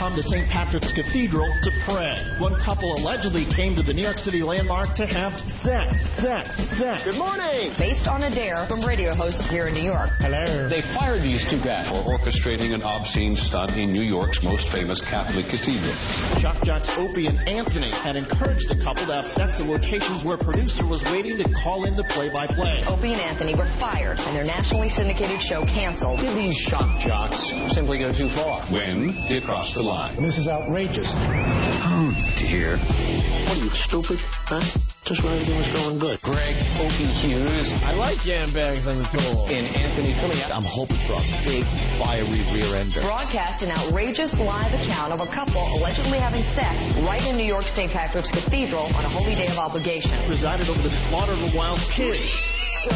come to St. Patrick's Cathedral to pray. One couple allegedly came to the New York City landmark to have sex. Good morning! Based on a dare from radio hosts here in New York. Hello. They fired these two guys for orchestrating an obscene stunt in New York's most famous Catholic cathedral. Shock jocks Opie and Anthony had encouraged the couple to have sex at locations where a producer was waiting to call in the play-by-play. Opie and Anthony were fired and their nationally syndicated show canceled. Did these shock jocks simply go too far? When they crossed the line? This is outrageous. Oh, dear. What are you, stupid? Huh? Just when everything was going good. Greg Opie Hughes. I like yam bags on the tool. And Anthony coming out. I'm hoping for a big, fiery rear ender. Broadcast an outrageous live account of a couple allegedly having sex right in New York's St. Patrick's Cathedral on a holy day of obligation. Presided over the slaughter of a wild pig.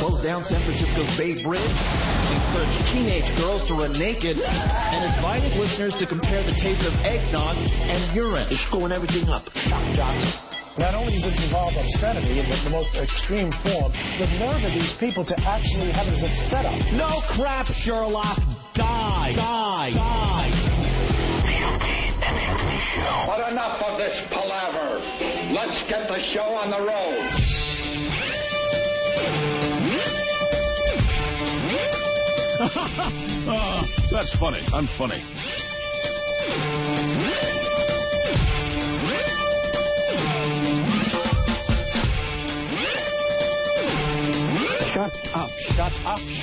Closed down San Francisco's Bay Bridge. Encouraged teenage girls to run naked. And invited listeners to compare the taste of eggnog and urine. They're screwing everything up. Shock jocks. Not only does it involve obscenity in the most extreme form, the nerve of these people to actually have it as a setup. No crap, Sherlock. Die. But enough of this palaver. Let's get the show on the road. That's funny. I'm funny.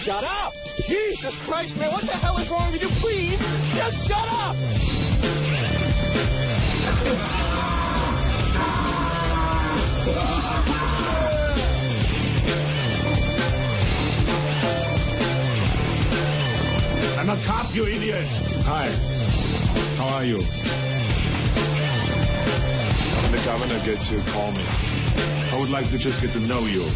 Shut up! Jesus Christ, man, what the hell is wrong with you? Please, just shut up! I'm a cop, you idiot. Hi. How are you? When the governor gets here, call me. I would like to just get to know you.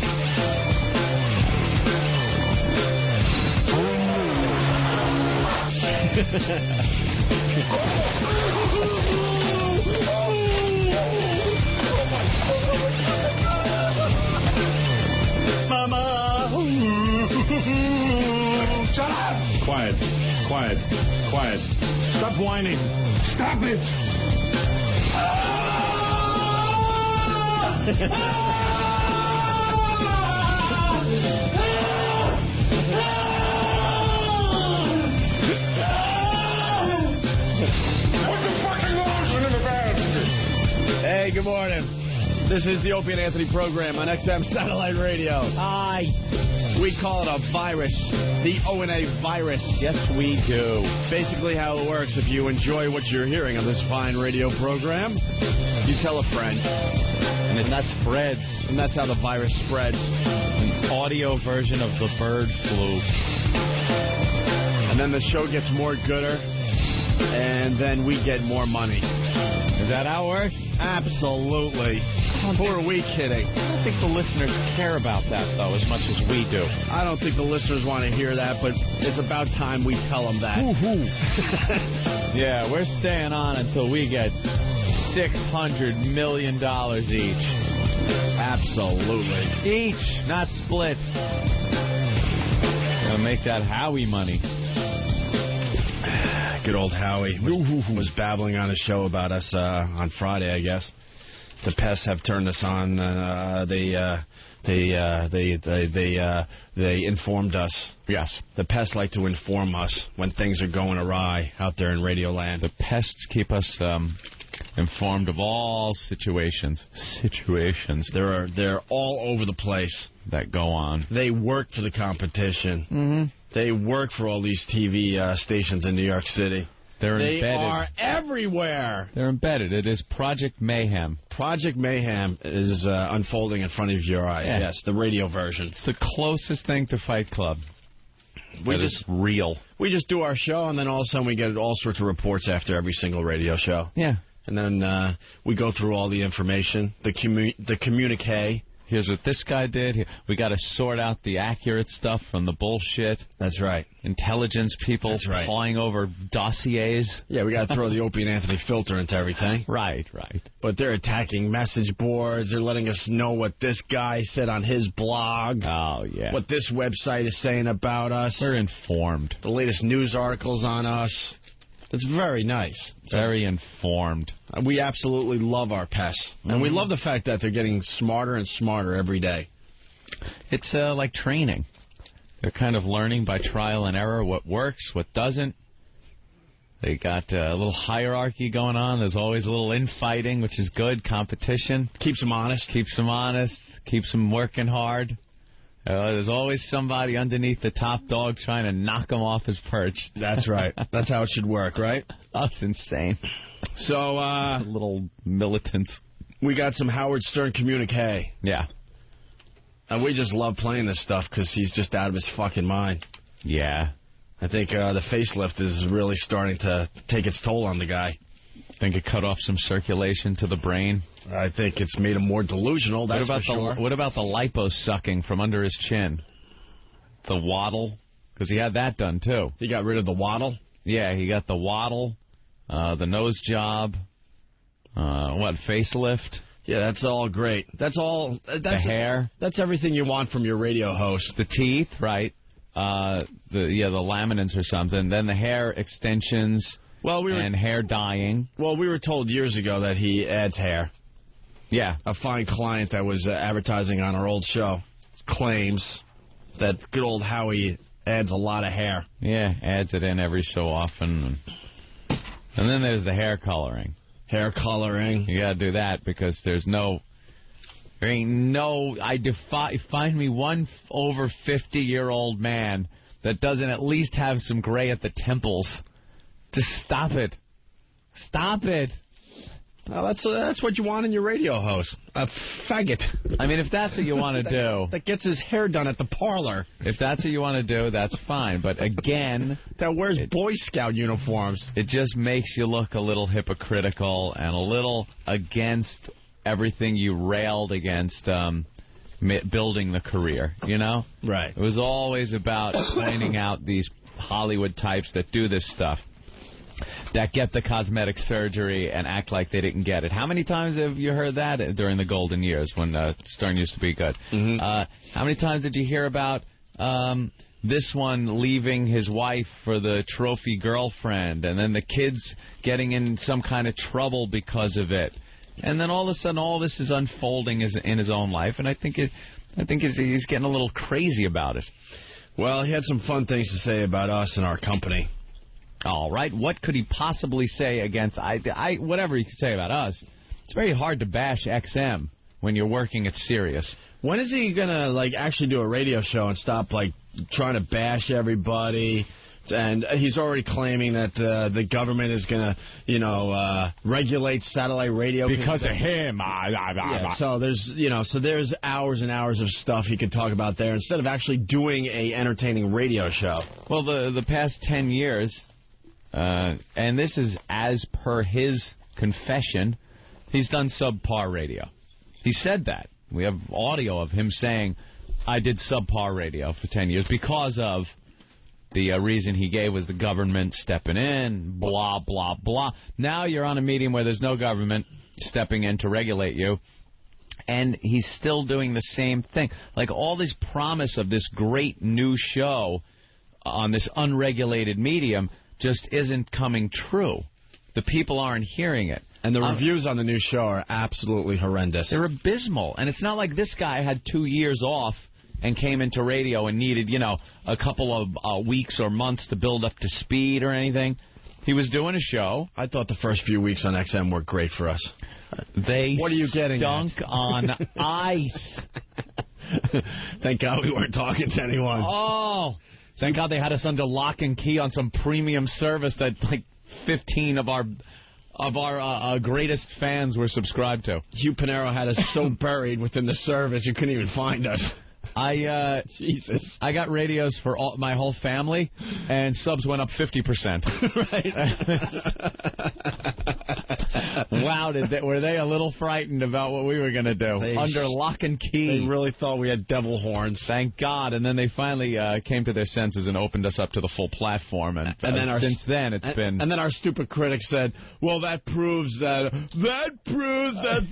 Mama. Shut up! Quiet. Stop whining. Stop it! Hey, good morning. This is the Opie and Anthony program on XM Satellite Radio. Hi. We call it a virus, the O&A virus. Yes, we do. Basically how it works, if you enjoy what you're hearing on this fine radio program, you tell a friend. And that spreads. And that's how the virus spreads. An audio version of the bird flu. And then the show gets more gooder, and then we get more money. Is that how it works? Absolutely. Who are we kidding? I don't think the listeners care about that, though, as much as we do. I don't think the listeners want to hear that, but it's about time we tell them that. Yeah, we're staying on until we get $600 million each. Absolutely. Each, not split. Gonna make that Howie money. Good old Howie was babbling on a show about us on Friday, I guess. The pests have turned us on. They informed us. Yes. The pests like to inform us when things are going awry out there in Radioland. The pests keep us informed of all situations. They're all over the place that go on. They work for the competition. Mm-hmm. They work for all these TV stations in New York City. They embedded. Are everywhere. They're embedded. It is Project Mayhem. Project Mayhem is unfolding in front of your eyes. Yeah. Yes, the radio version. It's the closest thing to Fight Club. It's real. We just do our show, and then all of a sudden we get all sorts of reports after every single radio show. Yeah. And then we go through all the information, the communique. Here's what this guy did. We got to sort out the accurate stuff from the bullshit. That's right. Intelligence people pawing over dossiers. Yeah, we got to throw the Opie and Anthony filter into everything. Right. But they're attacking message boards. They're letting us know what this guy said on his blog. Oh, yeah. What this website is saying about us. We're informed. The latest news articles on us. It's very nice. Very informed. We absolutely love our pests. And we love the fact that they're getting smarter and smarter every day. It's like training. They're kind of learning by trial and error what works, what doesn't. They got a little hierarchy going on. There's always a little infighting, which is good. Competition. Keeps them honest. Keeps them honest. Keeps them working hard. There's always somebody underneath the top dog trying to knock him off his perch. That's right. That's how it should work, right? That's insane. So, little militants. We got some Howard Stern communique. Yeah. And we just love playing this stuff because he's just out of his fucking mind. Yeah. I think the facelift is really starting to take its toll on the guy. Think it cut off some circulation to the brain? I think it's made him more delusional, that's for sure. What about the lipo-sucking from under his chin? The waddle? Because he had that done, too. He got rid of the waddle? Yeah, he got the waddle, the nose job, facelift? Yeah, that's all great. That's all... the hair? That's everything you want from your radio host. The teeth, right. The laminants or something. Then the hair extensions and hair dyeing. Well, we were told years ago that he adds hair. Yeah. A fine client that was advertising on our old show claims that good old Howie adds a lot of hair. Yeah, adds it in every so often. And then there's the hair coloring. Hair coloring. You got to do that because there ain't no... Find me one over 50-year-old man that doesn't at least have some gray at the temples. Just stop it. Stop it. Well, that's what you want in your radio host. A faggot. I mean, if that's what you want to do... that gets his hair done at the parlor. If that's what you want to do, that's fine. But again... that wears Boy Scout uniforms. It just makes you look a little hypocritical and a little against everything you railed against building the career, you know? Right. It was always about pointing out these Hollywood types that do this stuff, that get the cosmetic surgery and act like they didn't get it. How many times have you heard that during the golden years when Stern used to be good? Mm-hmm. How many times did you hear about this one leaving his wife for the trophy girlfriend and then the kids getting in some kind of trouble because of it? And then all of a sudden all this is unfolding in his own life, and I think he's getting a little crazy about it. Well, he had some fun things to say about us and our company. All right. What could he possibly say against whatever he could say about us? It's very hard to bash XM when you're working at Sirius. When is he going to actually do a radio show and stop trying to bash everybody? And he's already claiming that the government is going to, regulate satellite radio because of him. Yeah, so there's hours and hours of stuff he could talk about there instead of actually doing a entertaining radio show. Well, the past 10 years, and this is as per his confession, he's done subpar radio. He said that. We have audio of him saying, I did subpar radio for 10 years because of the reason he gave was the government stepping in, blah, blah, blah. Now you're on a medium where there's no government stepping in to regulate you, and he's still doing the same thing. Like all this promise of this great new show on this unregulated medium just isn't coming true. The people aren't hearing it. And the reviews on the new show are absolutely horrendous. They're abysmal. And it's not like this guy had 2 years off and came into radio and needed, a couple of weeks or months to build up to speed or anything. He was doing a show. I thought the first few weeks on XM were great for us. What are you getting stunk on ice. Thank God we weren't talking to anyone. Oh, thank God they had us under lock and key on some premium service that 15 of our greatest fans were subscribed to. Hugh Pinero had us so buried within the service you couldn't even find us. Jesus. I got radios for my whole family, and subs went up 50%. Right. Wow, were they a little frightened about what we were going to do? Under lock and key. They really thought we had devil horns. Thank God. And then they finally came to their senses and opened us up to the full platform. And then since then, it's been... And then our stupid critics said, well, that proves that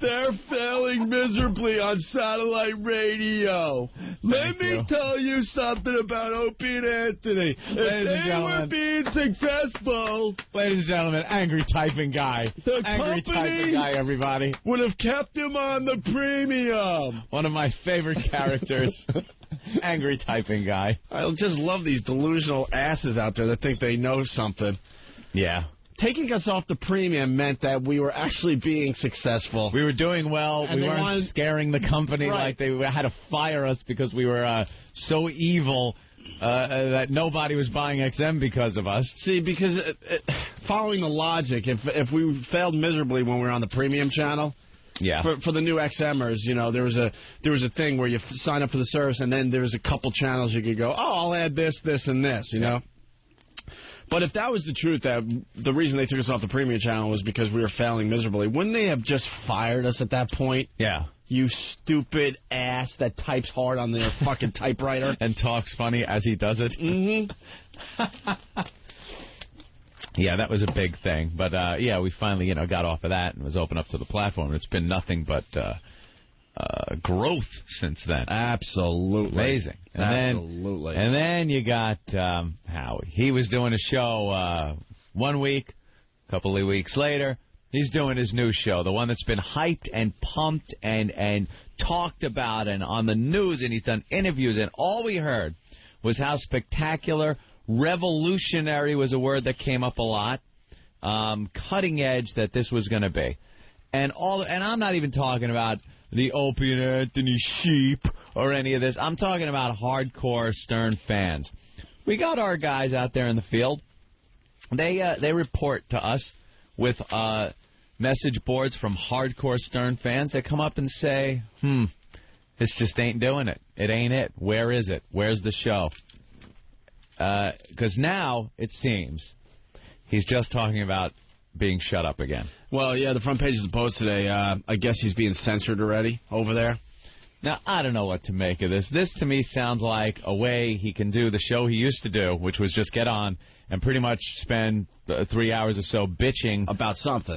they're failing miserably on satellite radio. Let me tell you something about Opie and Anthony. If they were being successful... Ladies and gentlemen, angry typing guy. The angry typing guy, everybody. Would have kept him on the premium. One of my favorite characters. Angry typing guy. I just love these delusional asses out there that think they know something. Yeah. Taking us off the premium meant that we were actually being successful. We were doing well. And we weren't scaring the company like they had to fire us because we were so evil that nobody was buying XM because of us. See, because following the logic, if we failed miserably when we were on the premium channel, yeah, for the new XMers, you know, there was a thing where you sign up for the service and then there was a couple channels you could go, oh, I'll add this, this, and this, you know. But if that was the truth, that the reason they took us off the premium channel was because we were failing miserably, wouldn't they have just fired us at that point? Yeah. You stupid ass that types hard on their fucking typewriter. And talks funny as he does it. Mm-hmm. Yeah, that was a big thing. But, yeah, we finally, got off of that and was open up to the platform. It's been nothing but growth since then. Absolutely. Amazing. Absolutely. And then you got Howie. He was doing a show 1 week, a couple of weeks later. He's doing his new show, the one that's been hyped and pumped and talked about and on the news, and he's done interviews, and all we heard was how spectacular, revolutionary was a word that came up a lot, cutting edge that this was going to be. And I'm not even talking about the Opie and Anthony sheep or any of this. I'm talking about hardcore Stern fans. We got our guys out there in the field. They report to us with message boards from hardcore Stern fans that come up and say, this just ain't doing it. It ain't it. Where is it? Where's the show? Because now, it seems, he's just talking about being shut up again. Well, yeah, the front page of the Post today, I guess he's being censored already over there. Now, I don't know what to make of this. This, to me, sounds like a way he can do the show he used to do, which was just get on and pretty much spend 3 hours or so bitching about something.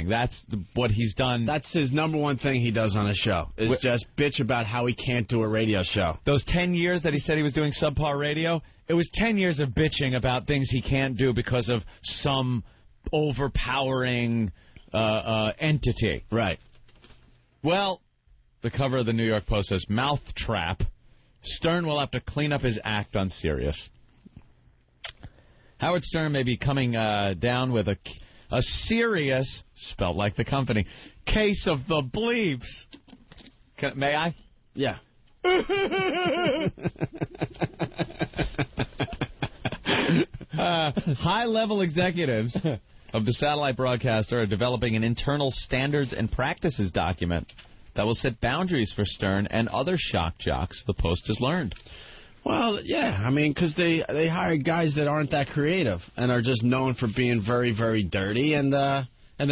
That's what he's done. That's his number one thing he does on his show, is just bitch about how he can't do a radio show. Those 10 years that he said he was doing subpar radio, it was 10 years of bitching about things he can't do because of some overpowering entity. Right. Well, the cover of the New York Post says, Mouthtrap. Stern will have to clean up his act on Sirius. Howard Stern may be coming down with a serious, spelled like the company, case of the bleeps. May I? Yeah. High-level executives of the satellite broadcaster are developing an internal standards and practices document that will set boundaries for Stern and other shock jocks, the Post has learned. Well, yeah, I mean, because they hire guys that aren't that creative and are just known for being very, very dirty, and they're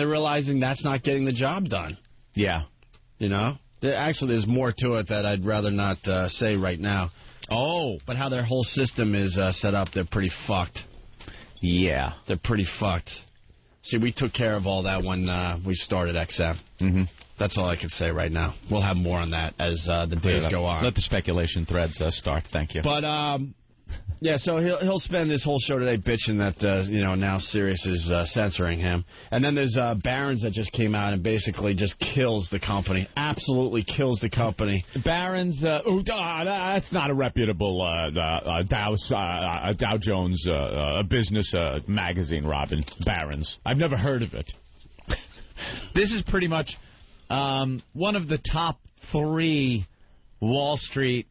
realizing that's not getting the job done. Yeah. You know? Actually, there's more to it that I'd rather not say right now. Oh. But how their whole system is set up, they're pretty fucked. Yeah. They're pretty fucked. See, we took care of all that when we started XM. Mm-hmm. That's all I can say right now. We'll have more on that as the days go on. Let the speculation threads start. Thank you. But, yeah, so he'll spend this whole show today bitching that, now Sirius is censoring him. And then there's Barron's that just came out and basically just kills the company. Absolutely kills the company. Barron's, that's not a reputable Dow Jones business magazine, Robin. Barron's. I've never heard of it. This is pretty much one of the top 3 Wall Street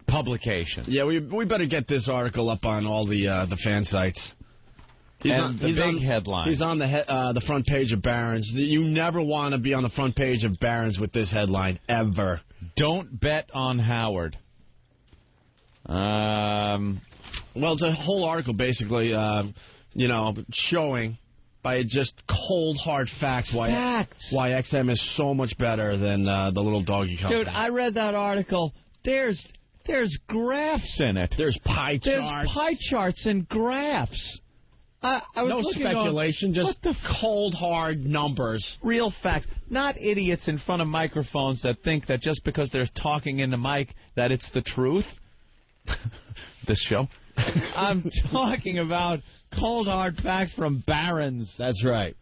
publications. Yeah, we better get this article up on all the fan sites. He's on headline. He's on the front page of Barron's. You never want to be on the front page of Barron's with this headline, ever. Don't bet on Howard. Well, it's a whole article basically, showing by just cold, hard facts why XM is so much better than the little doggy company. Dude, I read that article. There's graphs in it. There's pie charts. There's pie charts and graphs. I was no speculation, just cold, hard numbers. Real fact. Not idiots in front of microphones that think that just because they're talking in the mic that it's the truth. This show. I'm talking about cold, hard facts from Barron's. That's right.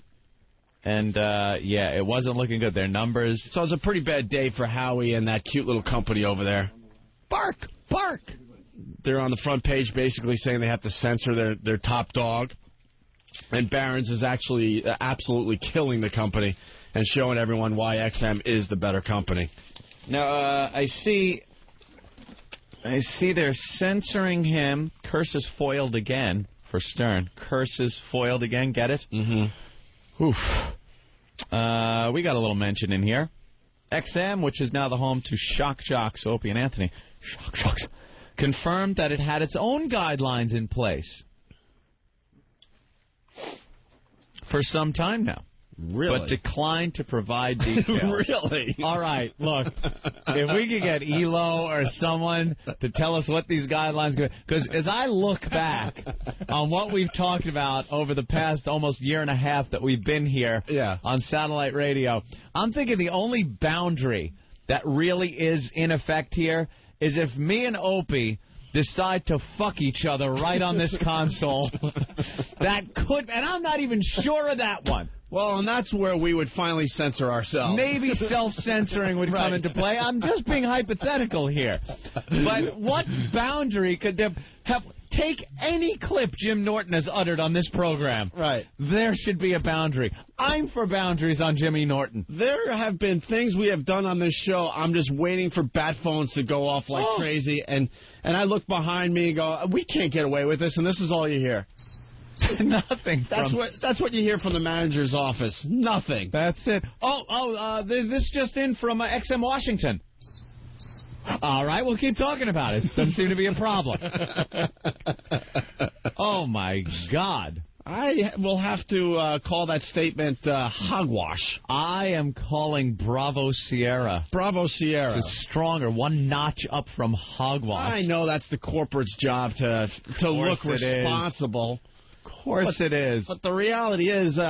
And, yeah, it wasn't looking good. Their numbers. So it's a pretty bad day for Howie and that cute little company over there. Bark! Bark! They're on the front page basically saying they have to censor their top dog. And Barron's is actually absolutely killing the company and showing everyone why XM is the better company. Now, I see they're censoring him. Curses foiled again for Stern. Curses foiled again. Get it? Mm-hmm. Oof. We got a little mention in here. XM, which is now the home to Shock Jocks, Opie and Anthony. Shock Jocks. Confirmed that it had its own guidelines in place for some time now. Really? But declined to provide details. Really? All right, look, if we could get ELO or someone to tell us what these guidelines go, because as I look back on what we've talked about over the past almost year and a half that we've been here on satellite radio, I'm thinking the only boundary that really is in effect here is if me and Opie decide to fuck each other right on this console. That could, and I'm not even sure of that one. Well, and that's where we would finally censor ourselves. Maybe self-censoring would come into play. I'm just being hypothetical here. But what boundary could there have? Take any clip Jim Norton has uttered on this program. Right. There should be a boundary. I'm for boundaries on Jimmy Norton. There have been things we have done on this show. I'm just waiting for bat phones to go off like crazy. And I look behind me and go, we can't get away with this. And this is all you hear. Nothing. That's what you hear from the manager's office. Nothing. That's it. This just in from XM Washington. All right, we'll keep talking about it. Doesn't seem to be a problem. Oh, my God. I will have to call that statement hogwash. I am calling Bravo Sierra. Bravo Sierra. It's stronger, one notch up from hogwash. I know that's the corporate's job to look responsible. Of course it is. But the reality is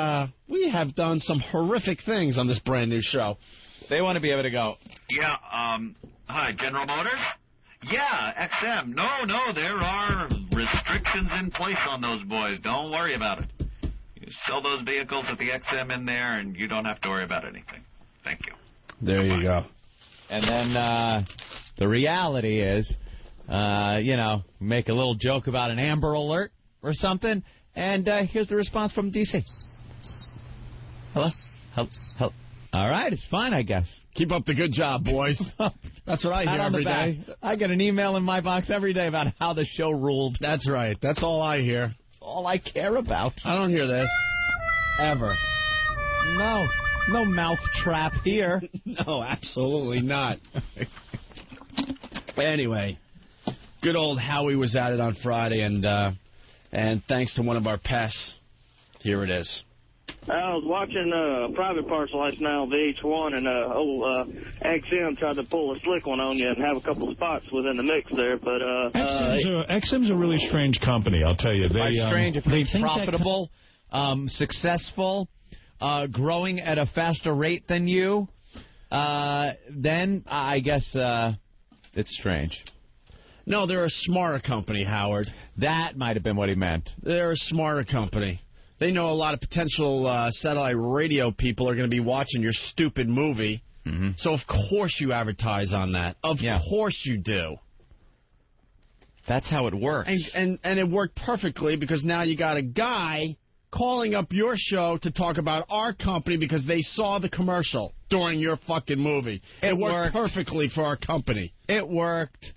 we have done some horrific things on this brand new show. They want to be able to go, yeah, hi, General Motors? Yeah, XM. No, there are restrictions in place on those boys. Don't worry about it. You sell those vehicles with the XM in there, and you don't have to worry about anything. Thank you. There you go. And then the reality is, make a little joke about an Amber Alert or something, and here's the response from D.C. Hello? All right, it's fine, I guess. Keep up the good job, boys. That's what I hear every day. I get an email in my box every day about how the show ruled. That's right. That's all I hear. That's all I care about. I don't hear this. Ever. No mouth trap here. No, absolutely not. Anyway, good old Howie was at it on Friday, and thanks to one of our pests, here it is. I was watching Private Parts last night on VH1, and old XM tried to pull a slick one on you and have a couple of spots within the mix there. But XM's a really strange company, I'll tell you. Strange, if it's profitable, successful, growing at a faster rate than you, then I guess it's strange. No, they're a smarter company, Howard. That might have been what he meant. They're a smarter company. They know a lot of potential satellite radio people are going to be watching your stupid movie. Mm-hmm. So, of course, you advertise on that. Of course you do. That's how it works. And it worked perfectly because now you got a guy calling up your show to talk about our company because they saw the commercial during your fucking movie. It worked perfectly for our company. It worked.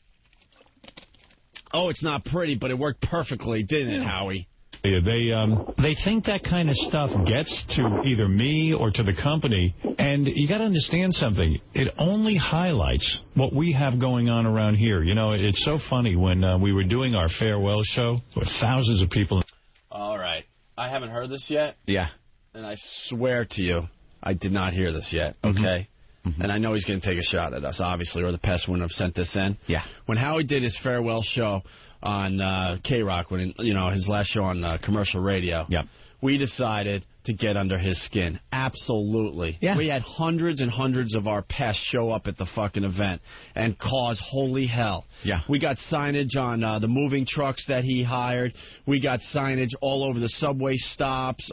Oh, it's not pretty, but it worked perfectly, didn't it, Howie? They think that kind of stuff gets to either me or to the company, and you got to understand something. It only highlights what we have going on around here. You know, it's so funny when we were doing our farewell show with thousands of people. All right. I haven't heard this yet. Yeah. And I swear to you, I did not hear this yet, okay? Mm-hmm. And I know he's going to take a shot at us, obviously, or the pest wouldn't have sent this in. Yeah. When Howie did his farewell show, on K-Rock, when his last show on commercial radio. Yep. We decided to get under his skin. Absolutely. Yeah. We had hundreds and hundreds of our pests show up at the fucking event and cause holy hell. Yeah. We got signage on the moving trucks that he hired. We got signage all over the subway stops.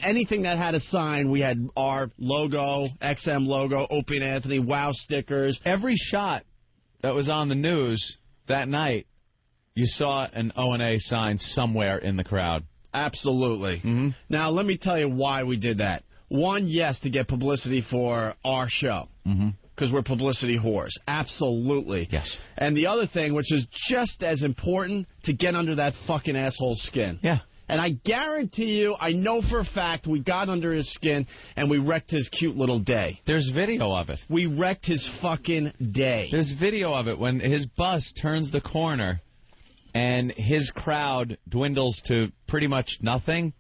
Anything that had a sign, we had our logo, XM logo, Opie and Anthony, WOW stickers. Every shot that was on the news that night, you saw an O&A sign somewhere in the crowd. Absolutely. Mm-hmm. Now, let me tell you why we did that. One, yes, to get publicity for our show. Because we're publicity whores. Absolutely. Yes. And the other thing, which is just as important, to get under that fucking asshole's skin. Yeah. And I guarantee you, I know for a fact, we got under his skin and we wrecked his cute little day. There's video of it. We wrecked his fucking day. There's video of it when his bus turns the corner and his crowd dwindles to pretty much nothing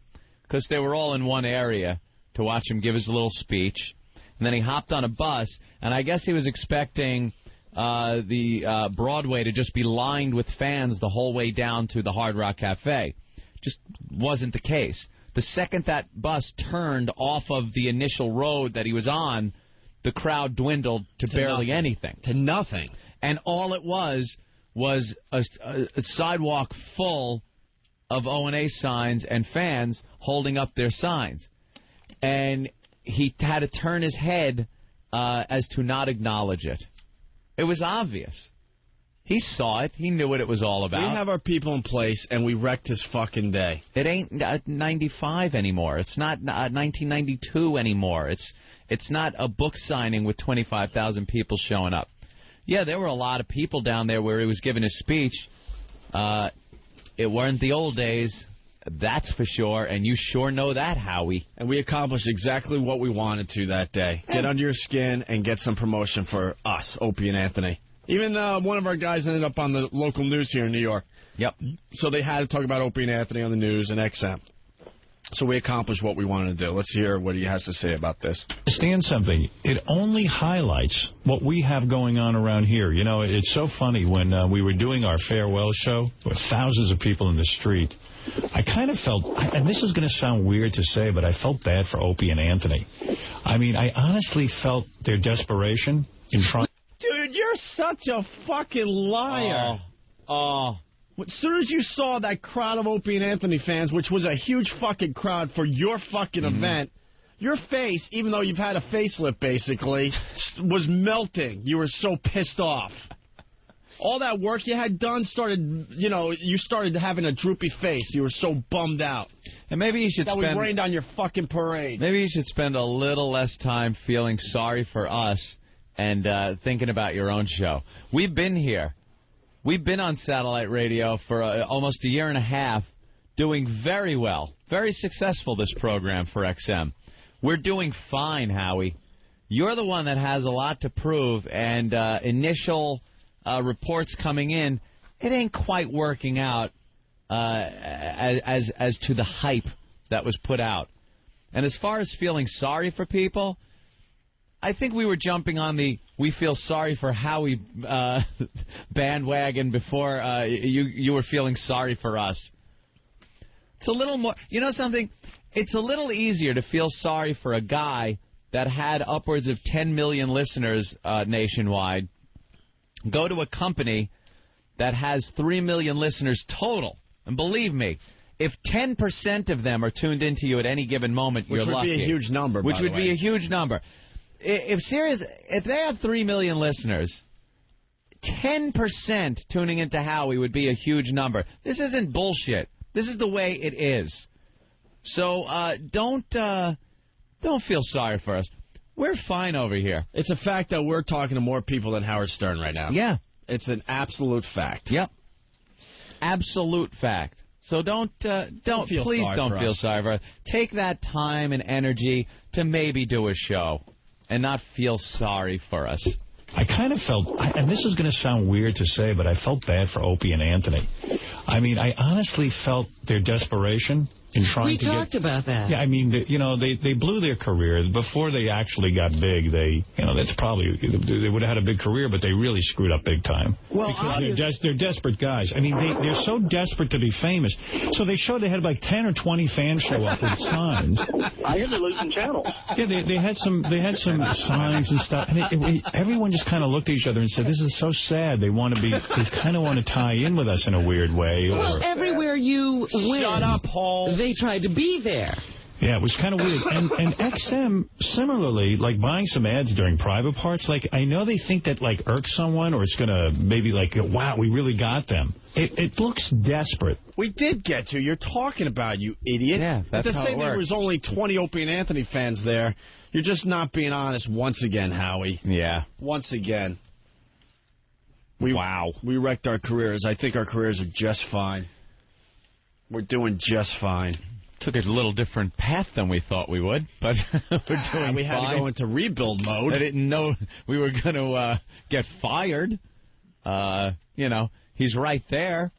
because they were all in one area to watch him give his little speech. And then he hopped on a bus, and I guess he was expecting the Broadway to just be lined with fans the whole way down to the Hard Rock Cafe. Just wasn't the case. The second that bus turned off of the initial road that he was on, the crowd dwindled to barely anything. To nothing. And all it was a sidewalk full of O&A signs and fans holding up their signs. And he had to turn his head as to not acknowledge it. It was obvious. He saw it. He knew what it was all about. We have our people in place, and we wrecked his fucking day. It ain't 95 anymore. It's not 1992 anymore. It's not a book signing with 25,000 people showing up. Yeah, there were a lot of people down there where he was giving his speech. It weren't the old days, that's for sure, and you sure know that, Howie. And we accomplished exactly what we wanted to that day. Get under your skin and get some promotion for us, Opie and Anthony. Even one of our guys ended up on the local news here in New York. Yep. So they had to talk about Opie and Anthony on the news and XM. So we accomplished what we wanted to do. Let's hear what he has to say about this. Understand something. It only highlights what we have going on around here. You know, it's so funny when we were doing our farewell show with thousands of people in the street. I kind of felt, and this is going to sound weird to say, but I felt bad for Opie and Anthony. I mean, I honestly felt their desperation in trying. Dude, you're such a fucking liar. As soon as you saw that crowd of Opie and Anthony fans, which was a huge fucking crowd for your fucking event, your face, even though you've had a facelift basically, was melting. You were so pissed off. All that work you had done you started having a droopy face. You were so bummed out. And maybe you should we rained on your fucking parade. Maybe you should spend a little less time feeling sorry for us and thinking about your own show. We've been here. We've been on satellite radio for almost a year and a half, doing very well. Very successful, this program for XM. We're doing fine, Howie. You're the one that has a lot to prove, and initial reports coming in, it ain't quite working out as to the hype that was put out. And as far as feeling sorry for people, I think we were jumping on the we feel sorry for Howie bandwagon before you were feeling sorry for us. It's a little more, you know something? It's a little easier to feel sorry for a guy that had upwards of 10 million listeners nationwide, go to a company that has 3 million listeners total. And believe me, if 10% of them are tuned into you at any given moment, you're lucky. Which would be a huge number, Which would be a huge number. If they have 3 million listeners, 10% tuning into Howie would be a huge number. This isn't bullshit. This is the way it is. So don't feel sorry for us. We're fine over here. It's a fact that we're talking to more people than Howard Stern right now. Yeah. It's an absolute fact. Yep. Absolute fact. So don't feel sorry for us. Take that time and energy to maybe do a show and not feel sorry for us. I kind of felt, and this is going to sound weird to say, but I felt bad for Opie and Anthony. I mean, I honestly felt their desperation in trying to get... We talked about that. Yeah, I mean, they blew their career. Before they actually got big, that's probably... They would have had a big career, but they really screwed up big time. Well, because they're desperate guys. I mean, they're so desperate to be famous. So they had like 10 or 20 fans show up with signs. I hear they're losing channels. Yeah, they had some signs and stuff. And everyone just kind of looked at each other and said, "This is so sad. They kind of want to tie in with us in a weird way." Well, everywhere you went, shut up, Paul. They tried to be there. Yeah, it was kind of weird. And XM, similarly, like buying some ads during private parts, like I know they think that like irks someone or it's going to maybe like, wow, we really got them. It looks desperate. We did get you. You're talking about, you idiot. Yeah, that's to how say it there works. was only 20 Opie and Anthony fans there, you're just not being honest once again, Howie. Yeah. Once again. We wrecked our careers. I think our careers are just fine. We're doing just fine. Took a little different path than we thought we would, but we're doing fine. We had to go into rebuild mode. I didn't know we were going to get fired. He's right there.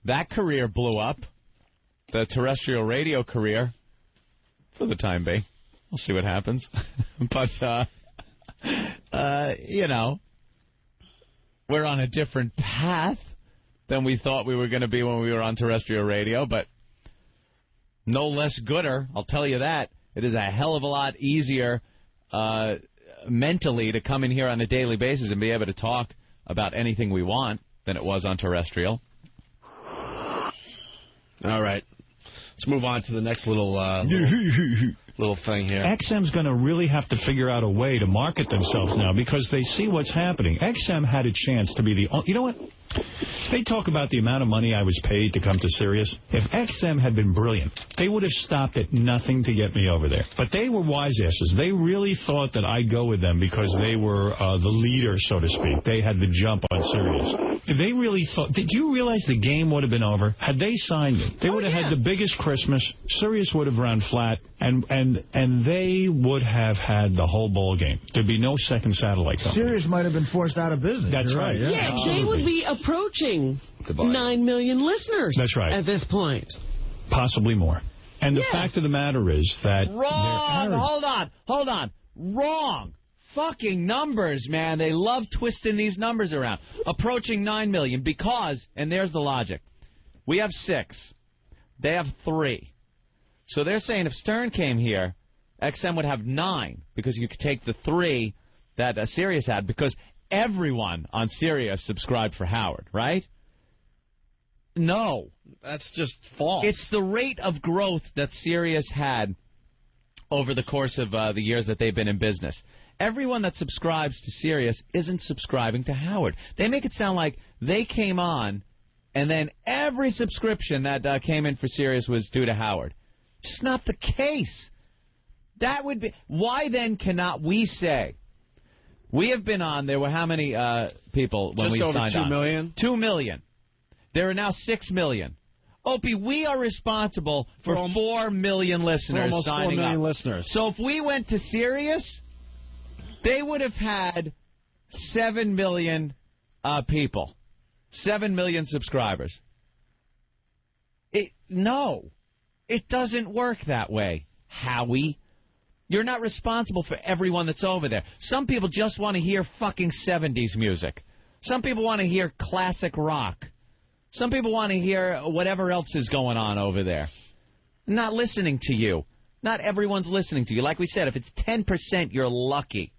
That career blew up. The terrestrial radio career, for the time being. We'll see what happens. But, we're on a different path than we thought we were going to be when we were on terrestrial radio, but no less gooder, I'll tell you that. It is a hell of a lot easier mentally to come in here on a daily basis and be able to talk about anything we want than it was on terrestrial. All right. Let's move on to the next little thing here. XM's going to really have to figure out a way to market themselves now because they see what's happening. XM had a chance to be the... You know what? They talk about the amount of money I was paid to come to Sirius. If XM had been brilliant, they would have stopped at nothing to get me over there. But they were wise asses. They really thought that I'd go with them because they were the leader, so to speak. They had the jump on Sirius. They really thought... Did you realize the game would have been over? Had they signed me, they would have had the biggest Christmas. Sirius would have run flat, and they would have had the whole ball game. There'd be no second satellite company. Sirius might have been forced out of business. That's right. Yeah, they would be approaching 9 million listeners. That's right. At this point. Possibly more. And the fact of the matter is that... Wrong! Hold on. Wrong. Fucking numbers, man. They love twisting these numbers around. Approaching 9 million because, and there's the logic, we have 6. They have 3. So they're saying if Stern came here, XM would have 9 because you could take the 3 that Sirius had because everyone on Sirius subscribed for Howard, right? No. That's just false. It's the rate of growth that Sirius had over the course of the years that they've been in business. Everyone that subscribes to Sirius isn't subscribing to Howard. They make it sound like they came on and then every subscription that came in for Sirius was due to Howard. Just not the case. That would be... Why then cannot we say... We have been on... There were how many people when we signed on? Just over 2 million? 2 million. There are now 6 million. Opie, we are responsible for 4 million listeners almost signing 4 million up. listeners. So if we went to Sirius, they would have had 7 million people. 7 million subscribers. No. It doesn't work that way, Howie. You're not responsible for everyone that's over there. Some people just want to hear fucking 70s music. Some people want to hear classic rock. Some people want to hear whatever else is going on over there. Not listening to you. Not everyone's listening to you. Like we said, if it's 10%, you're lucky.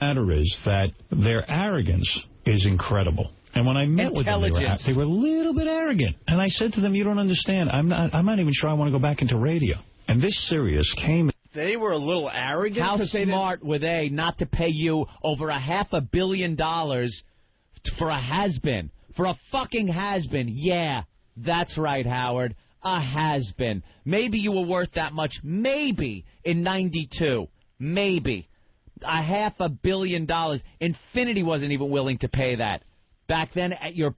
The matter is that their arrogance is incredible. And when I met with them, they were a little bit arrogant. And I said to them, you don't understand. I'm not even sure I want to go back into radio. And this Sirius came... They were a little arrogant? How smart were they not to pay you over $500 million for a has-been? For a fucking has-been. Yeah, that's right, Howard. A has-been. Maybe you were worth that much. Maybe in 92. Maybe. $500 million. Infinity wasn't even willing to pay that. Back then, at your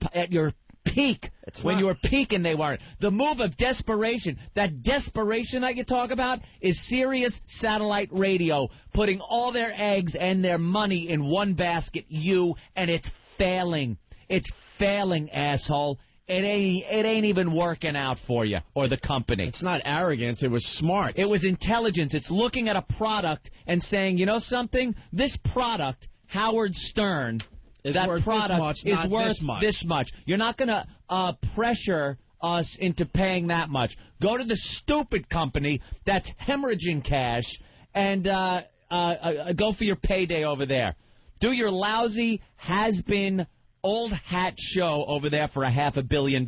peak, when you were peaking, they weren't. The move of desperation, that desperation that you talk about, is Sirius Satellite Radio, putting all their eggs and their money in one basket, you, and it's failing. It's failing, asshole. It ain't even working out for you or the company. It's not arrogance. It was smart. It was intelligence. It's looking at a product and saying, you know something? This product, Howard Stern, that product is worth this much. You're not going to pressure us into paying that much. Go to the stupid company that's hemorrhaging cash and go for your payday over there. Do your lousy, has-been, old hat show over there for $500 million.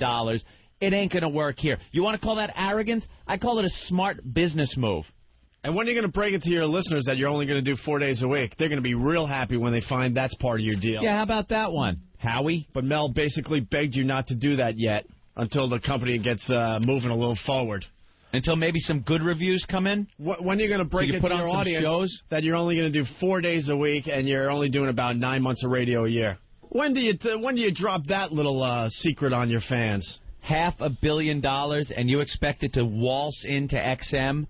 It ain't going to work here. You want to call that arrogance? I call it a smart business move. And when are you going to break it to your listeners that you're only going to do 4 days a week? They're going to be real happy when they find that's part of your deal. Yeah, how about that one, Howie? But Mel basically begged you not to do that yet until the company gets moving a little forward. Until maybe some good reviews come in? When are you going to break it to your audience shows? That you're only going to do 4 days a week and you're only doing about 9 months of radio a year? When do you drop that little secret on your fans? $500 million and you expect it to waltz into XM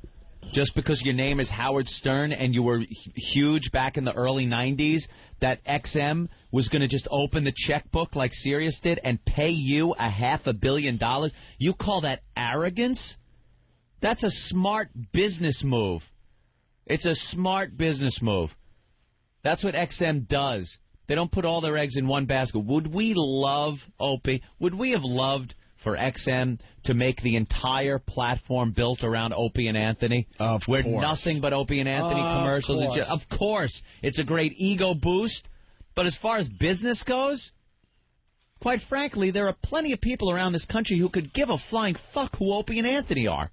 just because your name is Howard Stern and you were huge back in the early 90s, that XM was going to just open the checkbook like Sirius did and pay you $500 million? You call that arrogance? That's a smart business move. It's a smart business move. That's what XM does. They don't put all their eggs in one basket. Would we love, Opie, would we have loved for XM to make the entire platform built around Opie and Anthony? Of where course. Nothing but Opie and Anthony commercials. Of course. It's a great ego boost. But as far as business goes, quite frankly, there are plenty of people around this country who could give a flying fuck who Opie and Anthony are.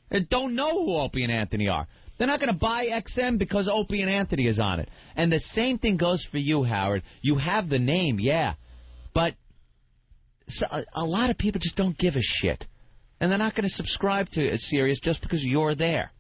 They don't know who Opie and Anthony are. They're not going to buy XM because Opie and Anthony is on it. And the same thing goes for you, Howard. You have the name, yeah. But a lot of people just don't give a shit. And they're not going to subscribe to Sirius just because you're there.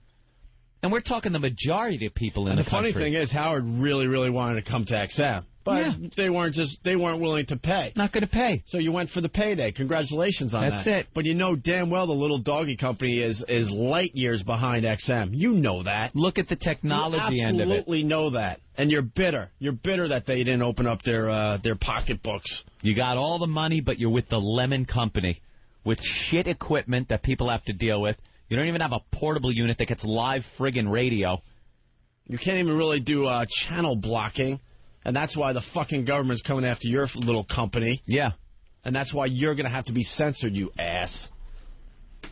And we're talking the majority of people in the country. The funny thing is, Howard really, really wanted to come to XM. But they weren't willing to pay. Not going to pay. So you went for the payday. Congratulations on that. That's it. But you know damn well the little doggy company is light years behind XM. You know that. Look at the technology end of it. You absolutely know that. And you're bitter. You're bitter that they didn't open up their pocketbooks. You got all the money, but you're with the lemon company with shit equipment that people have to deal with. You don't even have a portable unit that gets live friggin' radio. You can't even really do channel blocking. And that's why the fucking government's coming after your little company. Yeah. And that's why you're going to have to be censored, you ass.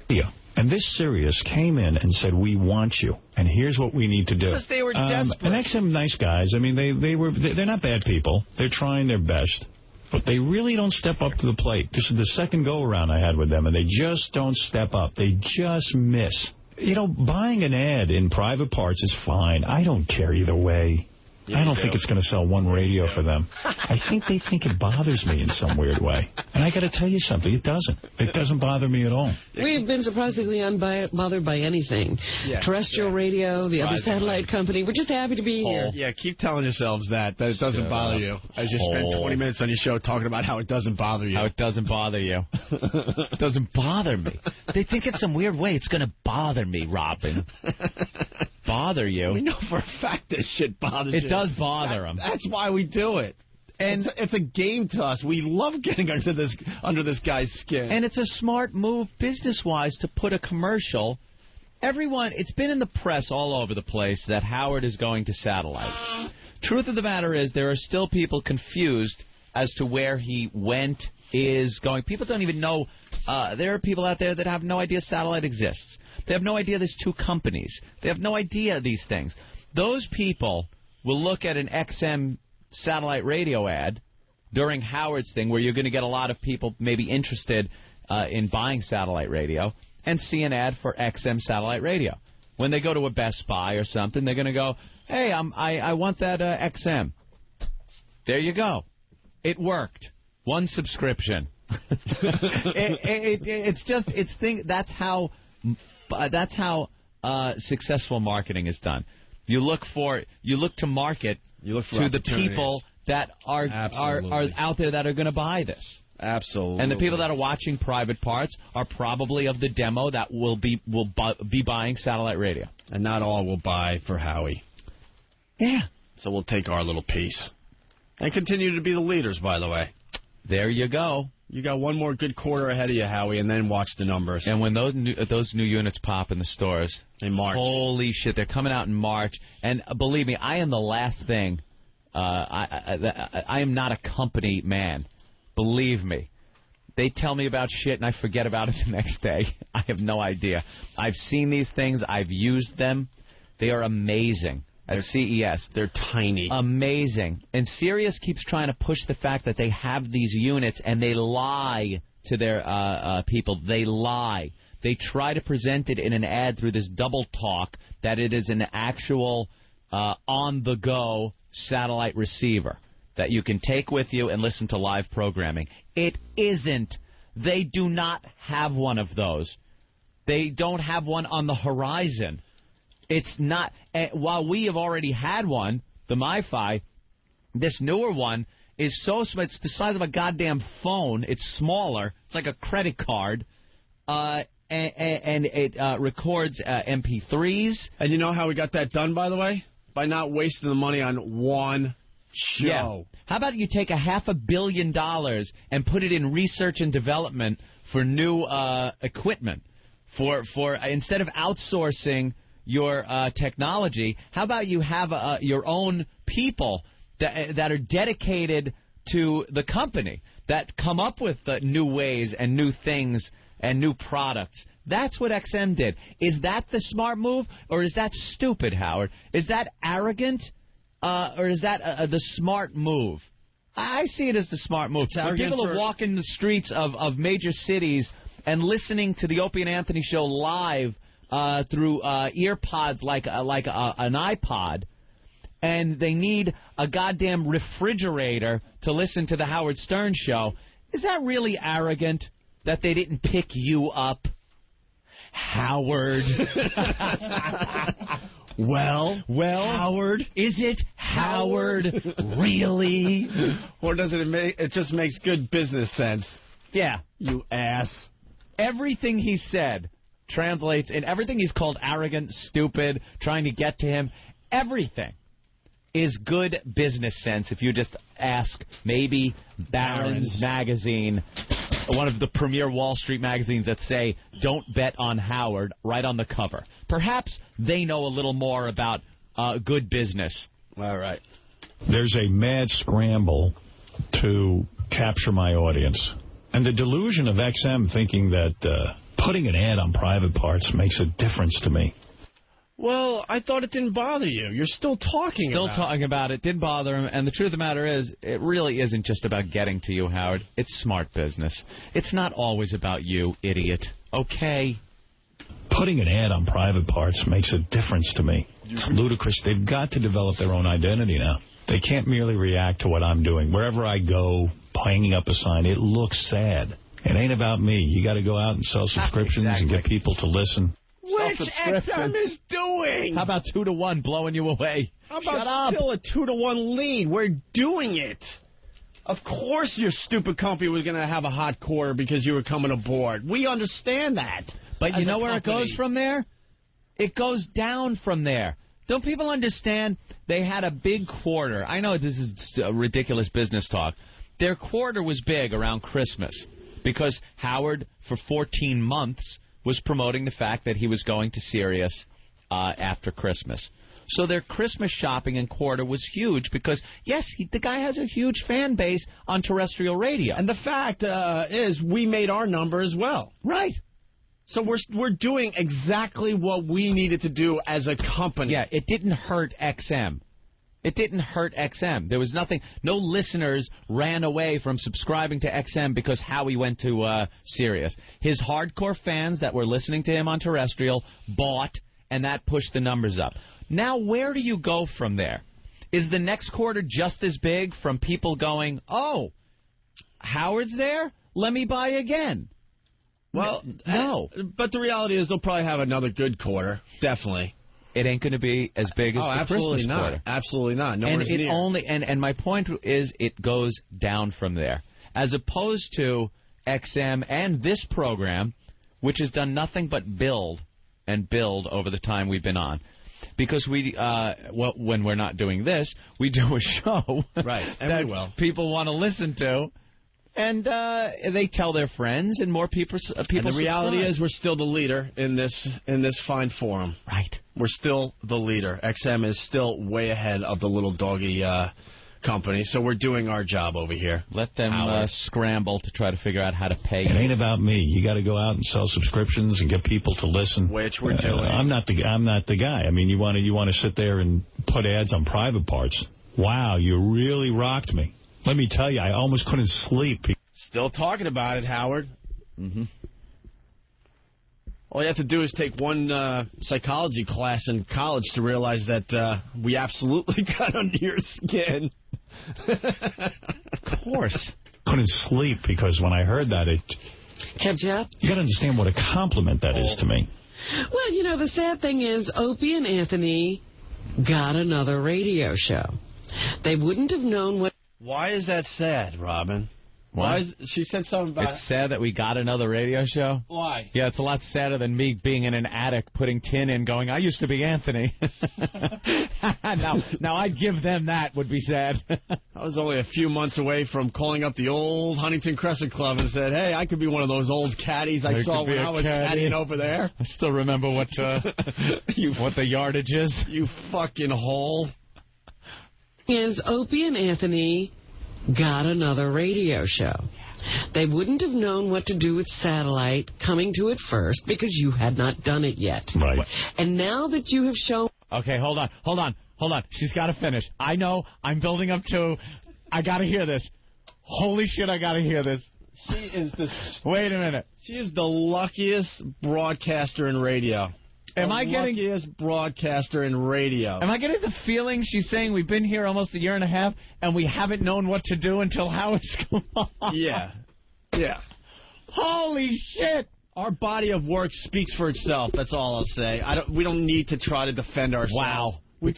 Yeah. And this Sirius came in and said, we want you, and here's what we need to do. Because they were desperate. And XM nice guys. I mean, they're not bad people. They're trying their best. But they really don't step up to the plate. This is the second go-around I had with them, and they just don't step up. They just miss. You know, buying an ad in Private Parts is fine. I don't care either way. I don't think it's going to sell one radio for them. I think they think it bothers me in some weird way. And I got to tell you something, it doesn't. It doesn't bother me at all. We've been surprisingly unbothered by anything. Yeah, terrestrial radio, the other satellite company. We're just happy to be here. Yeah, keep telling yourselves that it doesn't bother you. As you spend 20 minutes on your show talking about how it doesn't bother you. How it doesn't bother you. It doesn't bother me. They think it's some weird way it's going to bother me, Robin. Bother you? We know for a fact this shit bothers you. It does bother them. That's why we do it. And it's a game to us. We love getting under this guy's skin. And it's a smart move business-wise to put a commercial. Everyone, it's been in the press all over the place that Howard is going to satellite. Truth of the matter is there are still people confused as to where he went, is going. People don't even know. There are people out there that have no idea satellite exists. They have no idea there's two companies. They have no idea these things. Those people will look at an XM satellite radio ad during Howard's thing where you're going to get a lot of people maybe interested in buying satellite radio and see an ad for XM satellite radio. When they go to a Best Buy or something, they're going to go, hey, I want that XM. There you go. It worked. One subscription. That's how successful marketing is done. You look to market to the people that are out there that are going to buy this. Absolutely. And the people that are watching Private Parts are probably of the demo that will be buying satellite radio. And not all will buy for Howie. Yeah. So we'll take our little piece. And continue to be the leaders, by the way. There you go. You got one more good quarter ahead of you, Howie, and then watch the numbers. And when those new units pop in the stores, in March, holy shit, they're coming out in March. And believe me, I am the last thing. I am not a company man. Believe me. They tell me about shit, and I forget about it the next day. I have no idea. I've seen these things. I've used them. They are amazing. At CES. They're tiny. Amazing. And Sirius keeps trying to push the fact that they have these units, and they lie to their people. They lie. They try to present it in an ad through this double talk that it is an actual on-the-go satellite receiver that you can take with you and listen to live programming. It isn't. They do not have one of those. They don't have one on the horizon. It's not. While we have already had one, the MiFi, this newer one is so small. It's the size of a goddamn phone. It's smaller. It's like a credit card. And it records MP3s. And you know how we got that done, by the way? By not wasting the money on one show. Yeah. How about you take $500 million and put it in research and development for new equipment? For instead of outsourcing your technology, how about you have your own people that are dedicated to the company, that come up with new ways and new things and new products? That's what XM did. Is that the smart move, or is that stupid, Howard? Is that arrogant, or is that the smart move? I see it as the smart move. When people are walking the streets of major cities and listening to the Opie and Anthony show live through ear pods like an iPod, and they need a goddamn refrigerator to listen to the Howard Stern show, is that really arrogant that they didn't pick you up? Howard. Well, Howard, is it Howard? Really? Or does it make? It just makes good business sense. Yeah, you ass. Everything he said translates in everything he's called arrogant, stupid, trying to get to him. Everything is good business sense if you just ask maybe Barron's Magazine, one of the premier Wall Street magazines that say, don't bet on Howard, right on the cover. Perhaps they know a little more about good business. All right. There's a mad scramble to capture my audience. And the delusion of XM thinking that putting an ad on private parts makes a difference to me. Well, I thought it didn't bother you. You're still talking about it. Didn't bother him. And the truth of the matter is, it really isn't just about getting to you, Howard. It's smart business. It's not always about you, idiot. Okay? Putting an ad on private parts makes a difference to me. It's ludicrous. They've got to develop their own identity now. They can't merely react to what I'm doing. Wherever I go, hanging up a sign, it looks sad. It ain't about me. You got to go out and sell subscriptions and get people to listen. Which XM is doing? How about 2-1 blowing you away? How about still a 2-1 lead? We're doing it. Of course your stupid company was going to have a hot quarter because you were coming aboard. We understand that. But you know where it goes from there? It goes down from there. Don't people understand? They had a big quarter. I know this is ridiculous business talk. Their quarter was big around Christmas because Howard, for 14 months, was promoting the fact that he was going to Sirius after Christmas. So their Christmas shopping and quarter was huge because, yes, the guy has a huge fan base on terrestrial radio. And the fact is we made our number as well. Right. So we're doing exactly what we needed to do as a company. Yeah, it didn't hurt XM. It didn't hurt XM. There was nothing. No listeners ran away from subscribing to XM because Howie went to Sirius. His hardcore fans that were listening to him on terrestrial bought, and that pushed the numbers up. Now, where do you go from there? Is the next quarter just as big from people going, oh, Howard's there? Let me buy again. Well, no. But the reality is they'll probably have another good quarter. Definitely. It ain't going to be as big as the Christmas quarter. Absolutely not. And it only and my point is it goes down from there. As opposed to XM and this program, which has done nothing but build and build over the time we've been on. Because we, when we're not doing this, we do a show right, and that we will. People want to listen to. And they tell their friends, and more people And the reality is we're still the leader in this fine forum. Right. We're still the leader. XM is still way ahead of the little doggy company, so we're doing our job over here. Let them scramble to try to figure out how to pay. It ain't about me. You got to go out and sell subscriptions and get people to listen. Which we're doing. I'm not the guy. I mean, you want to sit there and put ads on private parts. Wow, you really rocked me. Let me tell you, I almost couldn't sleep. Still talking about it, Howard. Mm-hmm. All you have to do is take one psychology class in college to realize that we absolutely got under your skin. Of course. Couldn't sleep because when I heard that, it kept you up. You got to understand what a compliment that is to me. Well, you know, the sad thing is Opie and Anthony got another radio show. They wouldn't have known what... Why is that sad, Robin? Why? She said something about... It's sad that we got another radio show? Why? Yeah, it's a lot sadder than me being in an attic, putting tin in, going, I used to be Anthony. Now, I'd give them that, would be sad. I was only a few months away from calling up the old Huntington Crescent Club and said, hey, I could be one of those old caddies I saw when I was caddying over there. I still remember what what the yardage is. You fucking hole. Is Opie and Anthony got another radio show. They wouldn't have known what to do with satellite coming to it first because you had not done it yet. Right. And now that you have shown... Okay, hold on. She's got to finish. I know. I'm building up to... I got to hear this. Holy shit, I got to hear this. She is the... Wait a minute. She is the luckiest broadcaster in radio. Am I getting... luckiest broadcaster in radio. Am I getting the feeling she's saying we've been here almost a year and a half and we haven't known what to do until Howard's come on? Yeah. Holy shit. Our body of work speaks for itself. That's all I'll say. We don't need to try to defend ourselves. Wow. We've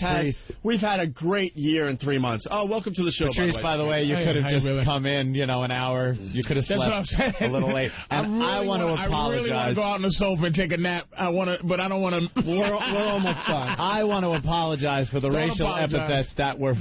had a great year and 3 months. Oh, welcome to the show, Patrice, by the way. You could have just come in, an hour. You could have slept a little late. And I want to apologize. I really want to go out on the sofa and take a nap. But I don't want to. We're almost done. I want to apologize for the racial epithets that were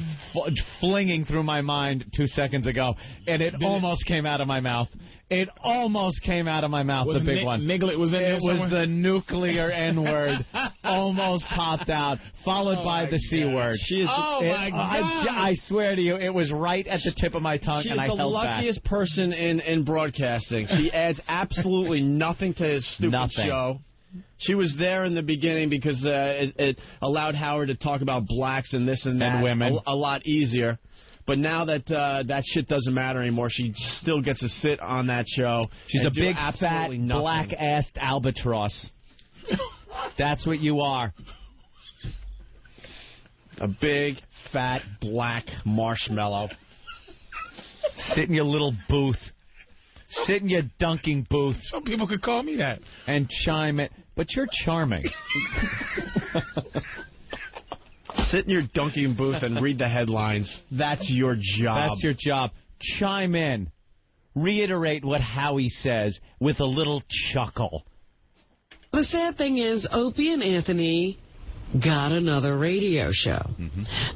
flinging through my mind 2 seconds ago, and it almost came out of my mouth. It almost came out of my mouth, the big one. Niglet was in there somewhere? It was the nuclear N-word. Almost popped out, followed by the C-word. My God. I swear to you, it was right at the tip of my tongue, and I held back. She's the luckiest person in broadcasting. She adds absolutely nothing to his stupid show. She was there in the beginning because it allowed Howard to talk about blacks and this and that and women a lot easier. But now that that shit doesn't matter anymore, she still gets to sit on that show. She's a big, fat, black-assed albatross. That's what you are. A big, fat, black marshmallow. Sit in your little booth. Sit in your dunking booth. Some people could call me that. And chime it. But you're charming. Sit in your dunking booth and read the headlines. That's your job. That's your job. Chime in. Reiterate what Howie says with a little chuckle. The sad thing is Opie and Anthony got another radio show.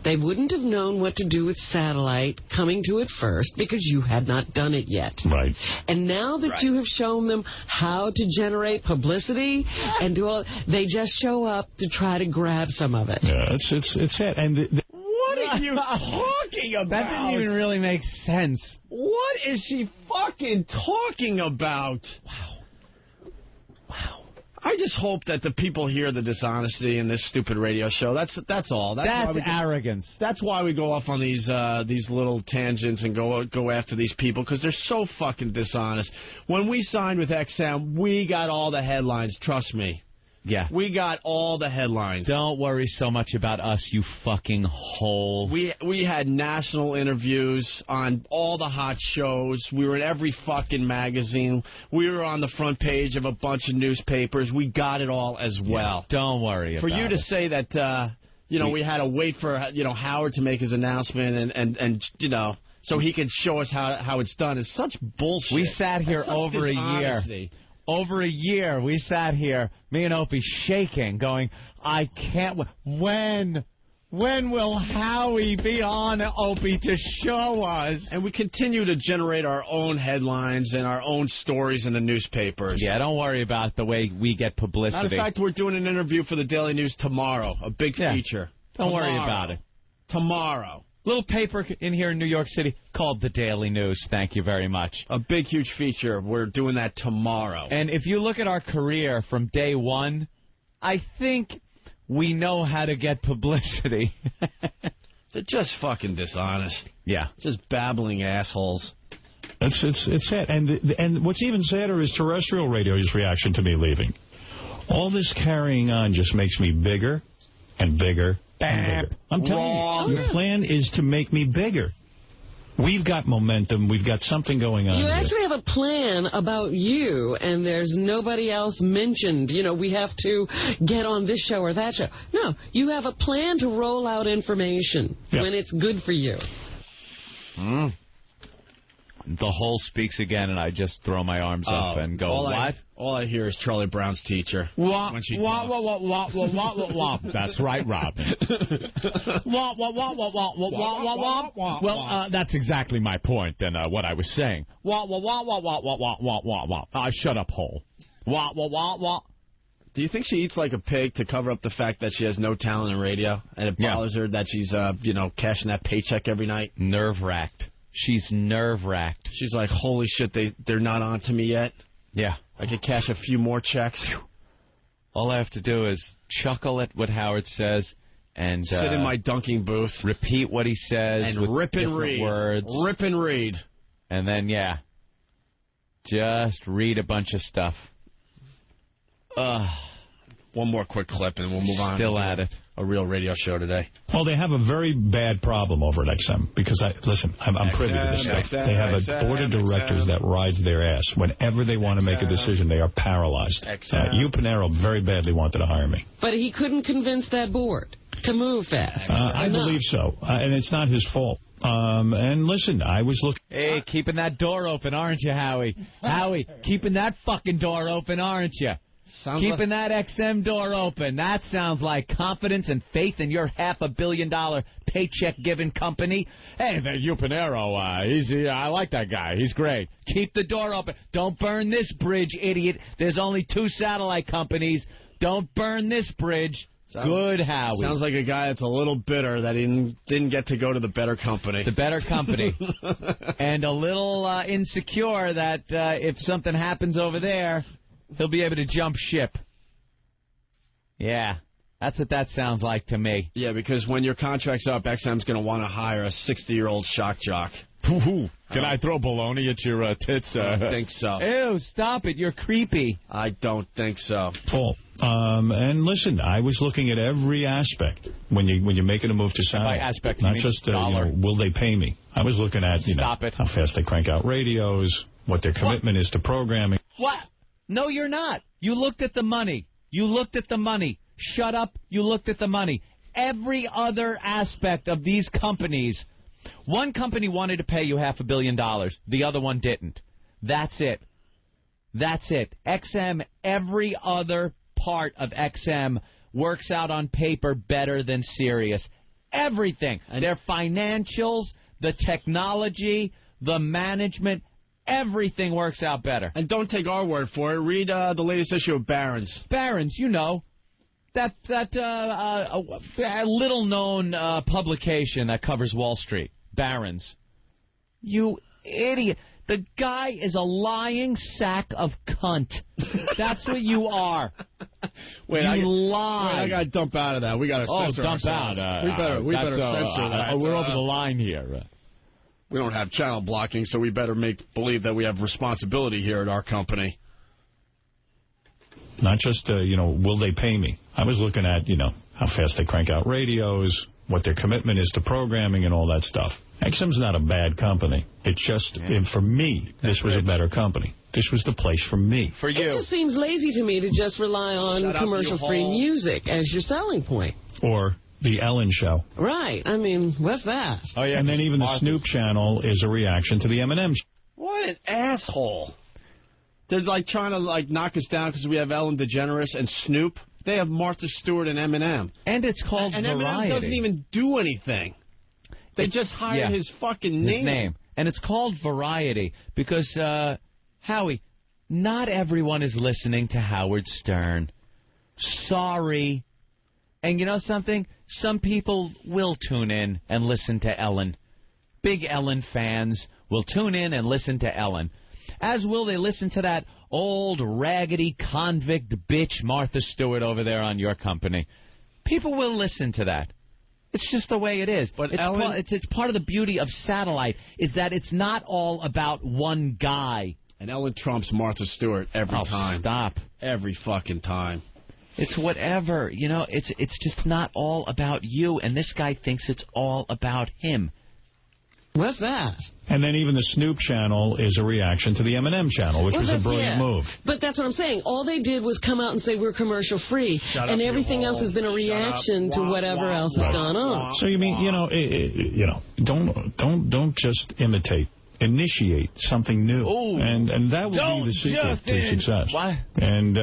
They wouldn't have known what to do with satellite coming to it first because you had not done it yet. Right. And now that you have shown them how to generate publicity and do all, they just show up to try to grab some of it. Yeah, it's sad. And what are you talking about? That didn't even really make sense. What is she fucking talking about? Wow. I just hope that the people hear the dishonesty in this stupid radio show. That's all. That's arrogance. That's why we go off on these little tangents and go after these people, because they're so fucking dishonest. When we signed with XM, we got all the headlines. Trust me. Yeah. We got all the headlines. Don't worry so much about us, you fucking hole. We had national interviews on all the hot shows. We were in every fucking magazine. We were on the front page of a bunch of newspapers. We got it all as well. Yeah, don't worry about it. For you to say that, we had to wait for, Howard to make his announcement and so he can show us how it's done is such bullshit. We sat here over a year. Over a year, we sat here, me and Opie, shaking, going, I can't... When When will Howie be on, Opie, to show us? And we continue to generate our own headlines and our own stories in the newspapers. Yeah, don't worry about the way we get publicity. Matter of fact, we're doing an interview for the Daily News tomorrow, a big feature. Don't worry about it. Tomorrow. Little paper in here in New York City called the Daily News. Thank you very much. A big, huge feature. We're doing that tomorrow. And if you look at our career from day one, I think we know how to get publicity. They're just fucking dishonest. Yeah. Just babbling assholes. It's sad. And what's even sadder is terrestrial radio's reaction to me leaving. All this carrying on just makes me bigger and bigger and bigger. I'm telling you, your plan is to make me bigger. We've got momentum. We've got something going on. You here. actually have a plan about you, and there's nobody else mentioned. You know, we have to get on this show or that show. No, you have a plan to roll out information when it's good for you. The whole speaks again, and I just throw my arms up and go, what? All I hear is Charlie Brown's teacher. That's right, Robin. Well, that's exactly my point and what I was saying. Shut up, hole. Do you think she eats like a pig to cover up the fact that she has no talent in radio, and it bothers her that she's, cashing that paycheck every night? Nerve-wracked. She's nerve-wracked. She's like, holy shit, they're not on to me yet? Yeah. I could cash a few more checks. All I have to do is chuckle at what Howard says and sit in my dunking booth, repeat what he says and with rip and read words. Rip and read. And then, just read a bunch of stuff. One more quick clip and we'll move on. Still at it. A real radio show today. Well, they have a very bad problem over at XM because, I'm privy to this stuff. They have a board of directors that rides their ass. Whenever they want to make a decision, they are paralyzed. You, Panero, very badly wanted to hire me. But he couldn't convince that board to move fast. I believe so. And it's not his fault. And listen, I was looking... Hey, keeping that door open, aren't you, Howie? Howie, keeping that fucking door open, aren't you? Keeping that XM door open. That sounds like confidence and faith in your $500 million paycheck-giving company. Hey, Hugh Panero, I like that guy. He's great. Keep the door open. Don't burn this bridge, idiot. There's only 2 satellite companies. Don't burn this bridge. Good, Howie. Sounds like a guy that's a little bitter that he didn't get to go to the better company. The better company. And a little insecure that if something happens over there, he'll be able to jump ship. Yeah, that's what that sounds like to me. Yeah, because when your contract's up, XM's going to want to hire a 60-year-old shock jock. Can I throw baloney at your tits? I don't think so. Ew, stop it. You're creepy. I don't think so. Paul, and listen, I was looking at every aspect when you're making a move to satellite. By aspect, not just will they pay me? I was looking at how fast they crank out radios, what their commitment is to programming. What? No, you're not. You looked at the money. You looked at the money. Shut up. You looked at the money. Every other aspect of these companies, one company wanted to pay you $500 million. The other one didn't. That's it. That's it. XM, every other part of XM works out on paper better than Sirius. Everything. Their financials, the technology, the management, everything works out better. And don't take our word for it. Read the latest issue of Barron's. Barron's, you know. That little-known publication that covers Wall Street. Barron's. You idiot. The guy is a lying sack of cunt. That's what you are. Wait, you lie. Wait, I got to dump out of that. We got to censor dump ourselves. out. We better censor that. We're over the line here. We don't have channel blocking, so we better make believe that we have responsibility here at our company. Not just, will they pay me? I was looking at, how fast they crank out radios, what their commitment is to programming and all that stuff. XM's not a bad company. It's just, for me, this was a better company. This was the place for me. For you. It just seems lazy to me to just rely on commercial-free music as your selling point. Or the Ellen Show. Right. I mean, what's that? Oh, yeah. And then even the Snoop channel is a reaction to the M&M show. What an asshole. They're, trying to, knock us down because we have Ellen DeGeneres and Snoop. They have Martha Stewart and Eminem. And it's called and Variety. Eminem doesn't even do anything. They just hired his fucking name. His name. And it's called Variety because, Howie, not everyone is listening to Howard Stern. Sorry. And you know something? Some people will tune in and listen to Ellen. Big Ellen fans will tune in and listen to Ellen. As will they listen to that old, raggedy, convict bitch Martha Stewart over there on your company. People will listen to that. It's just the way it is. But it's part of the beauty of satellite is that it's not all about one guy. And Ellen trumps Martha Stewart every time. Stop. Every fucking time. It's whatever. You know, it's just not all about you. And this guy thinks it's all about him. What's that? And then even the Snoop channel is a reaction to the Eminem channel, which was a brilliant move. But that's what I'm saying. All they did was come out and say we're commercial free, and everything else has been a reaction to whatever else has gone on. So you mean, don't just imitate. Initiate something new. Ooh. And that would be the secret to success. What? And,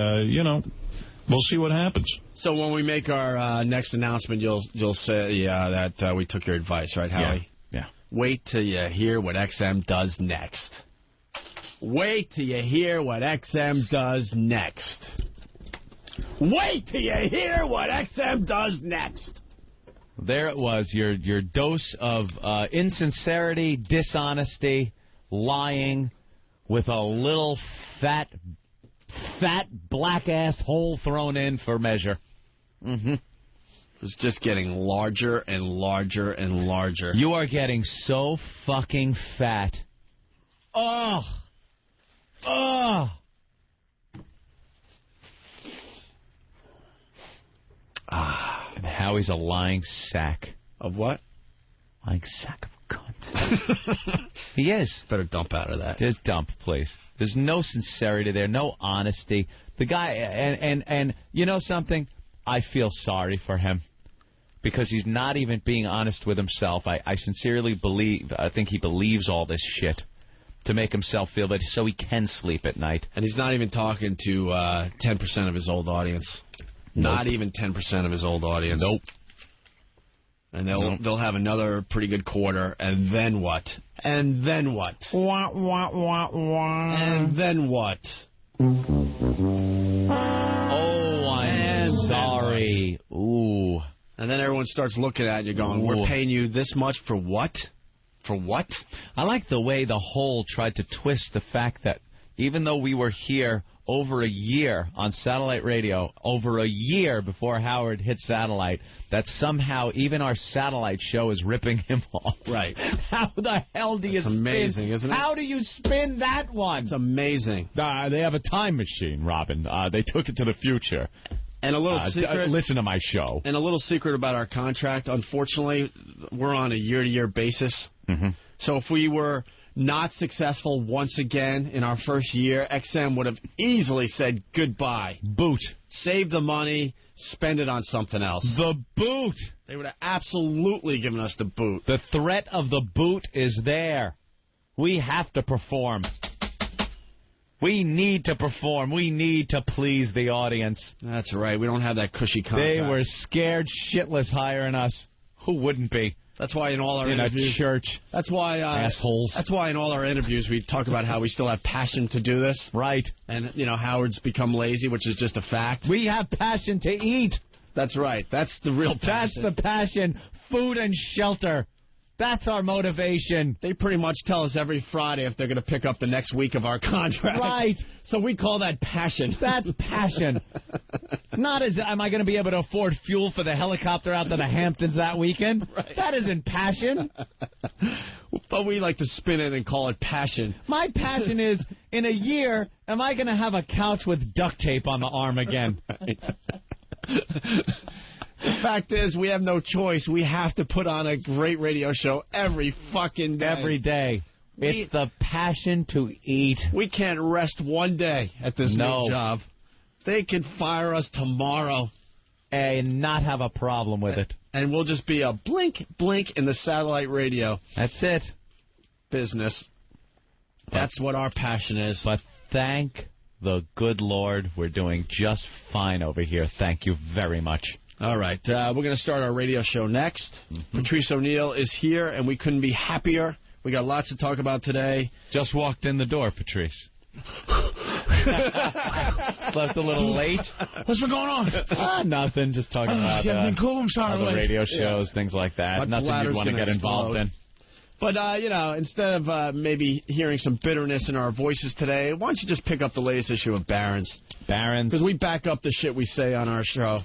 we'll see what happens. So when we make our next announcement, you'll say that we took your advice, right, Howie? Yeah. Wait till you hear what XM does next. Wait till you hear what XM does next. Wait till you hear what XM does next. There it was, your dose of insincerity, dishonesty, lying, with a little fat black-ass hole thrown in for measure. Mm-hmm. It's just getting larger and larger and larger. You are getting so fucking fat. Oh! Oh! And Howie's a lying sack. Of what? Lying sack of cunt. He is. Better dump out of that. Just dump, please. There's no sincerity there, no honesty. The guy, and you know something? I feel sorry for him because he's not even being honest with himself. I sincerely think he believes all this shit to make himself feel better so he can sleep at night. And he's not even talking to 10% of his old audience. Nope. Not even 10% of his old audience. Nope. And they'll have another pretty good quarter, and then what? And then what? Wah, wah, wah, wah. And then what? Oh, I'm sorry. Ooh. And then everyone starts looking at you going, we're paying you this much for what? For what? I like the way the whole tried to twist the fact that even though we were here over a year on satellite radio, over a year before Howard hit satellite, that somehow even our satellite show is ripping him off. Right. How the hell do you spin? It's amazing, isn't it? How do you spin that one? It's amazing. They have a time machine, Robin. They took it to the future. And a little secret. Listen to my show. And a little secret about our contract. Unfortunately, we're on a year-to-year basis. Mm-hmm. So if we were not successful once again in our first year, XM would have easily said goodbye. Boot. Save the money, spend it on something else. The boot. They would have absolutely given us the boot. The threat of the boot is there. We have to perform. We need to perform. We need to please the audience. That's right. We don't have that cushy contract. They were scared shitless hiring us. Who wouldn't be? That's why in all our interviews... In a church. That's why... assholes. That's why in all our interviews we talk about how we still have passion to do this. Right. And, Howard's become lazy, which is just a fact. We have passion to eat. That's right. That's the real passion. That's the passion. Food and shelter. That's our motivation. They pretty much tell us every Friday if they're going to pick up the next week of our contract. Right. So we call that passion. That's passion. Not as, am I going to be able to afford fuel for the helicopter out to the Hamptons that weekend? Right. That isn't passion. But we like to spin it and call it passion. My passion is, in a year, am I going to have a couch with duct tape on the arm again? Right. The fact is, we have no choice. We have to put on a great radio show every fucking day. Every day. It's the passion to eat. We can't rest one day at this new job. They could fire us tomorrow. And not have a problem with it. And we'll just be a blink, blink in the satellite radio. That's it. Business. That's what our passion is. But thank the good Lord, we're doing just fine over here. Thank you very much. All right. We're going to start our radio show next. Patrice O'Neill is here, and we couldn't be happier. We got lots to talk about today. Just walked in the door, Patrice. Slept a little late. What's been going on? Nothing. Just talking about cool. I'm sorry, other radio shows, things like that. Nothing you'd want to get involved in. But, instead of maybe hearing some bitterness in our voices today, why don't you just pick up the latest issue of Barron's? Because we back up the shit we say on our show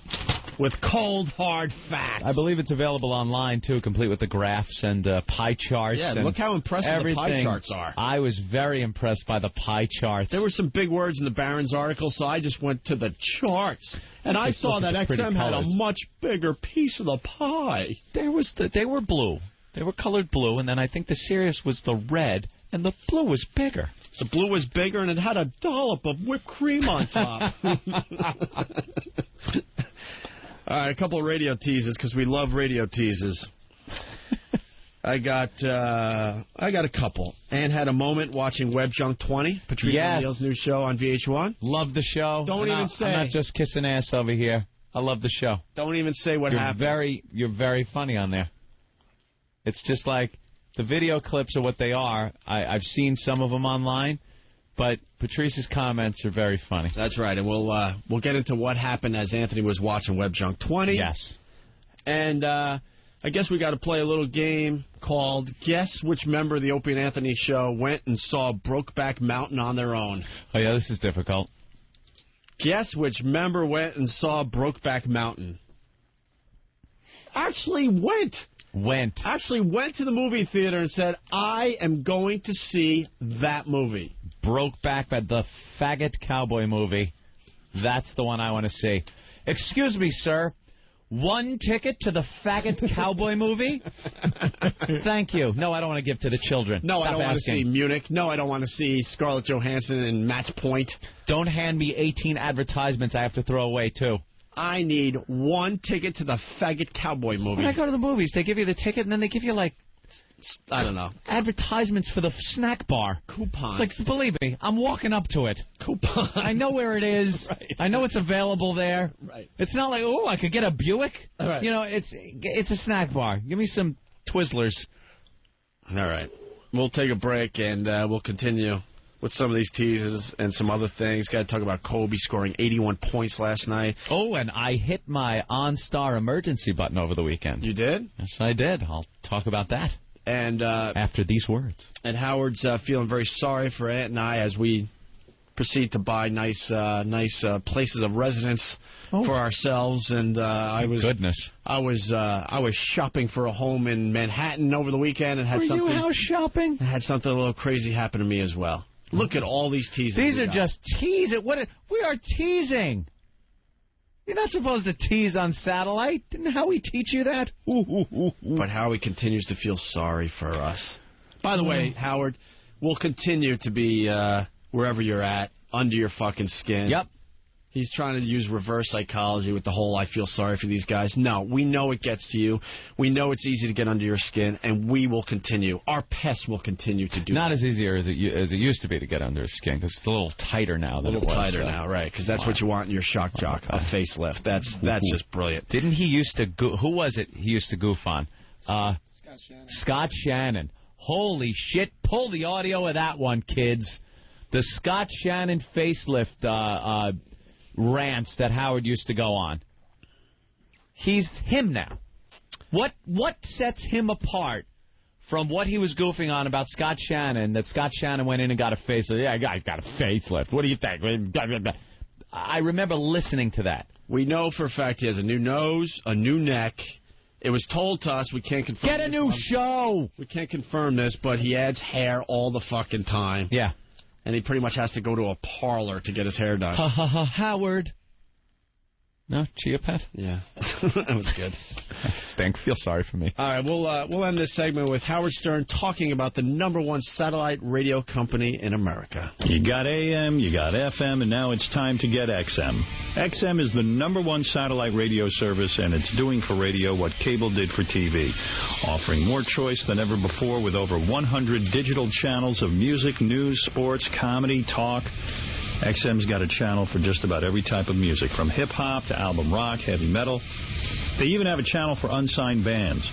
with cold, hard facts. I believe it's available online, too, complete with the graphs and pie charts. Yeah, and look how impressive the pie charts are. I was very impressed by the pie charts. There were some big words in the Barron's article, so I just went to the charts. And I saw that XM had a much bigger piece of the pie. They were blue. They were colored blue, and then I think the Sirius was the red, and the blue was bigger. The blue was bigger, and it had a dollop of whipped cream on top. All right, a couple of radio teases, because we love radio teases. I got a couple. Ann had a moment watching Web Junk 20, Patrice O'Neill's new show on VH1. Love the show. Don't even say. I'm not just kissing ass over here. I love the show. Don't even say what happened. You're very funny on there. It's just like the video clips are what they are. I've seen some of them online, but Patrice's comments are very funny. That's right, and we'll get into what happened as Anthony was watching Web Junk 20. Yes. And I guess we got to play a little game called Guess Which Member of the Opie and Anthony Show went and saw Brokeback Mountain on their own. Oh, yeah, this is difficult. Guess which member went and saw Brokeback Mountain. Actually went to the movie theater and said, I am going to see that movie. Brokeback, the faggot cowboy movie. That's the one I want to see. Excuse me, sir. 1 ticket to the faggot cowboy movie? Thank you. No, I don't want to give to the children. No, I don't want to see Munich. No, I don't want to see Scarlett Johansson and Match Point. Don't hand me 18 advertisements I have to throw away, too. I need 1 ticket to the faggot cowboy movie. When I go to the movies, they give you the ticket, and then they give you, like, I don't know, advertisements for the snack bar. Coupons. It's like, believe me, I'm walking up to it. Coupons. I know where it is. Right. I know it's available there. Right. It's not like, oh, I could get a Buick. Right. You know, it's a snack bar. Give me some Twizzlers. All right. We'll take a break, and we'll continue with some of these teases and some other things. Got to talk about Kobe scoring 81 points last night. Oh, and I hit my OnStar emergency button over the weekend. You did? Yes, I did. I'll talk about that. And after these words. And Howard's feeling very sorry for Aunt and I as we proceed to buy nice places of residence for ourselves. And I was shopping for a home in Manhattan over the weekend and had you house shopping? Had something a little crazy happen to me as well. Look at all these teasers. These are just teasing. We are teasing. You're not supposed to tease on satellite. Didn't Howie teach you that? But Howie continues to feel sorry for us. By the way, Howard, we'll continue to be wherever you're at, under your fucking skin. Yep. He's trying to use reverse psychology with the whole I feel sorry for these guys. No, we know it gets to you. We know it's easy to get under your skin, and we will continue. Our pests will continue to do Not as easier as it used to be to get under his skin, because it's a little tighter now than it was. A little tighter now, right, because that's what you want in your shock jock, a facelift. That's just brilliant. Didn't he used to who was it he used to goof on? Scott Shannon. Holy shit, pull the audio of that one, kids. The Scott Shannon facelift rants that Howard used to go on. He's him now. What sets him apart from what he was goofing on about Scott Shannon, that Scott Shannon went in and got a facelift? Yeah, I got a facelift. What do you think? I remember listening to that. We know for a fact he has a new nose, a new neck. It was told to us. We can't confirm. Get a new show. We can't confirm this, but he adds hair all the fucking time. Yeah. And he pretty much has to go to a parlor to get his hair done. Ha ha ha, Howard. No, Chia Pet? Yeah. That was good. Stink. Feel sorry for me. All right, we'll end this segment with Howard Stern talking about the #1 satellite radio company in America. You got AM, you got FM, and now it's time to get XM. XM is the #1 satellite radio service, and it's doing for radio what cable did for TV, offering more choice than ever before with over 100 digital channels of music, news, sports, comedy, talk. XM's got a channel for just about every type of music, from hip-hop to album rock, heavy metal. They even have a channel for unsigned bands.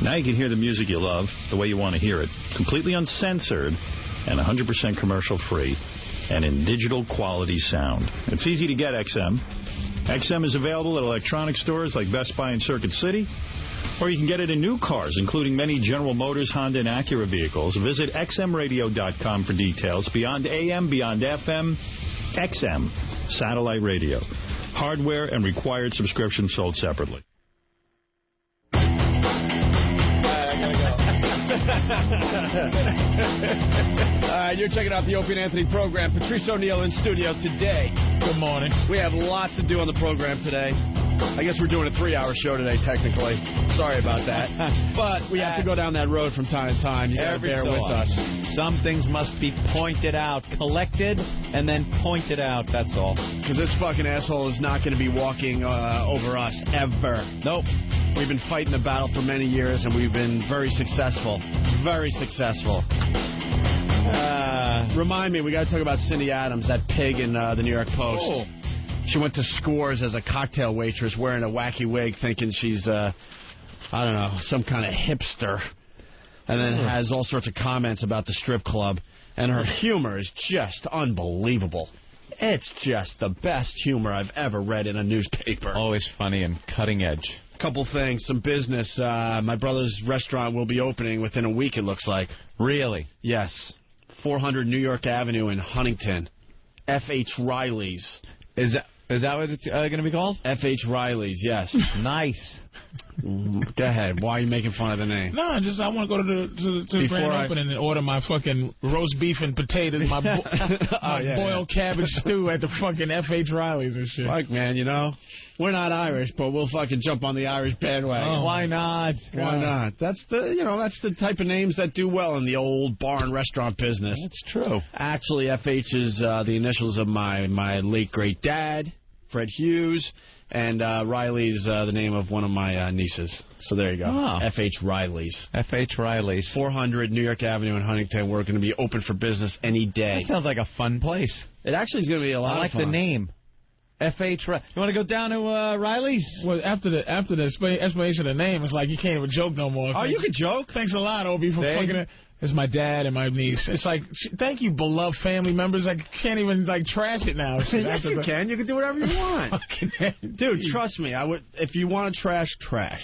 Now you can hear the music you love the way you want to hear it, completely uncensored and 100% commercial-free, and in digital quality sound. It's easy to get XM. XM is available at electronic stores like Best Buy and Circuit City, or you can get it in new cars, including many General Motors, Honda, and Acura vehicles. Visit xmradio.com for details. Beyond AM, beyond FM, XM, satellite radio. Hardware and required subscription sold separately. You're checking out the Opie and Anthony program. Patrice O'Neill in studio today. Good morning. We have lots to do on the program today. I guess we're doing a 3-hour show today, technically. Sorry about that. But we have to go down that road from time to time. You got to bear with us. Some things must be pointed out, collected, and then pointed out, that's all. Because this fucking asshole is not going to be walking over us, ever. Nope. We've been fighting the battle for many years, and we've been very successful. Very successful. Remind me, we got to talk about Cindy Adams, that pig in the New York Post. Oh. She went to Scores as a cocktail waitress wearing a wacky wig thinking she's, I don't know, some kind of hipster. And then has all sorts of comments about the strip club. And her humor is just unbelievable. It's just the best humor I've ever read in a newspaper. Always funny and cutting edge. Couple things, some business. My brother's restaurant will be opening within a week, it looks like. Really? Yes. 400 New York Avenue in Huntington. F.H. Riley's. Is that what it's going to be called? F.H. Riley's, yes. Nice. Go ahead. Why are you making fun of the name? No, I want to go to the grand opening and order my fucking roast beef and potatoes, my boiled cabbage stew at the fucking F.H. Riley's and shit. Fuck, man, you know, we're not Irish, but we'll fucking jump on the Irish bandwagon. Oh, why not? Why not? That's the type of names that do well in the old bar and restaurant business. That's true. Actually, F.H. is the initials of my late great dad, Fred Hughes. And Riley's the name of one of my nieces. So there you go. Oh. F.H. Riley's. F.H. Riley's. 400 New York Avenue in Huntington. We're going to be open for business any day. That sounds like a fun place. It actually is going to be a lot of fun. I like the name. F.H. You want to go down to Riley's? Well, after the explanation of the name, it's like you can't even joke no more. Oh, you can joke. Thanks a lot, Opie, for fucking it. It's my dad and my niece. It's like, thank you, beloved family members. I can't even, trash it now. Yes, you can. You can do whatever you want. Dude, trust me. I would. If you want to trash.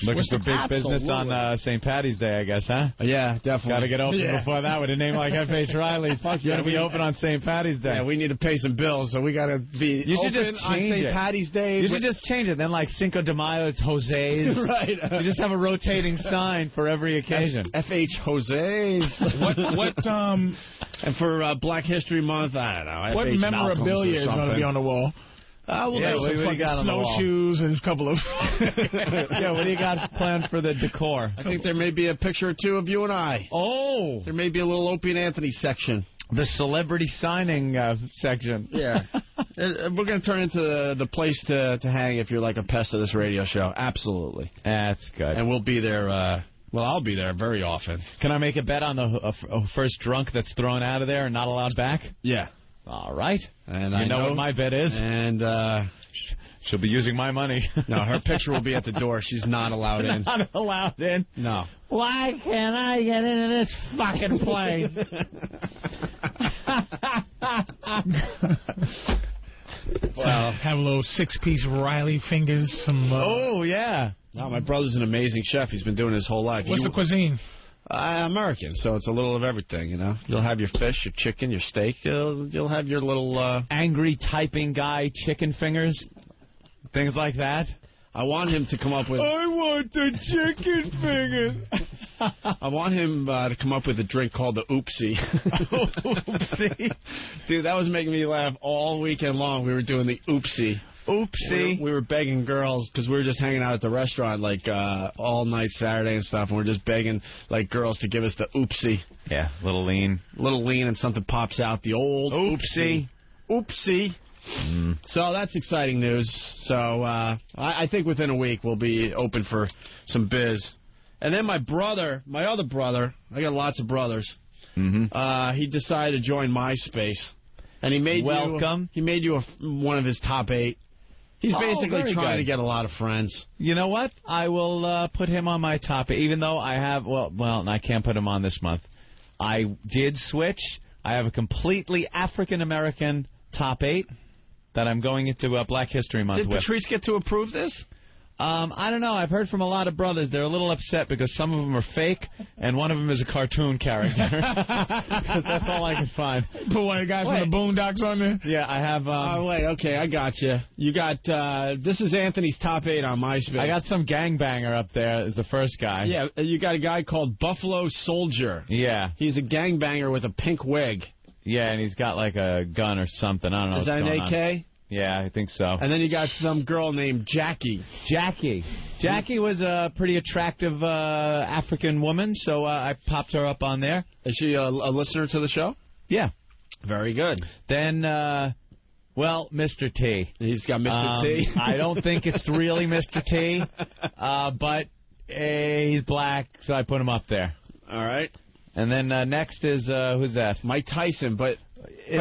Looking for big business on St. Patty's Day, I guess, huh? Yeah, definitely. Got to get open before that with a name like F.H. Riley's. Fuck yeah, got to be open on St. Patty's Day. Yeah, we need to pay some bills, so we got to be open on St. Patty's Day. You should just change it. Then, like Cinco de Mayo, it's Jose's. Right. You just have a rotating sign for every occasion. F.H. Jose's. And for Black History Month, I don't know. What memorabilia is going to be on the wall? We'll get some fucking snowshoes and a couple of... Yeah, what do you got planned for the decor? I think there may be a picture or two of you and I. Oh! There may be a little Opie and Anthony section. The celebrity signing section. Yeah. We're going to turn into the place to hang if you're like a pest of this radio show. Absolutely. That's good. And we'll be there... Well, I'll be there very often. Can I make a bet on the first drunk that's thrown out of there and not allowed back? Yeah. All right. And I know what my bet is. And she'll be using my money. No, her picture will be at the door. She's not allowed in. Not allowed in? No. Why can't I get into this fucking place? Well, have a little 6-piece Riley fingers. Some. Oh, yeah. No, my brother's an amazing chef. He's been doing it his whole life. What's the cuisine? American, so it's a little of everything, you know. You'll have your fish, your chicken, your steak. You'll have your little... angry typing guy chicken fingers, things like that. I want him to come up with... I want the chicken fingers. I want him to come up with a drink called the Oopsie. Oopsie. Dude, that was making me laugh all weekend long. We were doing the Oopsie. Oopsie. We were begging girls, because we were just hanging out at the restaurant, all night Saturday and stuff, and we're just begging, girls to give us the Oopsie. Yeah, little lean. And something pops out. The old Oopsie. Oopsie. So that's exciting news. So I think within a week we'll be open for some biz. And then my other brother, I got lots of brothers, he decided to join MySpace. And he made welcome. He made you one of his top 8. He's basically trying to get a lot of friends. You know what? I will put him on my top 8, even though I have, well, I can't put him on this month. I did switch. I have a completely African-American top 8 that I'm going into Black History Month with. Did Patrice get to approve this? I don't know. I've heard from a lot of brothers. They're a little upset because some of them are fake, and one of them is a cartoon character. Because that's all I can find. Put one of the guys from the Boondocks on there? Yeah, I have... wait, okay, I got you. You got... this is Anthony's top 8 on MySpace. I got some gangbanger up there as the first guy. Yeah, you got a guy called Buffalo Soldier. Yeah. He's a gangbanger with a pink wig. Yeah, and he's got like a gun or something. I don't know what's going on. Is that an AK? Yeah, I think so. And then you got some girl named Jackie. Jackie was a pretty attractive African woman, so I popped her up on there. Is she a listener to the show? Yeah. Very good. Then, Mr. T. He's got Mr. T. I don't think it's really Mr. T, but he's black, so I put him up there. All right. And then next is, who's that? Mike Tyson, but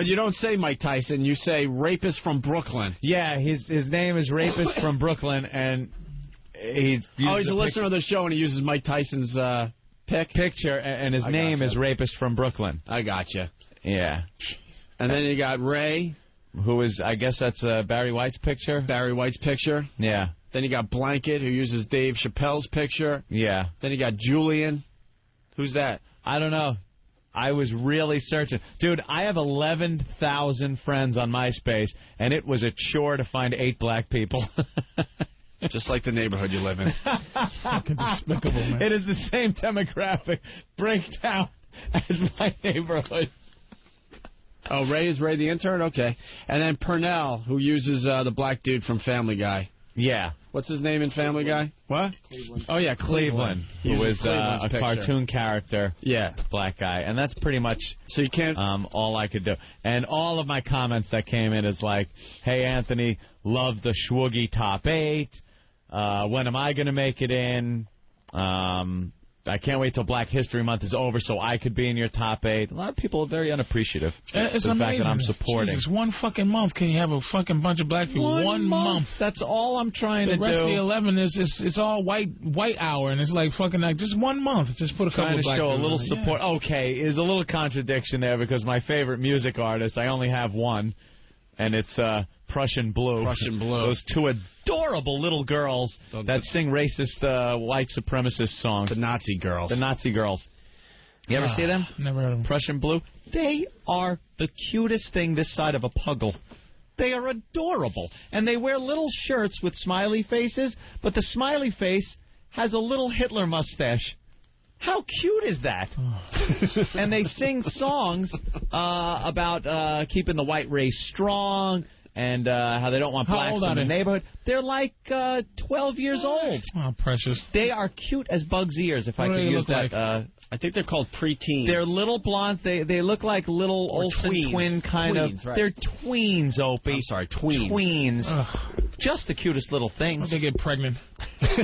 you don't say Mike Tyson. You say Rapist from Brooklyn. Yeah, his name is Rapist from Brooklyn, and he's a listener of the show, and he uses Mike Tyson's picture, and his name is Rapist from Brooklyn. I gotcha. Yeah. And then you got Ray, who is, I guess that's Barry White's picture. Barry White's picture. Yeah. Then you got Blanket, who uses Dave Chappelle's picture. Yeah. Then you got Julian. Who's that? I don't know. I was really searching. Dude, I have 11,000 friends on MySpace, and it was a chore to find 8 black people. Just like the neighborhood you live in. Fucking despicable, man. It is the same demographic breakdown as my neighborhood. Oh, Ray is Ray the intern? Okay. And then Purnell, who uses the black dude from Family Guy. Yeah. What's his name in Family Guy? What? Cleveland. Oh, yeah, Cleveland. Who was a cartoon character. Yeah. Black guy. And that's pretty much so you can't all I could do. And all of my comments that came in is like, hey, Anthony, love the Schwoogie top 8. When am I going to make it in? I can't wait till Black History Month is over so I could be in your top 8. A lot of people are very unappreciative. It's the amazing. Fact that I'm supporting. Jesus, one fucking month can you have a fucking bunch of black people? One month. That's all I'm trying to do. The rest of the 11 is it's all white hour, and it's like fucking like just 1 month. Just put a couple of black people. Trying to show a little support. support. Yeah. Okay, there's a little contradiction there because my favorite music artist, I only have one, and it's Prussian Blue. Prussian Blue. Those 2 adorable little girls that sing racist white supremacist songs. The Nazi girls. The Nazi girls. You ever see them? Never heard of them. Prussian Blue. They are the cutest thing this side of a puggle. They are adorable. And they wear little shirts with smiley faces, but the smiley face has a little Hitler mustache. How cute is that? And they sing songs about keeping the white race strong and how they don't want blacks in the neighborhood. They're like 12 years old. Oh, precious. They are cute as bug's ears, if I could use that. Like? I think they're called preteens. They're little blondes. They look like little Olsen twin kind of. Right. They're tweens, Opie. I'm sorry, tweens. Tweens. Ugh. Just the cutest little things. They get pregnant. They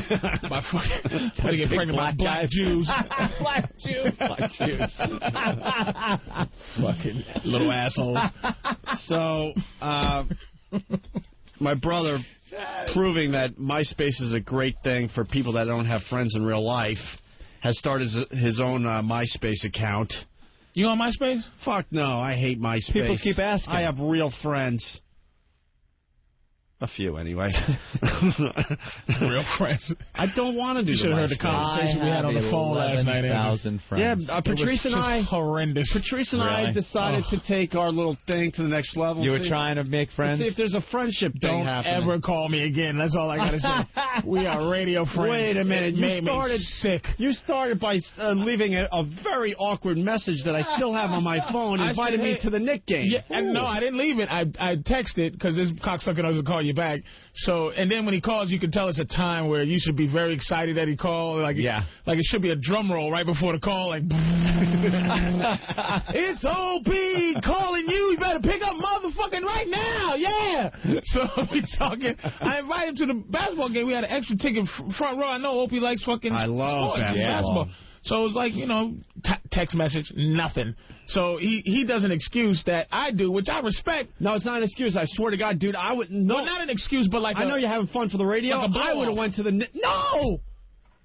get pregnant by black Jews. Black Jews. Black Jews. Fucking little assholes. So, my brother, proving that MySpace is a great thing for people that don't have friends in real life, has started his own MySpace account. You on MySpace? Fuck no, I hate MySpace. People keep asking. I have real friends. A few, anyway. Real friends. I don't want to do. You should have heard the conversation we had on the phone last night. 11,000 friends. Yeah, Patrice and I. Horrendous. Patrice and I decided to take our little thing to the next level. You were trying to make friends. See if there's a friendship thing happening. Don't ever call me again. That's all I gotta say. We are radio friends. Wait a minute. You started sick. You started by leaving a very awkward message that I still have on my phone, inviting me to the Knick game. Yeah, no, I didn't leave it. I texted because this cocksucker doesn't call you back. So, and then when he calls, you can tell it's a time where you should be very excited that he called. Like it should be a drum roll right before the call. Like, it's O.P. calling you. You better pick up motherfucking right now. Yeah. So we talking. I invited him to the basketball game. We had an extra ticket front row. I know O.P. likes fucking I love sports, basketball. So it was like, you know, text message, nothing. So he does an excuse that I do, which I respect. No, it's not an excuse. I swear to God, dude, I would... No, well, not an excuse, but like I know you're having fun for the radio. Like I would have went to the... No!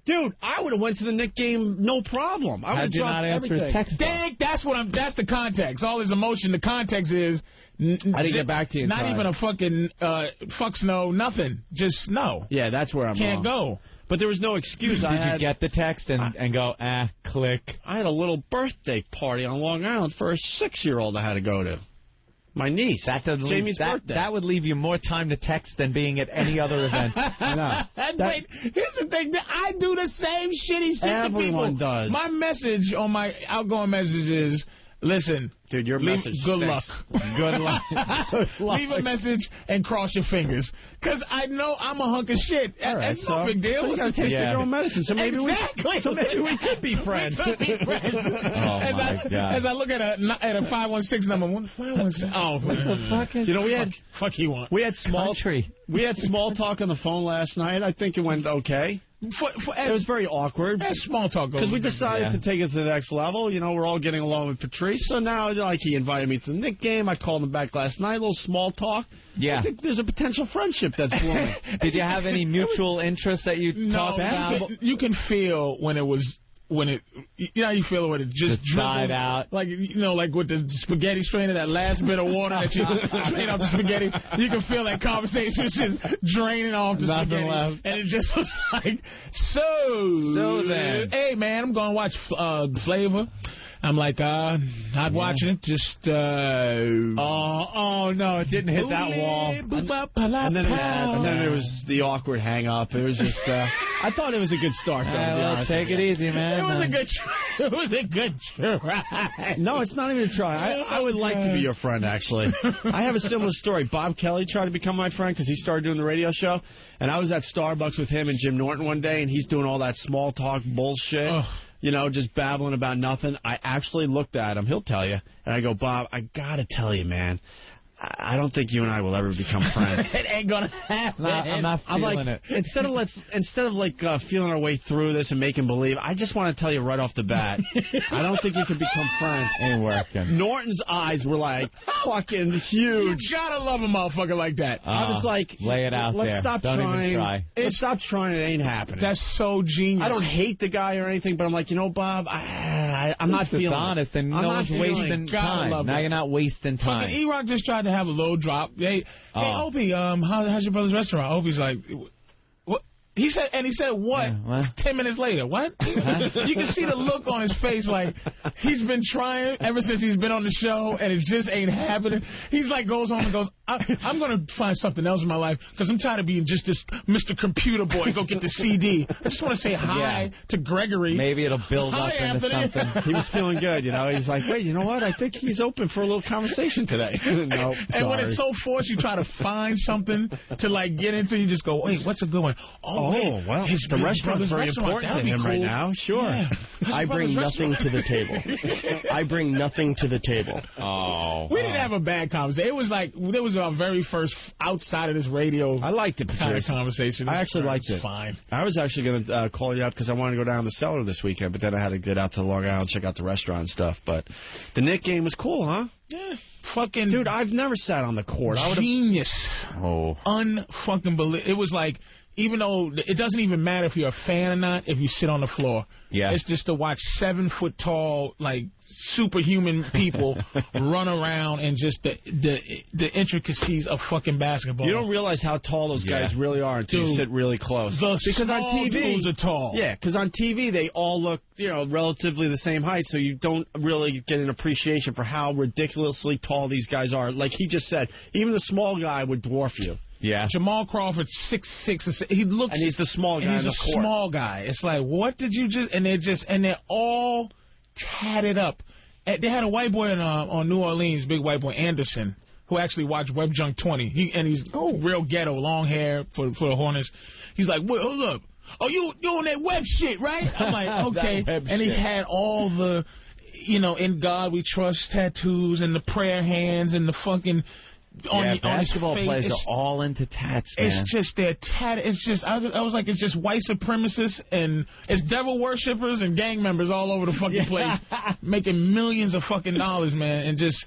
Dude, I would have went to the Knick game, no problem. I would have dropped everything. His text? That's the context. All his emotion, the context is... I didn't get back to you in Not time. even a fucking fucks no, nothing. Just no. Yeah, that's where I'm Can't wrong. go. But there was no excuse. Did you get the text and go, click? I had a little birthday party on Long Island for a 6-year-old I had to go to. My niece. Jamie's birthday. That would leave you more time to text than being at any other event. I know. Wait, here's the thing. I do the same shitty shit to people. Everyone does. My message on my outgoing message is, listen, dude, your message good stinks. luck. Good luck. Leave a message and cross your fingers. Because I know I'm a hunk of shit. All right, it's no big deal. So you got to take your own medicine. So maybe we could be friends. We could be friends. As I look at a 516 number, 516. Oh, what the fuck? You know, fuck you want. We had small talk on the phone last night. I think it went okay. It was very awkward. Small talk. Because we decided to take it to the next level. You know, we're all getting along with Patrice. So now, like, he invited me to the Knick game. I called him back last night. A little small talk. Yeah. I think there's a potential friendship that's blooming. Did you have any mutual interests that you talked about? You can feel when it was... you know how you feel when it just died out. Like, you know, like with the spaghetti strainer, that last bit of water that you drain off the spaghetti. You can feel that conversation just draining off the spaghetti. Left. And it just was like, so then. Hey, man, I'm going to watch Flavor. I'm like, not watching it, just, oh, no, it didn't hit that wall. And then there was the awkward hang-up. It was just, I thought it was a good start, though. Take it easy, man. It was a good try. No, it's not even a try. I would like to be your friend, actually. I have a similar story. Bob Kelly tried to become my friend because he started doing the radio show, and I was at Starbucks with him and Jim Norton one day, and he's doing all that small talk bullshit. You know, just babbling about nothing. I actually looked at him. He'll tell you. And I go, Bob, I got to tell you, man, I don't think you and I will ever become friends. It ain't going to happen. I'm not feeling it. Instead of feeling our way through this and making believe, I just want to tell you right off the bat, I don't think you can become friends. Ain't working. Norton's eyes were like fucking huge. You gotta love a motherfucker like that. I was like, lay it out let's there. Stop don't trying. Even try. Let's stop trying. It ain't happening. That's so genius. I don't hate the guy or anything, but I'm like, you know, Bob, I'm not feeling honest, and no one's wasting time. Now you're not wasting time. Fucking E-Rock just tried to have a low drop. Hey, Opie, how's your brother's restaurant? Opie's like, what? He said what? Yeah, 10 minutes later, what? You can see the look on his face, like he's been trying ever since he's been on the show, and it just ain't happening. He's like, goes home and goes, I'm going to find something else in my life because I'm tired of being just this Mr. Computer Boy. Go get the CD. I just want to say hi to Gregory. Maybe it'll build up into something. He was feeling good, you know. He's like, wait, you know what? I think he's open for a little conversation today. No, and when it's so forced, you try to find something to like get into. You just go, wait, what's a good one? Oh, well, the restaurant's very important to him right now. Sure. Yeah. I bring nothing to the table. I bring nothing to the table. We didn't have a bad conversation. It was like, it was our very first outside of this radio I liked it, kind of conversation. I actually liked it. Fine. I was actually going to call you up because I wanted to go down to the Cellar this weekend, but then I had to get out to Long Island, check out the restaurant and stuff. But the Knick game was cool, huh? Yeah. Fucking dude, I've never sat on the court. Genius. Unfucking believe. It was like, even though it doesn't even matter if you're a fan or not, if you sit on the floor. Yeah. It's just to watch 7-foot-tall, like, superhuman people run around and just the intricacies of fucking basketball. You don't realize how tall those guys really are until you sit really close. Because on TV, dudes are tall. Yeah, because on TV they all look, you know, relatively the same height, so you don't really get an appreciation for how ridiculously tall these guys are. Like he just said, even the small guy would dwarf you. Yeah. Jamal Crawford's 6'6". He looks, and he's the small guy. And he's a small guy. It's like, what did you just? And they're all tatted up. They had a white boy on New Orleans, big white boy Anderson, who actually watched Web Junk 20. He's real ghetto, long hair for the Hornets. He's like, wait, hold up. Oh, you doing that web shit, right? I'm like, okay. And he had all the, you know, In God We Trust tattoos and the prayer hands and the fucking on his basketball face. players are all into tats, man. It's just their tat. It's just I was like, it's just white supremacists and it's devil worshippers and gang members all over the fucking place, making millions of fucking dollars, man, and just.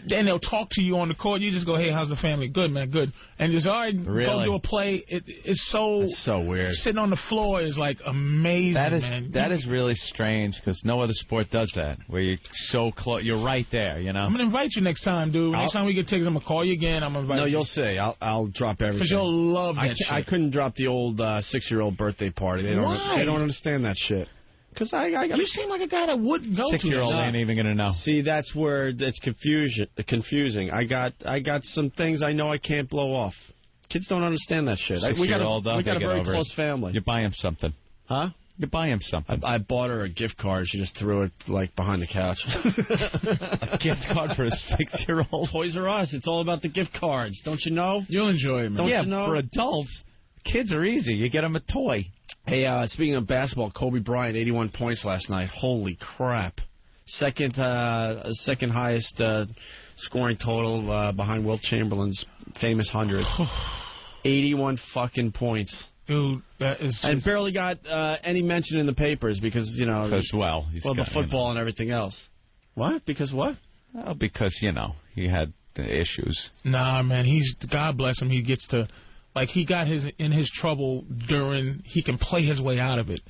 Then they'll talk to you on the court. You just go, hey, how's the family? Good, man, good. And just, all right, go do a play. It's so weird. Sitting on the floor is, like, amazing, man. That is really strange because no other sport does that, where you're so close. You're right there, you know? I'm going to invite you next time, dude. Next time we get tickets, I'm going to call you again. I'm going to invite you. No, you'll see. I'll drop everything. Because you'll love that shit. I couldn't drop the old 6-year-old birthday party. Why? They don't understand that shit. Because you seem like a guy that wouldn't go to 6-year-old ain't even going to know. See, that's where it's confusing. I got some things I know I can't blow off. Kids don't understand that shit. We got a very close family. You buy him something. Huh? You buy him something. I bought her a gift card. She just threw it, like, behind the couch. A gift card for a 6-year-old? Toys R Us. It's all about the gift cards. Don't you know? You'll enjoy it, man. Don't you know? For adults, kids are easy. You get them a toy. Hey, speaking of basketball, Kobe Bryant, 81 points last night. Holy crap. Second highest scoring total behind Wilt Chamberlain's famous 100. 81 fucking points. Dude, that is just... And barely got any mention in the papers because, you know... Because, the football and everything else. What? Because what? Well, because, you know, he had issues. Nah, man, God bless him, he gets to... Like, he got in his trouble during... He can play his way out of it.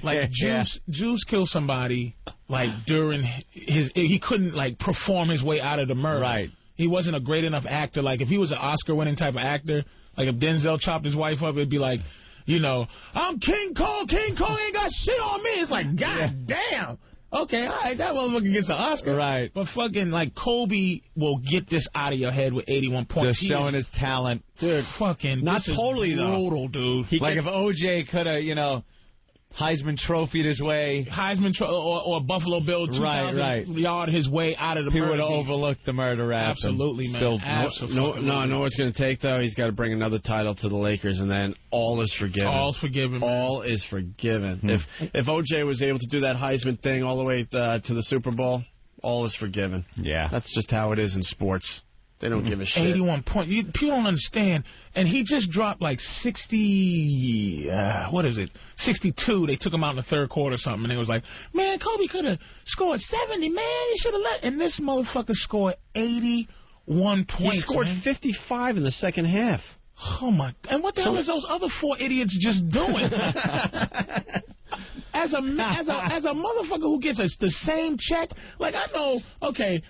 Like, Juice killed somebody, like, during his... He couldn't, like, perform his way out of the murder. Right. He wasn't a great enough actor. Like, if he was an Oscar-winning type of actor, like, if Denzel chopped his wife up, it'd be like, you know, I'm King Kong. King Kong ain't got shit on me. It's like, God damn. Okay, all right, that motherfucker gets an Oscar. Right. But fucking, like, Kobe will get this out of your head with 81 points. Just showing his talent. Dude, fucking, not totally, brutal, though. Dude. Like, if O.J. could have, you know, Heisman trophied his way. Or Buffalo Bill 2,000 yard his way out of the murder. He would have overlooked the murder rap. Absolutely, man. Absolutely. No, I know what it's going to take, though. He's got to bring another title to the Lakers, and then all is forgiven. All's forgiven, man. All is forgiven. If O.J. was able to do that Heisman thing all the way to the Super Bowl, all is forgiven. Yeah. That's just how it is in sports. They don't give a shit. 81 points. People don't understand. And he just dropped like 60, 62. They took him out in the third quarter or something. And they was like, man, Kobe could have scored 70, man. He should have let. And this motherfucker scored 81 points. He scored 55 in the second half. Oh, my. And what the hell is those other 4 idiots just doing? As a motherfucker who gets the same check, like, I know, okay,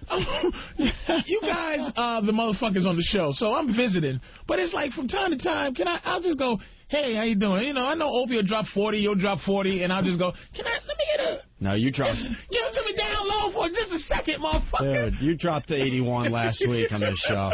you guys are the motherfuckers on the show, so I'm visiting. But it's like, from time to time, I'll just go, hey, how you doing? You know, I know Opie will drop 40, you'll drop 40, and I'll just go, let me get a... No, you dropped... Give it to me down low for just a second, motherfucker. Dude, you dropped the 81 last week on this show.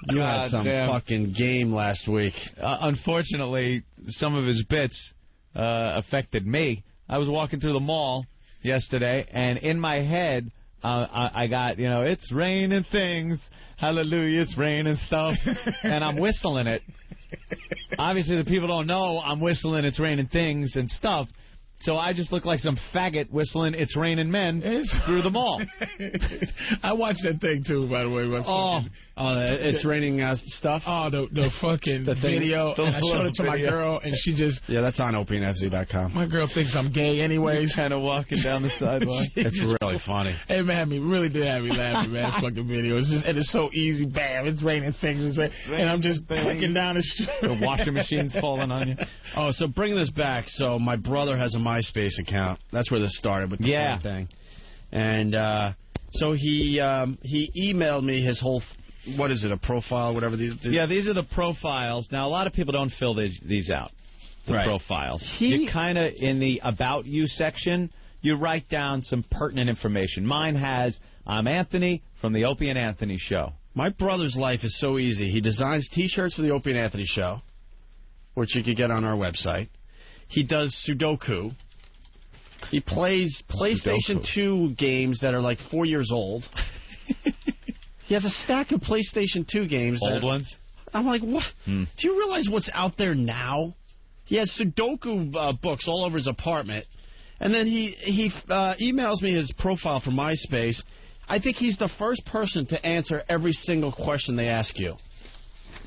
You had some fucking game last week. Unfortunately, some of his bits affected me. I was walking through the mall yesterday, and in my head, I got, you know, it's raining things, hallelujah, it's raining stuff, and I'm whistling it. Obviously, the people don't know I'm whistling it's raining things and stuff, so I just look like some faggot whistling It's Raining Men through the mall. I watched that thing, too, by the way. It's raining stuff? Oh, the fucking video. And I showed it to my girl, and she just... Yeah, that's on OpieandFZ.com. My girl thinks I'm gay anyways. Kind of walking down the sidewalk. It's really funny. It really did have me laughing, man. That fucking video. It's so easy. Bam, it's raining things. It's raining, and I'm just clicking down the street. The washing machine's falling on you. Oh, so bring this back. So my brother has a MySpace account. That's where this started with the phone thing. And so he emailed me his whole... What is it, a profile, whatever these... Yeah, these are the profiles. Now, a lot of people don't fill these out, the profiles. You kind of, in the About You section, you write down some pertinent information. Mine has, I'm Anthony from the Opie and Anthony Show. My brother's life is so easy. He designs T-shirts for the Opie and Anthony Show, which you can get on our website. He does Sudoku. He plays PlayStation 2 games that are like 4 years old. He has a stack of PlayStation 2 games. Old ones? I'm like, what? Do you realize what's out there now? He has Sudoku books all over his apartment. And then he emails me his profile from MySpace. I think he's the first person to answer every single question they ask you.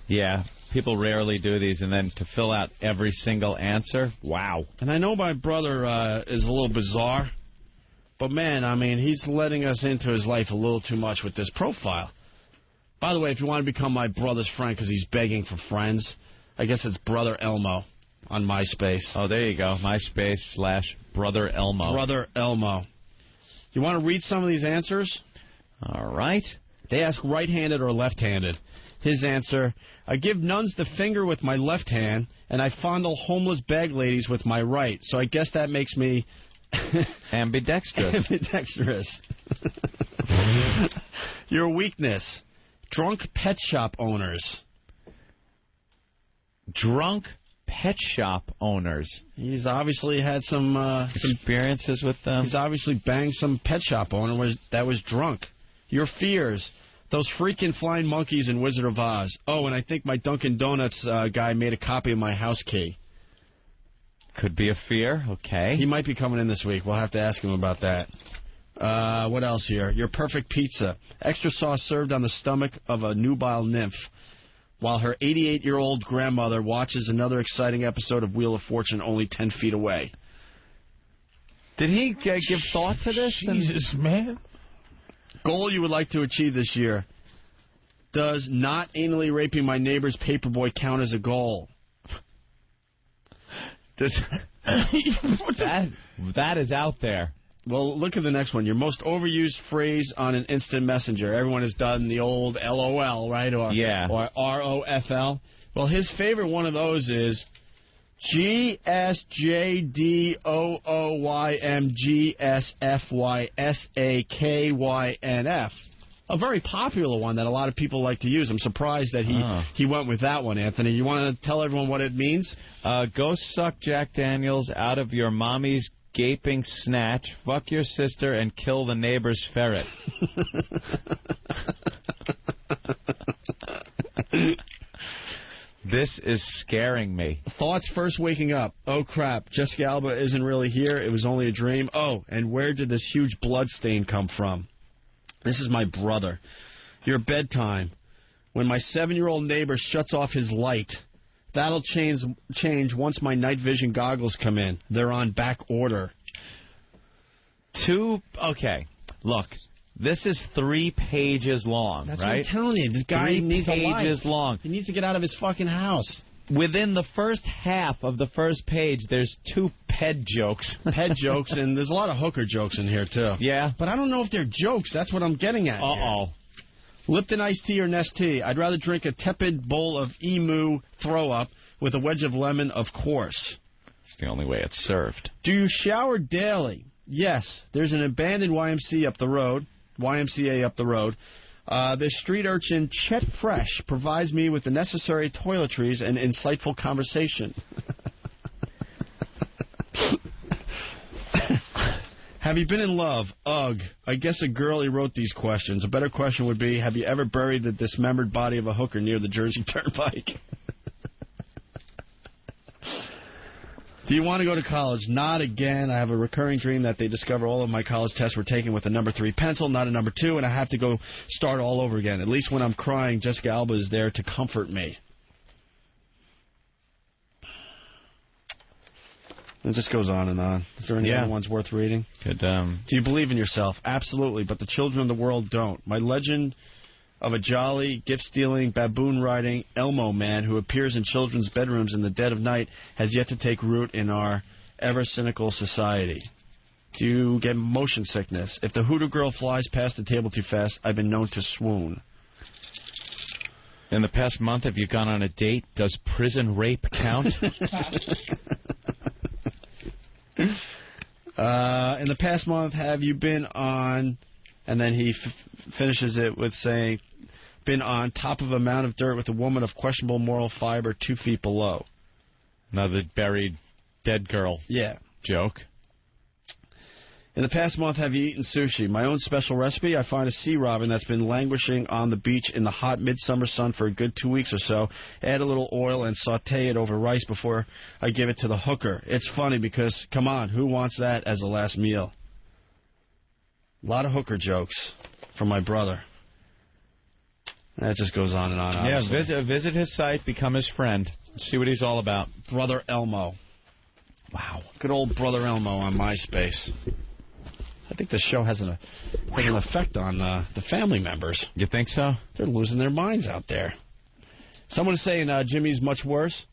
Yeah, people rarely do these, and then to fill out every single answer, wow. And I know my brother is a little bizarre, but, man, I mean, he's letting us into his life a little too much with this profile. By the way, if you want to become my brother's friend because he's begging for friends, I guess it's Brother Elmo on MySpace. Oh, there you go, MySpace/Brother Elmo. Brother Elmo. You want to read some of these answers? All right. They ask right-handed or left-handed. His answer, I give nuns the finger with my left hand, and I fondle homeless bag ladies with my right. So I guess that makes me... ambidextrous. Ambidextrous. Your weakness, drunk pet shop owners. Drunk pet shop owners. He's obviously had some experiences with them. He's obviously banged some pet shop owner that was drunk. Your fears, those freaking flying monkeys in Wizard of Oz. Oh, and I think my Dunkin' Donuts guy made a copy of my house key. Could be a fear, okay. He might be coming in this week. We'll have to ask him about that. What else here? Your perfect pizza. Extra sauce served on the stomach of a nubile nymph, while her 88-year-old grandmother watches another exciting episode of Wheel of Fortune only 10 feet away. Did he give thought to this? Jesus, man. Goal you would like to achieve this year. Does not anally raping my neighbor's paperboy count as a goal? That is out there. Well, look at the next one. Your most overused phrase on an instant messenger. Everyone has done the old LOL, right? Or ROFL. Well, his favorite one of those is GSJDOOYMGSFYSAKYNF. A very popular one that a lot of people like to use. I'm surprised that he went with that one, Anthony. You want to tell everyone what it means? Go suck Jack Daniels out of your mommy's gaping snatch, fuck your sister, and kill the neighbor's ferret. This is scaring me. Thoughts first waking up. Oh, crap. Jessica Alba isn't really here. It was only a dream. Oh, and where did this huge blood stain come from? This is my brother. Your bedtime. When my 7-year-old neighbor shuts off his light. That'll change once my night vision goggles come in. They're on back order. Okay. Look, this is 3 pages long, That's right? what I'm telling you. This guy 3 needs a life. pages long. He needs to get out of his fucking house. Within the first half of the first page, there's 2 ped jokes. Ped jokes, and there's a lot of hooker jokes in here, too. Yeah? But I don't know if they're jokes. That's what I'm getting at. Uh-oh. Here. Lipton iced tea or Nestea? I'd rather drink a tepid bowl of emu throw-up with a wedge of lemon, of course. It's the only way it's served. Do you shower daily? Yes. There's an abandoned YMCA up the road. The street urchin Chet Fresh provides me with the necessary toiletries and insightful conversation. Have you been in love? Ugh. I guess a girlie wrote these questions. A better question would be, have you ever buried the dismembered body of a hooker near the Jersey Turnpike? Do you want to go to college? Not again. I have a recurring dream that they discover all of my college tests were taken with a number 3 pencil, not a number 2, and I have to go start all over again. At least when I'm crying, Jessica Alba is there to comfort me. It just goes on and on. Is there any other ones worth reading? Good. Do you believe in yourself? Absolutely, but the children of the world don't. My legend of a jolly, gift-stealing, baboon-riding Elmo man who appears in children's bedrooms in the dead of night has yet to take root in our ever-cynical society. Do you get motion sickness? If the Hooter girl flies past the table too fast, I've been known to swoon. In the past month, have you gone on a date? Does prison rape count? In the past month, have you been on, and then he finishes it with saying, been on top of a mound of dirt with a woman of questionable moral fiber 2 feet below. Another buried dead girl joke. In the past month, have you eaten sushi? My own special recipe, I find a sea robin that's been languishing on the beach in the hot midsummer sun for a good 2 weeks or so. Add a little oil and saute it over rice before I give it to the hooker. It's funny because, come on, who wants that as a last meal? A lot of hooker jokes from my brother. That just goes on and on. Obviously. Yeah, visit his site, become his friend, see what he's all about. Brother Elmo. Wow, good old Brother Elmo on MySpace. I think this show has an effect on the family members. You think so? They're losing their minds out there. Someone is saying Jimmy's much worse.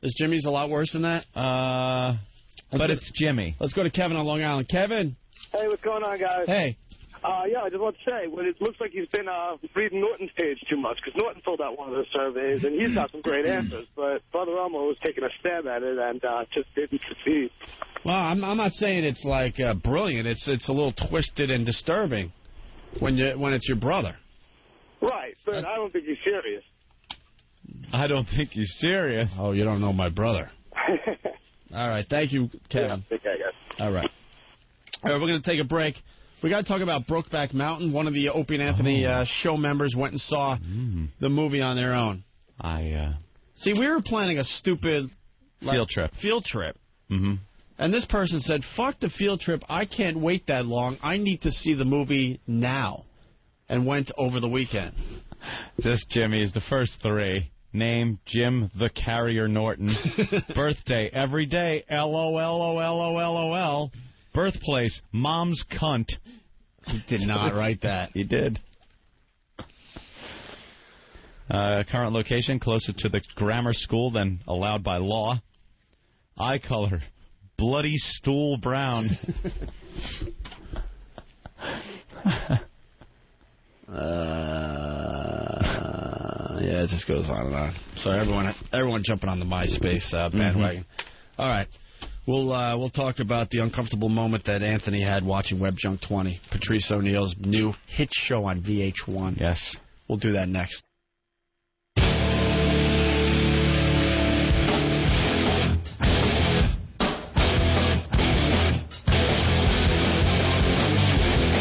Is Jimmy's a lot worse than that? But it's Jimmy. Let's go to Kevin on Long Island. Kevin. Hey, what's going on, guys? Hey. Yeah, I just want to say, well, it looks like he's been reading Norton's page too much, because Norton filled out one of those surveys, and he's got some great answers, but Brother Elmo was taking a stab at it and just didn't succeed. Well, I'm not saying it's like brilliant. It's a little twisted and disturbing when it's your brother. Right, but I don't think he's serious. I don't think he's serious. Oh, you don't know my brother. All right, thank you, Kevin. Yeah, okay, guys. All right, we're going to take a break. We got to talk about Brokeback Mountain. One of the Opie and Anthony show members went and saw the movie on their own. See, we were planning a stupid field trip. Mm-hmm. And this person said, fuck the field trip. I can't wait that long. I need to see the movie now. And went over the weekend. Just Jimmy's the first three. Name, Jim the Carrier Norton. Birthday, every day, LOLOLOLOL. Birthplace, mom's cunt. He did not write that. He did. Current location, closer to the grammar school than allowed by law. Eye color, bloody stool brown. Yeah, it just goes on and on. So everyone jumping on the MySpace bandwagon. All right. We'll talk about the uncomfortable moment that Anthony had watching Web Junk 20, Patrice O'Neal's new hit show on VH1. Yes. We'll do that next.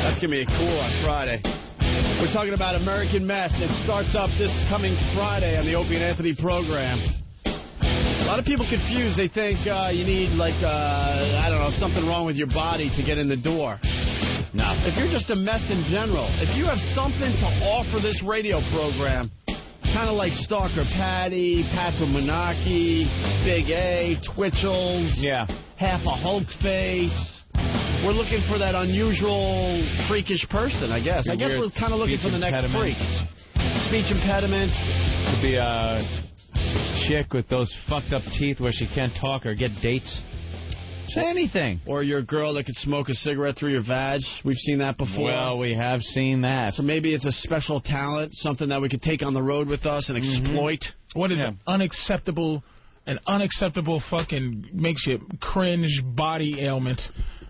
That's going to be cool on Friday. We're talking about American Mess. It starts up this coming Friday on the Opie and Anthony program. A lot of people confused. They think you need, I don't know, something wrong with your body to get in the door. No. If you're just a mess in general, if you have something to offer this radio program, kind of like Stalker Patty, Patrick Menaki, Big A, Twitchell's, half a Hulk face, we're looking for that unusual, freakish person, I guess. I guess we're kind of looking for the next freak. Speech impediment. Could be a chick with those fucked up teeth where she can't talk or get dates. Say anything. Or you're a girl that could smoke a cigarette through your vag. We've seen that before. Well, we have seen that. So maybe it's a special talent, something that we could take on the road with us and exploit. What is unacceptable? An unacceptable fucking makes you cringe body ailment.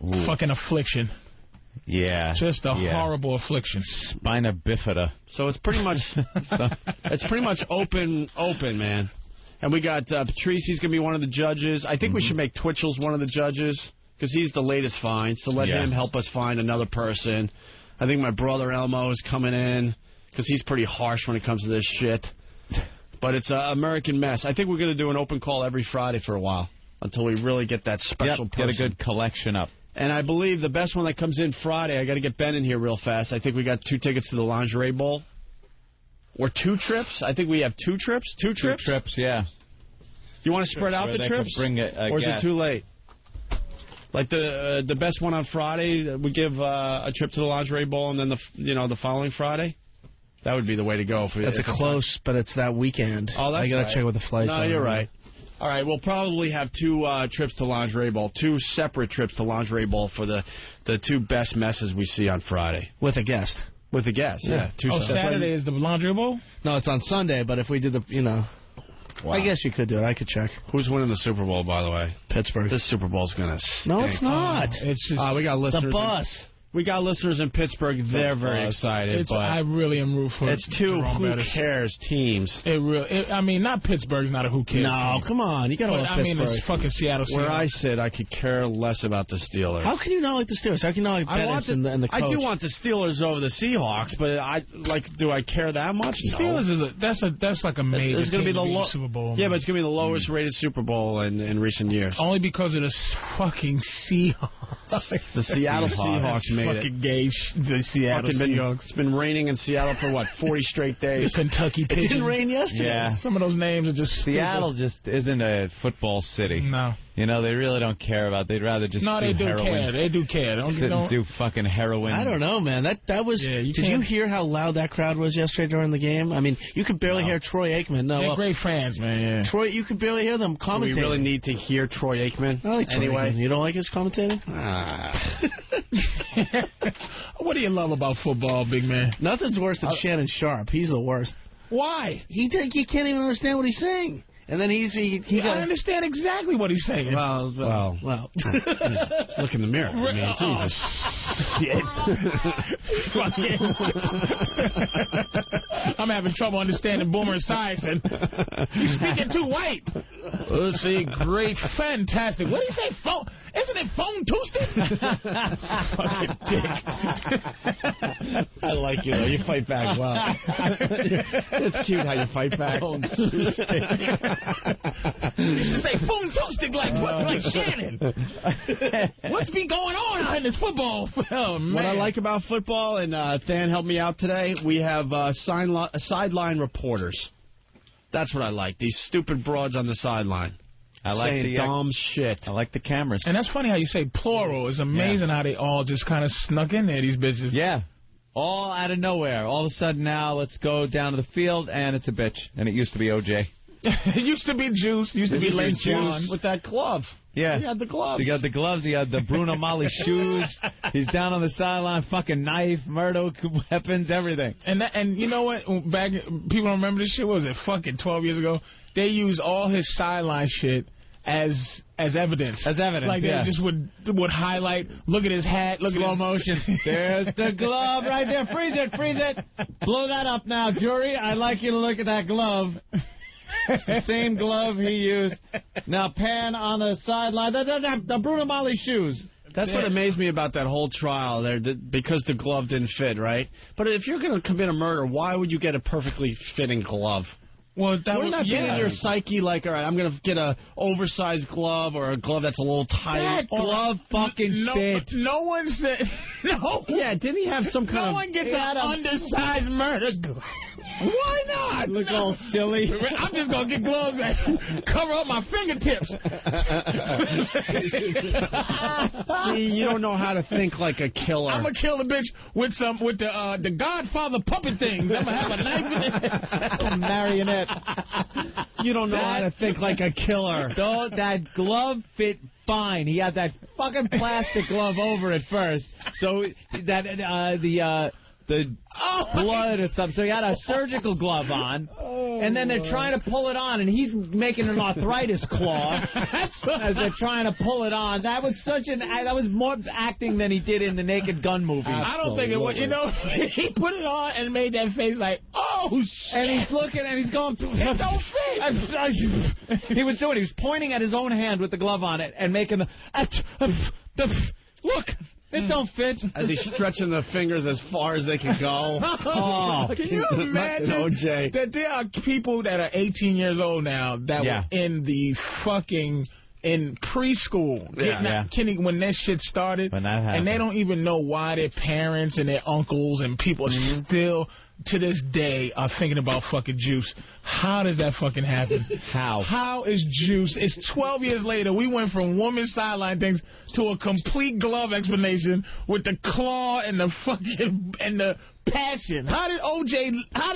Ooh. Fucking affliction. Yeah. Just a horrible affliction. Spina bifida. So it's pretty much open, man. And we got Patrice. He's going to be one of the judges. I think we should make Twitchell's one of the judges because he's the latest find. So let him help us find another person. I think my brother Elmo is coming in because he's pretty harsh when it comes to this shit. But it's American Mess. I think we're going to do an open call every Friday for a while until we really get that special person. Get a good collection up. And I believe the best one that comes in Friday, I got to get Ben in here real fast. I think we got 2 tickets to the Lingerie Bowl. Or 2 trips? I think we have 2 trips. 2 trips? 2 trips, yeah. You want to spread out the trips? Or is it too late? Like the best one on Friday, we give a trip to the Lingerie Bowl, and then the following Friday? That would be the way to go. That's a close, but it's that weekend. Oh, that's I got to check with the flights. No, you're right. All right, we'll probably have 2 trips to Lingerie Bowl, 2 separate trips to Lingerie Bowl for the 2 best messes we see on Friday. With a guest. With a guest, yeah. Saturday is the Lingerie Bowl? No, it's on Sunday, but if we did I guess you could do it. I could check. Who's winning the Super Bowl, by the way? Pittsburgh. This Super Bowl's going to stink. No, it's not. It's just we got listeners. The bus. We got listeners in Pittsburgh. They're very excited. I really am rooting for it's 2 who cares teams. I mean, not Pittsburgh's not a who cares. No, team. come on. You got to love Pittsburgh. I mean, it's fucking Seattle. Where I sit, I could care less about the Steelers. How can you not like the Steelers? How can you not like Pettis and the coach? I do want the Steelers over the Seahawks, but do I care that much? Steelers is that's like a major. It's going to be the Super Bowl. Yeah, but it's going to be the lowest rated Super Bowl in recent years. Only because of the fucking Seahawks. The Seattle Seahawks made fucking gay the Seattle Seahawks. It's been raining in Seattle for, what, 40 straight days? The Kentucky Pigeons. It didn't rain yesterday. Yeah. Some of those names are just Seattle stupid. just isn't a football city. No. You know, they really don't care about. They'd rather just No, do they do heroin. care. They do care. Sit and do fucking heroin. I don't know, man. That was. Yeah, did you hear how loud that crowd was yesterday during the game? I mean, you could barely hear Troy Aikman. No, They're great fans, man. Yeah. Troy, you could barely hear them commentating. Do we really need to hear Troy Aikman? I like Troy anyway. Aikman. You don't like his commentating? What do you love about football, big man? Nothing's worse than Shannon Sharp. He's the worst. Why? You can't even understand what he's saying. And then he I understand exactly what he's saying. Well. Look in the mirror. I mean, Jesus. I'm having trouble understanding Boomer Esiason. He's speaking too white. Let's see. Great. Fantastic. What did he say? Phone? Isn't it Phone Tuesday? Fucking dick. I like you, though. You fight back well. It's cute how you fight back. Phone Tuesday. You should say Phone Tuesday like Shannon. What's been going on out in this football? Oh, man. What I like about football, and Than helped me out today, we have sideline reporters. That's what I like. These stupid broads on the sideline. I like saying the dumb shit. I like the cameras. And that's funny how you say plural. It's amazing how they all just kind of snuck in there, these bitches. Yeah. All out of nowhere. All of a sudden now, let's go down to the field, and it's a bitch. And it used to be O.J. It used to be Juice. Used to be Lane Juice. With that glove. Yeah. He had the gloves. He got the gloves. He had the Bruno Mali shoes. He's down on the sideline, fucking knife, murder weapons, everything. And you know what? Back people don't remember this shit. What was it? Fucking 12 years ago. They used all his sideline shit as evidence. As evidence, like they just would highlight. Look at his hat. Look slow at motion. There's the glove right there. Freeze it. Freeze it. Blow that up now, jury. I'd like you to look at that glove. It's the same glove he used. Now pan on the sideline. The Bruno Mali shoes. That's what amazed me about that whole trial there, because the glove didn't fit, right? But if you're going to commit a murder, why would you get a perfectly fitting glove? Well, wouldn't that be in your psyche? Like, all right, I'm going to get a oversized glove or a glove that's a little tight. That glove fucking fit. No one said no. Yeah, didn't he have some kind of? No one gets an undersized murder glove. Why not? Look all silly. I'm just going to get gloves that cover up my fingertips. See, you don't know how to think like a killer. I'm going to kill the bitch with the Godfather puppet things. I'm going to have a knife in it. A marionette. You don't know how to think like a killer. No, that glove fit fine. He had that fucking plastic glove over it first. So that the blood or something. So he had a surgical glove on, and then they're trying to pull it on, and he's making an arthritis claw as they're trying to pull it on. That was that was more acting than he did in the Naked Gun movie. I don't think it was. You know, he put it on and made that face like, oh shit. And he's looking and he's going, it don't fit. He was doing it. He was pointing at his own hand with the glove on it and making the look. It don't fit. As he's stretching the fingers as far as they can go. Oh, can you imagine OJ. that there are people that are 18 years old now that were in the fucking preschool when that shit started, when that happened, and they don't even know why their parents and their uncles and people still to this day are thinking about fucking Juice. How does that fucking happen? How is Juice? It's 12 years later. We went from woman sideline things to a complete glove explanation with the claw and the fucking and the passion. How did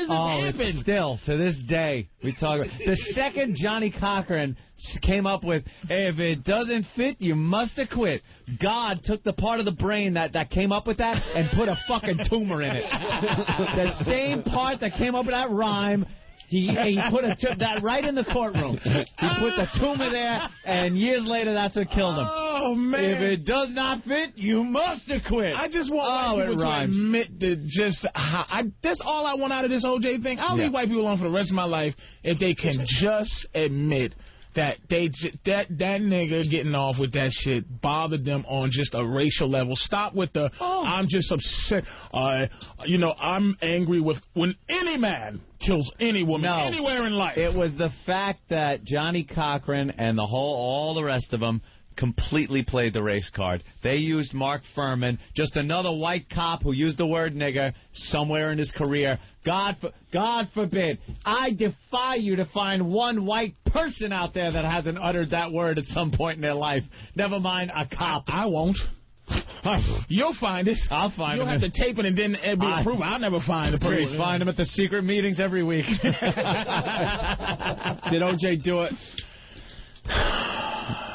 this happen? Still, to this day, we talk about the second Johnny Cochran came up with, hey, if it doesn't fit, you must have quit. God took the part of the brain that came up with that and put a fucking tumor in it. The same part that came up with that rhyme, he put that right in the courtroom. He put the tumor there, and years later, that's what killed him. Oh, man. If it does not fit, you must have quit. I just want white people to admit that that's all I want out of this OJ thing. I'll leave white people alone for the rest of my life if they can just admit that that nigga getting off with that shit bothered them on just a racial level. Stop with the I'm just upset. I'm angry with when any man kills any woman anywhere in life. It was the fact that Johnny Cochran and all the rest of them completely played the race card. They used Mark Furman, just another white cop who used the word nigger somewhere in his career. God forbid. I defy you to find one white person out there that hasn't uttered that word at some point in their life. Never mind a cop. I won't. You'll find it. I'll find You'll him. have to tape it and then be approved. I'll never find the person. Find him at the secret meetings every week. Did O.J. do it?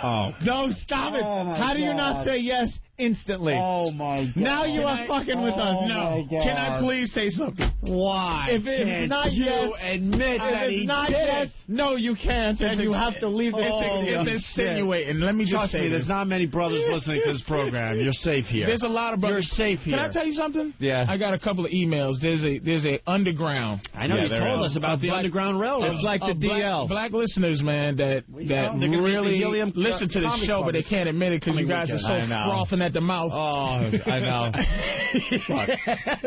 Oh. No, stop it. How do you not say yes instantly? Oh, my God. Now you are fucking with us. No. Can I please say something? Why? If it's not yes, admit that he not did yes, it. no, you can't, and you have to leave this. It's insinuating. Let me just Trust say me, this. there's not many brothers listening to this program. You're safe here. There's a lot of brothers. You're safe here. Can I tell you something? Yeah. I got a couple of emails. There's a underground. I know you told us about the Underground Railroad. It's like the DL. Black listeners, man, that really listen to the show, but they can't admit it because you guys are so frothing at the mouth. Oh, I know.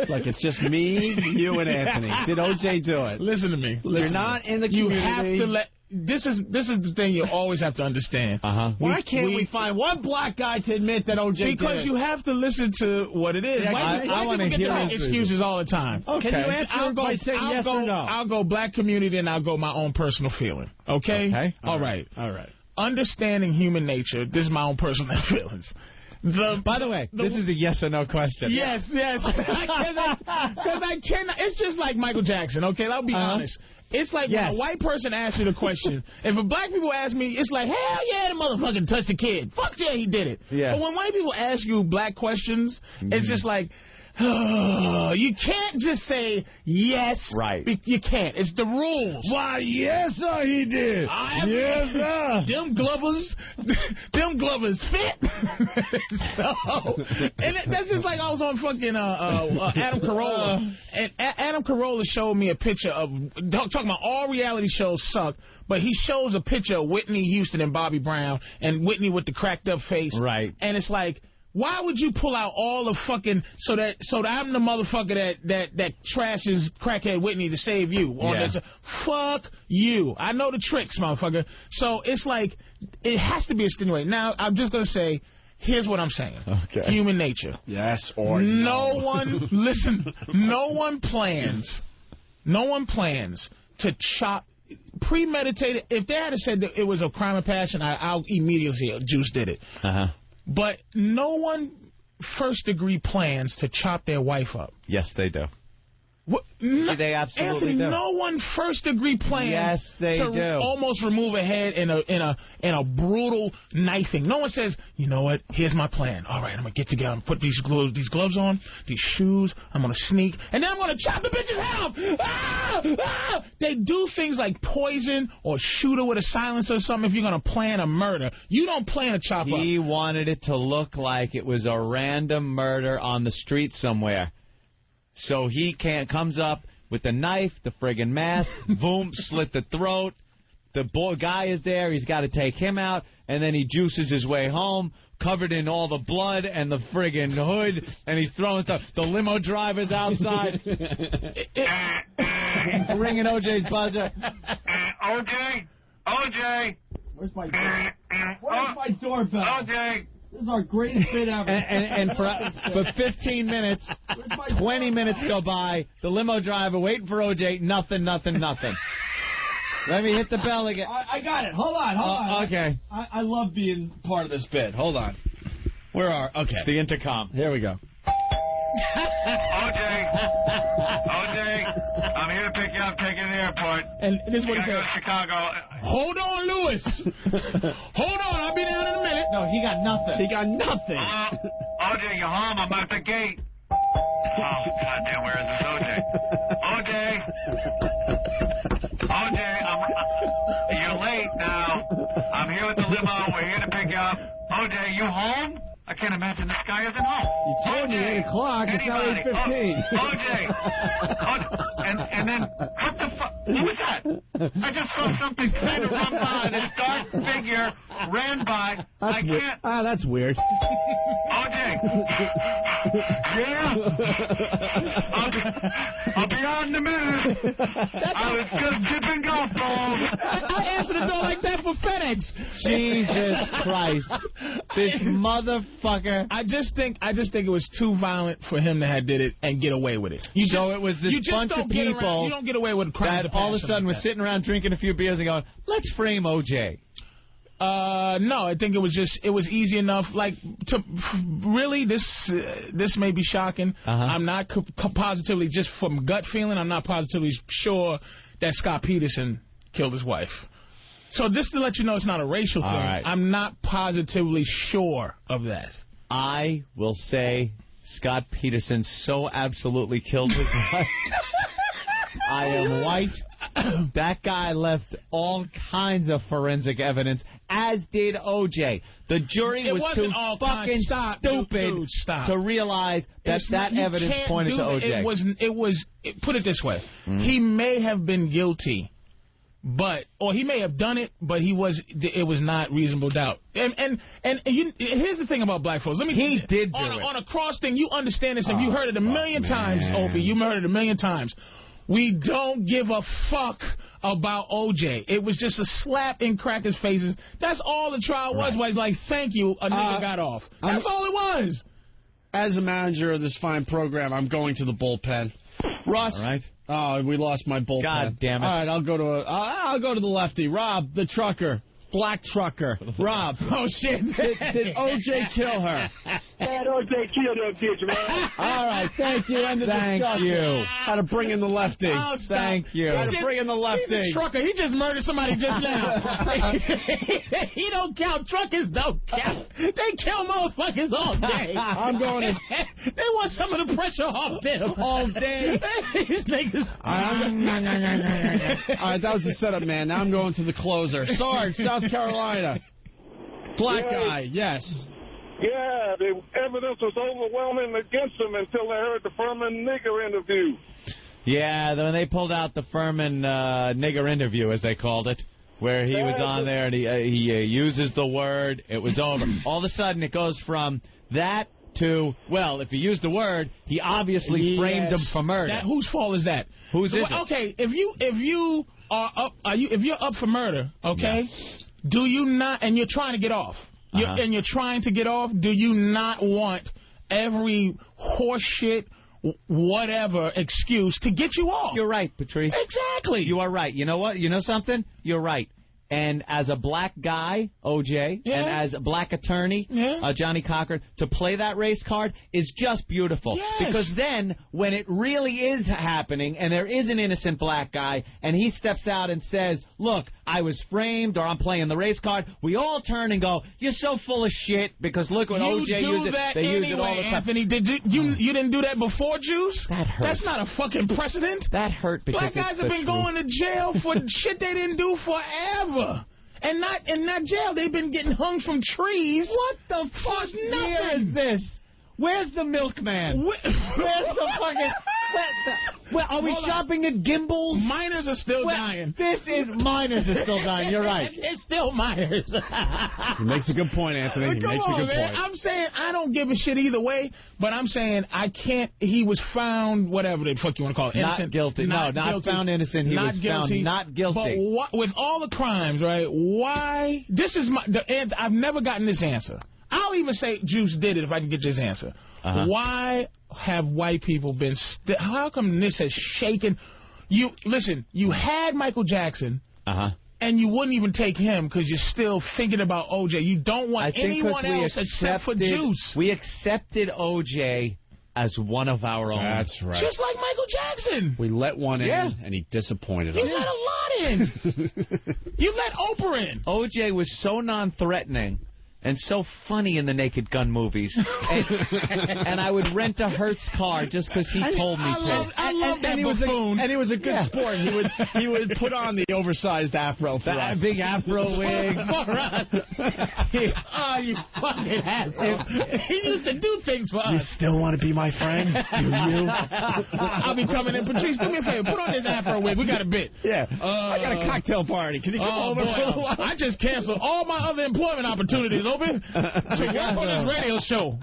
Look, it's just me, you, and Anthony. Did O.J. do it? Listen to me. You're not in the community. You have to let... This is the thing you always have to understand. Why can't we find one black guy to admit that O.J. did it? Because you have to listen to what it is. Yeah, I want to hear excuses all the time. Okay. Can you answer by saying yes or no? I'll go black community and I'll go my own personal feeling. Okay? All right. Understanding human nature, this is my own personal feelings. By the way, this is a yes or no question. Yes. Because I cannot. It's just like Michael Jackson, okay? I'll be honest. It's like when a white person asks you the question. If a black people ask me, it's like, hell yeah, the motherfucker touched the kid. Fuck yeah, he did it. Yeah. But when white people ask you black questions, it's just like, you can't just say yes. Right. You can't. It's the rules. Why, yes, sir, he did. Yes, sir. Them Glovers fit. And that's just like I was on fucking Adam Carolla. And Adam Carolla showed me a picture of, talking about all reality shows suck, but he shows a picture of Whitney Houston and Bobby Brown, and Whitney with the cracked up face. Right. And it's like, why would you pull out all the fucking so that I'm the motherfucker that trashes crackhead Whitney to save you? This? Fuck you. I know the tricks, motherfucker. So it's like it has to be extenuating. Now I'm just gonna say, here's what I'm saying. Okay. Human nature. Yes or no. No one listen. No one plans to chop. Premeditated. If they had said that it was a crime of passion, I'll immediately say Juice did it. But no one first-degree plans to chop their wife up. Yes, they do. They absolutely Anthony, do. No one first-degree plans to almost remove a head in a brutal knifing. No one says, you know what, here's my plan. All right, I'm going to get together and put these gloves on, these shoes, I'm going to sneak, and then I'm going to chop the bitch's head off. They do things like poison or shoot her with a silencer or something if you're going to plan a murder. You don't plan a chop up. He wanted it to look like it was a random murder on the street somewhere. So he comes up with the knife, the friggin' mask, boom, slit the throat. The guy is there. He's got to take him out, and then he juices his way home, covered in all the blood and the friggin' hood, and he's throwing stuff. The limo driver's outside. He's ringing O.J.'s buzzer. OJ! Where's my doorbell? OJ! This is our greatest bit ever. And for 15 minutes, 20 minutes go by, the limo driver waiting for O.J., nothing. Let me hit the bell again. I got it. Hold on. Okay. I love being part of this bit. Hold on. Okay. It's the intercom. Here we go. OJ, I'm here to pick you up, take you to the airport. And this is what he said. Go to Chicago. Hold on, Lewis. Hold on, I'll be down in a minute. No, he got nothing. OJ, you're home. I'm at the gate. Oh, goddamn, where is this OJ? OJ, you're late now. I'm here with the limo. We're here to pick you up. OJ, you home? I can't imagine this guy isn't home. You told me 8 o'clock. It's now 8:15. OJ. And then, what the fuck? What was that? I just saw something kind of run by. This dark figure ran by. That's weird. OJ. Yeah. I'll be on in a minute. I was just tipping golf balls. I answered the door like that for FedEx. legs. Jesus Christ. This motherfucker. I just think it was too violent for him to have did it and get away with it. It was this bunch of people you don't get away with crimes that all of a sudden was sitting around drinking a few beers and going, let's frame O.J. No, I think it was easy enough. Like, really, this may be shocking. I'm not positively, just from gut feeling, I'm not positively sure that Scott Peterson killed his wife. So just to let you know it's not a racial thing, right. I'm not positively sure of that. I will say Scott Peterson so absolutely killed his wife. I am white. That guy left all kinds of forensic evidence, as did O.J. The jury was too fucking stupid to realize that evidence pointed to O.J. Put it this way. He may have been guilty, or he may have done it, but it was not reasonable doubt. And here's the thing about black folks. He did do it. On a cross thing, you understand this, and you heard it a million times, Opie. You heard it a million times. We don't give a fuck about O.J. It was just a slap in crackers' faces. That's all the trial was. Was like, thank you, a nigga got off. That's all it was. As a manager of this fine program, I'm going to the bullpen. Russ. All right. Oh, we lost my bullpen. God damn it. All right, I'll go to the lefty. Rob, the trucker. Black trucker. Rob. Oh, shit. Did O.J. kill her? Man, O.J. killed that bitch, man. All right, thank you. End of discussion. Thank you. How to bring in the lefty. Oh, thank you. How to bring in the lefty. He's a trucker. He just murdered somebody just now. He don't count. Truckers don't count. They kill motherfuckers all day. I'm going to... They want some of the pressure off them. All day. These niggas. All right, that was the setup, man. Now I'm going to the closer. Sarge, South Carolina. Black guy, yes. Yeah, the evidence was overwhelming against him until they heard the Furman nigger interview. Yeah, when they pulled out the Furman nigger interview, as they called it, where he was on there and he uses the word, it was over. All of a sudden, it goes from that to, well, if he used the word, he obviously framed him for murder. Whose fault is that? Whose is it? Okay, if you're up for murder, okay, do you not, and you're trying to get off, and you're trying to get off, do you not want every horseshit, whatever excuse to get you off? You're right, Patrice. Exactly. You are right. You know what? You know something? You're right. And as a black guy, O.J., and as a black attorney, Johnny Cochran, to play that race card is just beautiful. Yes. Because then, when it really is happening, and there is an innocent black guy, and he steps out and says, look, I was framed, or I'm playing the race card, we all turn and go, you're so full of shit, because look what O.J. used it. They use it all the time. Anthony, did you didn't do that before, Juice? That hurt. That's not a fucking precedent. That hurt because black guys have been going to jail for shit they didn't do forever. And not jail. They've been getting hung from trees. What the fuck year is this? Where's the milkman? Where's the fucking... Well, are we shopping at Gimbals? Miners are still dying. Miners are still dying. You're right. It's still miners. He makes a good point, Anthony. He makes a good point. I'm saying I don't give a shit either way, but I'm saying I can't. He was found, whatever the fuck you want to call it. Innocent. Not guilty. Not found innocent. He was found not guilty. But with all the crimes, right, why? This is I've never gotten this answer. I'll even say Juice did it if I can get this answer. Why have white people been... how come this has shaken... You had Michael Jackson, and you wouldn't even take him because you're still thinking about O.J. You don't want anyone else except for Juice. We accepted O.J. as one of our own. That's right. Just like Michael Jackson. We let one in, and he disappointed us. You let a lot in. You let Oprah in. O.J. was so non-threatening and so funny in the Naked Gun movies. And I would rent a Hertz car just because he told me to. I love that buffoon. And he was a good sport. He would put on the oversized afro for us. Big afro wig. For us. Oh, you fucking asshole. He used to do things for us. You still want to be my friend? Do you? I'll be coming in. Patrice, do me a favor. Put on this afro wig. We got a bit. Yeah. I got a cocktail party. Can you come over for a while? I just canceled all my other employment opportunities Opie, to work on this radio show.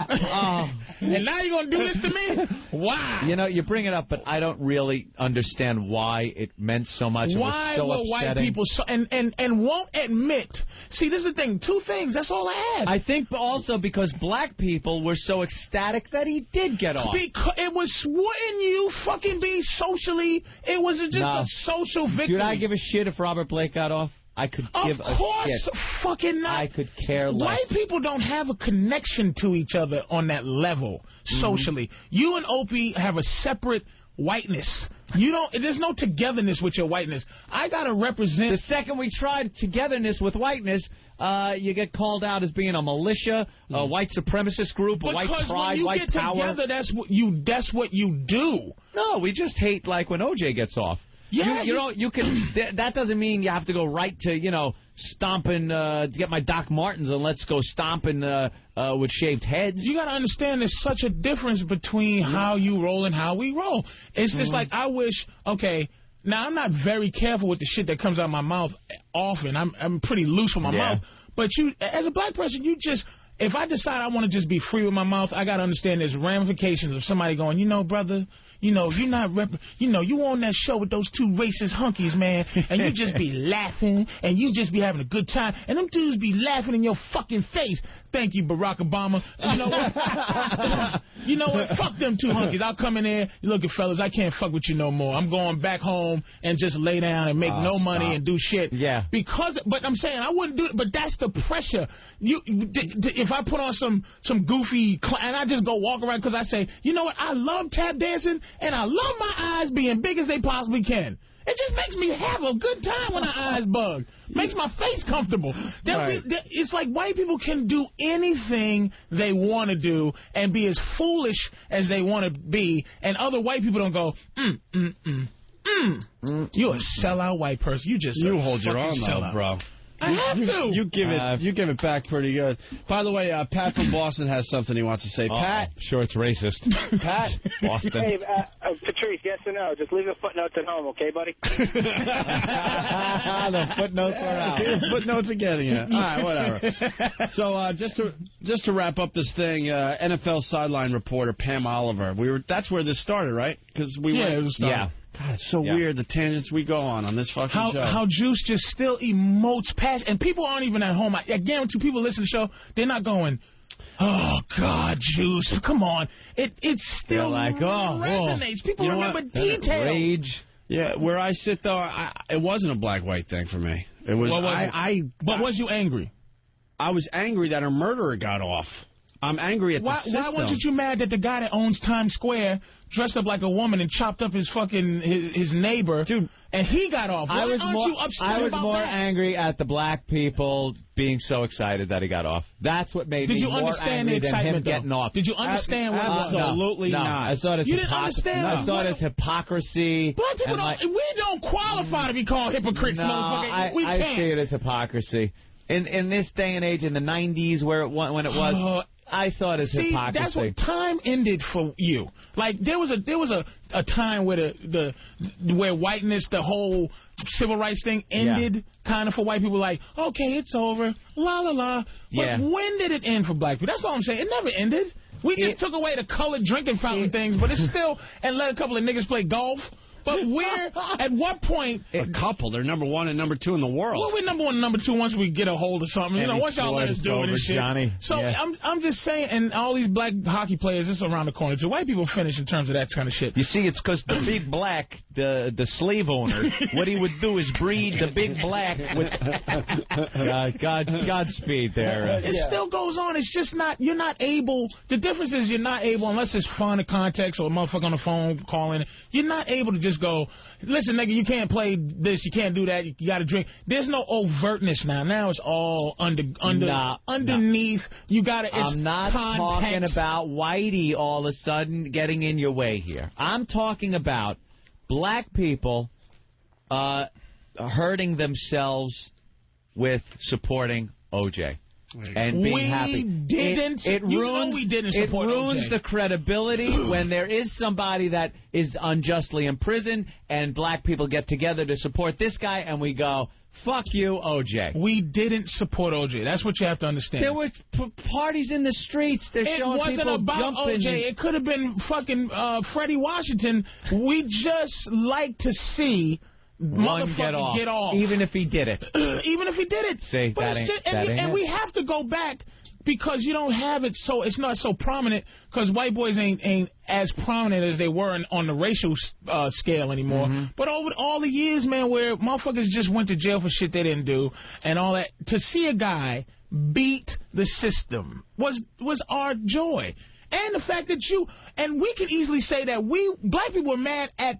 And now you're going to do this to me? Wow. You know, you bring it up, but I don't really understand why it meant so much. Why it was so will upsetting. white people and won't admit? See, this is the thing. Two things. That's all I ask. I think also because black people were so ecstatic that he did get off. Because it was, wouldn't you fucking be socially? It was just a social victory. Could I give a shit if Robert Blake got off? I could give a shit. Of course, fucking not. I could care less. White people don't have a connection to each other on that level socially. You and Opie have a separate whiteness. You don't. There's no togetherness with your whiteness. I gotta represent. The second we tried togetherness with whiteness, you get called out as being a militia, a white supremacist group, a white pride, white power. Because when you get together, that's what you do. No, we just hate like when OJ gets off. Yeah, you can. That doesn't mean you have to go right to stomping to get my Doc Martens and let's go stomping with shaved heads. You got to understand there's such a difference between how you roll and how we roll. It's just like I wish. Okay, now I'm not very careful with the shit that comes out of my mouth often. I'm pretty loose with my mouth. But you, as a black person, you just. If I decide I want to just be free with my mouth, I got to understand there's ramifications of somebody going, brother, you're not you on that show with those two racist hunkies, man, and you just be laughing, and you just be having a good time, and them dudes be laughing in your fucking face. Thank you, Barack Obama. You know what? You know what? Fuck them two hunkies. I'll come in there. Look, fellas, I can't fuck with you no more. I'm going back home and just lay down and make no money and do shit. Yeah. But I'm saying I wouldn't do it. But that's the pressure. If I put on some goofy and I just go walk around because I say, you know what? I love tap dancing and I love my eyes being big as they possibly can. It just makes me have a good time when my eyes bug. Makes my face comfortable. It's like white people can do anything they want to do and be as foolish as they want to be, and other white people don't go, You're a sellout white person. You hold your own though, bro. I have to. You give it back pretty good. By the way, Pat from Boston has something he wants to say. Pat? Sure, it's racist. Pat? Boston. Hey, Patrice, yes or no? Just leave the footnotes at home, okay, buddy? The footnotes are out. Footnotes are getting it. All right, whatever. So just to wrap up this thing, NFL sideline reporter Pam Oliver. That's where this started, right? Because it was started. Yeah. God, it's so weird, the tangents we go on this fucking show. How Juice just still emotes passion. And people aren't even at home. I guarantee people listen to the show, they're not going, oh, God, Juice, come on. It still resonates. People remember details. Rage. Yeah, where I sit, though, it wasn't a black-white thing for me. It was. But was you angry? I was angry that a murderer got off. I'm angry at the system. Why weren't you mad that the guy that owns Times Square dressed up like a woman and chopped up his his neighbor, dude, and he got off? Why aren't you upset about that? I was more angry at the black people being so excited that he got off. That's what made me more angry than him getting off. Did you understand what it was? Absolutely not. I thought it was you didn't understand. I thought it's hypocrisy. Black people we don't qualify to be called hypocrites, motherfucker. We can't. I see it as hypocrisy. In this day and age, in the 90s, when it was. I saw it as hypocrisy. That's what time ended for you. Like there was a time where where whiteness, the whole civil rights thing ended kind of for white people. Like, okay, it's over, la la la. But when did it end for black people? That's all I'm saying. It never ended. We just took away the colored drinking fountain things, but it's still and let a couple of niggas play golf. But at what point... A couple. They're number 1 and number 2 in the world. Well, we're number 1 and number 2 once we get a hold of something. Once y'all let us do this shit. Johnny. So I'm just saying, and all these black hockey players, this is around the corner too. White people finish in terms of that kind of shit. You see, it's because the big black, the slave owner, what he would do is breed the big black with... Godspeed there. It still goes on. It's just not... You're not able... The difference is you're not able, unless it's fun or context or a motherfucker on the phone calling, you're not able to just go, listen, nigga, you can't play this, you can't do that, you got to drink. There's no overtness now. Now it's all underneath. You got to. I'm not talking about Whitey all of a sudden getting in your way here. I'm talking about black people hurting themselves with supporting O.J. and being happy. It ruins the credibility when there is somebody that is unjustly imprisoned and black people get together to support this guy and we go, Fuck you, O.J. We didn't support O.J. That's what you have to understand. There were parties in the streets. They're showing wasn't people about jumping. O.J. It could have been fucking Freddie Washington. We just like to see one get off. Even if he did it. Even if he did it. See, but and we have to go back because you don't have it so it's not so prominent because white boys ain't as prominent as they were on the racial scale anymore. But over all the years, man, where motherfuckers just went to jail for shit they didn't do and all that, to see a guy beat the system was our joy. And the fact that we can easily say that black people were mad at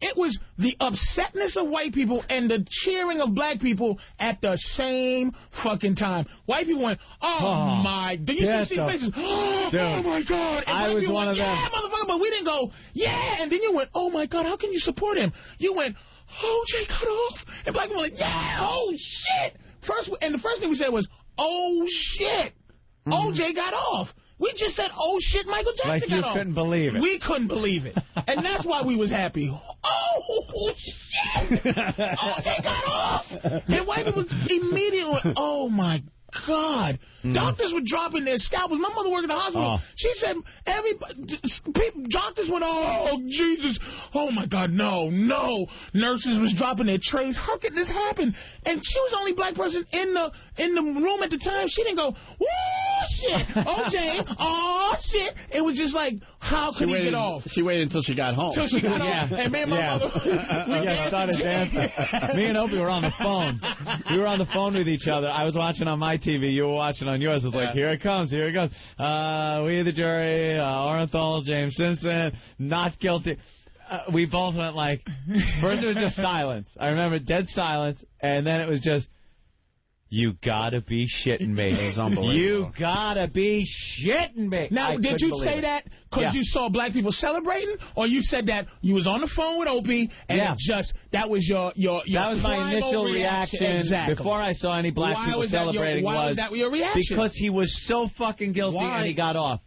it was the upsetness of white people and the cheering of black people at the same fucking time. White people went, oh my, did you see faces? Oh my God. And I was one of them. Yeah, motherfucker, but we didn't go, yeah. And then you went, oh my God, how can you support him? You went, O.J. got off. And black people went, yeah, oh shit. The first thing we said was, oh shit, O.J. got off. We just said, oh, shit, Michael Jackson got off. Like you couldn't believe it. We couldn't believe it. And that's why we was happy. Oh, shit! O.J. got off! And white people immediately went, oh, my God. Doctors were dropping their scalpels. My mother worked in the hospital. She said, doctors went, oh, Jesus. Oh, my God, no. Nurses was dropping their trays. How could this happen? And she was the only black person in the room at the time. She didn't go, whoa, shit. O.J., oh, shit. It was just like, how could he get off? She waited until she got home. Until she got off. And me and my mother, we started dancing. Me and Opie were on the phone. We were on the phone with each other. I was watching on my TV. You were watching on yours. It was like, here it comes. We, the jury, Orenthal, James Simpson, not guilty. We both went like, first it was just silence. I remember dead silence, and then it was just, you gotta be shitting me. It was unbelievable. You gotta be shitting me. Now, did you say that because you saw black people celebrating, or you said that you was on the phone with Opie and that was your that was my initial reaction. Exactly. Before I saw any black people celebrating. Why was that your reaction? Because he was so fucking guilty and he got off.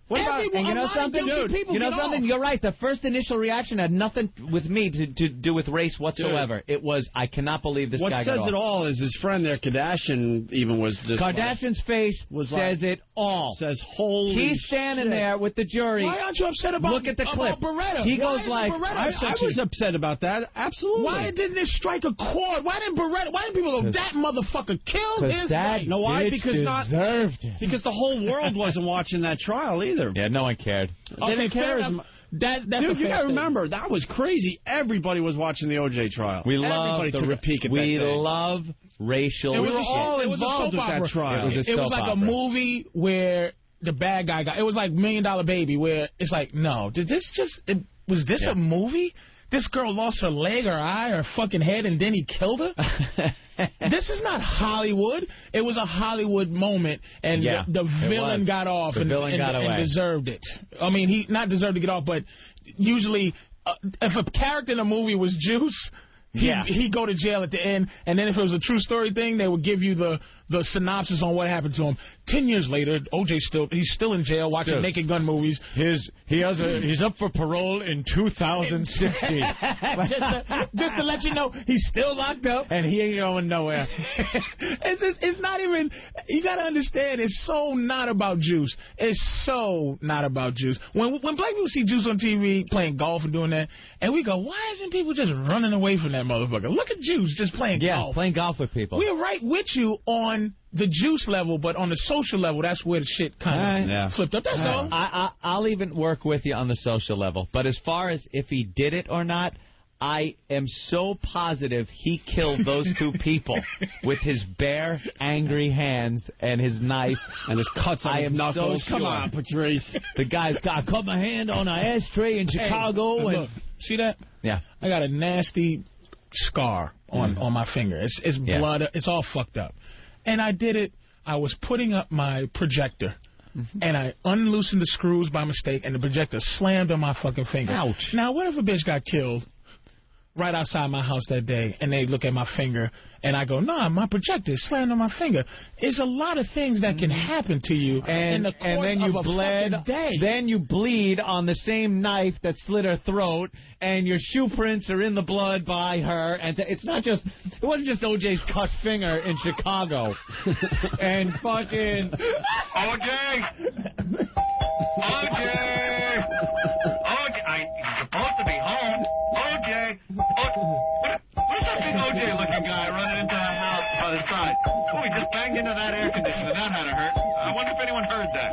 What about, and you know something, dude? You know something? You're right. The first initial reaction had nothing with me to do with race whatsoever. Dude. It was, I cannot believe this guy got off. What says it all is his friend there, Kardashian, even was just Kardashian's face says it all. Says, holy He's standing there with the jury. Why aren't you upset about Look at the clip. Beretta? He goes like, I was upset about that. Absolutely. Why didn't it strike a chord? Why didn't people go, that motherfucker killed his wife? No, why? Because because the whole world wasn't watching that trial either. Yeah, no one cared. They didn't care as much. That's Dude, you gotta remember, that was crazy. Everybody was watching the O.J. trial. We love love racial. We were all involved with that trial. It was like a movie where the bad guy got. It was like $1 Million Baby, where it's like, no, was this a movie? This girl lost her leg, her eye, her fucking head, and then he killed her? This is not Hollywood. It was a Hollywood moment, and the villain got off and deserved it. I mean, he not deserved to get off, but usually if a character in a movie was Juice, he'd go to jail at the end, and then if it was a true story thing, they would give you the synopsis on what happened to him. 10 years later, O.J.'s still in jail watching Naked Gun movies. He's up for parole in 2060. just to let you know, he's still locked up. And he ain't going nowhere. It's not even, you got to understand, it's so not about Juice. It's so not about Juice. When black people see Juice on TV playing golf and doing that, and we go, why isn't people just running away from that motherfucker? Look at Juice just playing golf. Yeah, playing golf with people. We're right with you on the Juice level, but on the social level, that's where the shit kind of flipped up. That's all. I'll even work with you on the social level. But as far as if he did it or not, I am so positive he killed those two people with his bare, angry hands and his knife and his cuts on his knuckles. So Come on, Patrice. The guy's got, I cut my hand on an ashtray in Chicago. Look, see that? Yeah. I got a nasty scar on my finger. It's blood. It's all fucked up. And I did it. I was putting up my projector, and I unloosened the screws by mistake, and the projector slammed on my fucking finger. Ouch. Now, what if a bitch got killed right outside my house that day, and they look at my finger, and I go, nah, my projector is slammed on my finger. It's a lot of things that can happen to you in the course then you of a bled. fucking day. Then you bleed on the same knife that slit her throat, and your shoe prints are in the blood by her. And it's not just. It wasn't just O.J.'s cut finger in Chicago, and fucking O.J. He's supposed to be home. O.J. Where's that big O.J.-looking guy running into the house by the side? Oh, he just banged into that air conditioner. That had to hurt. I wonder if anyone heard that.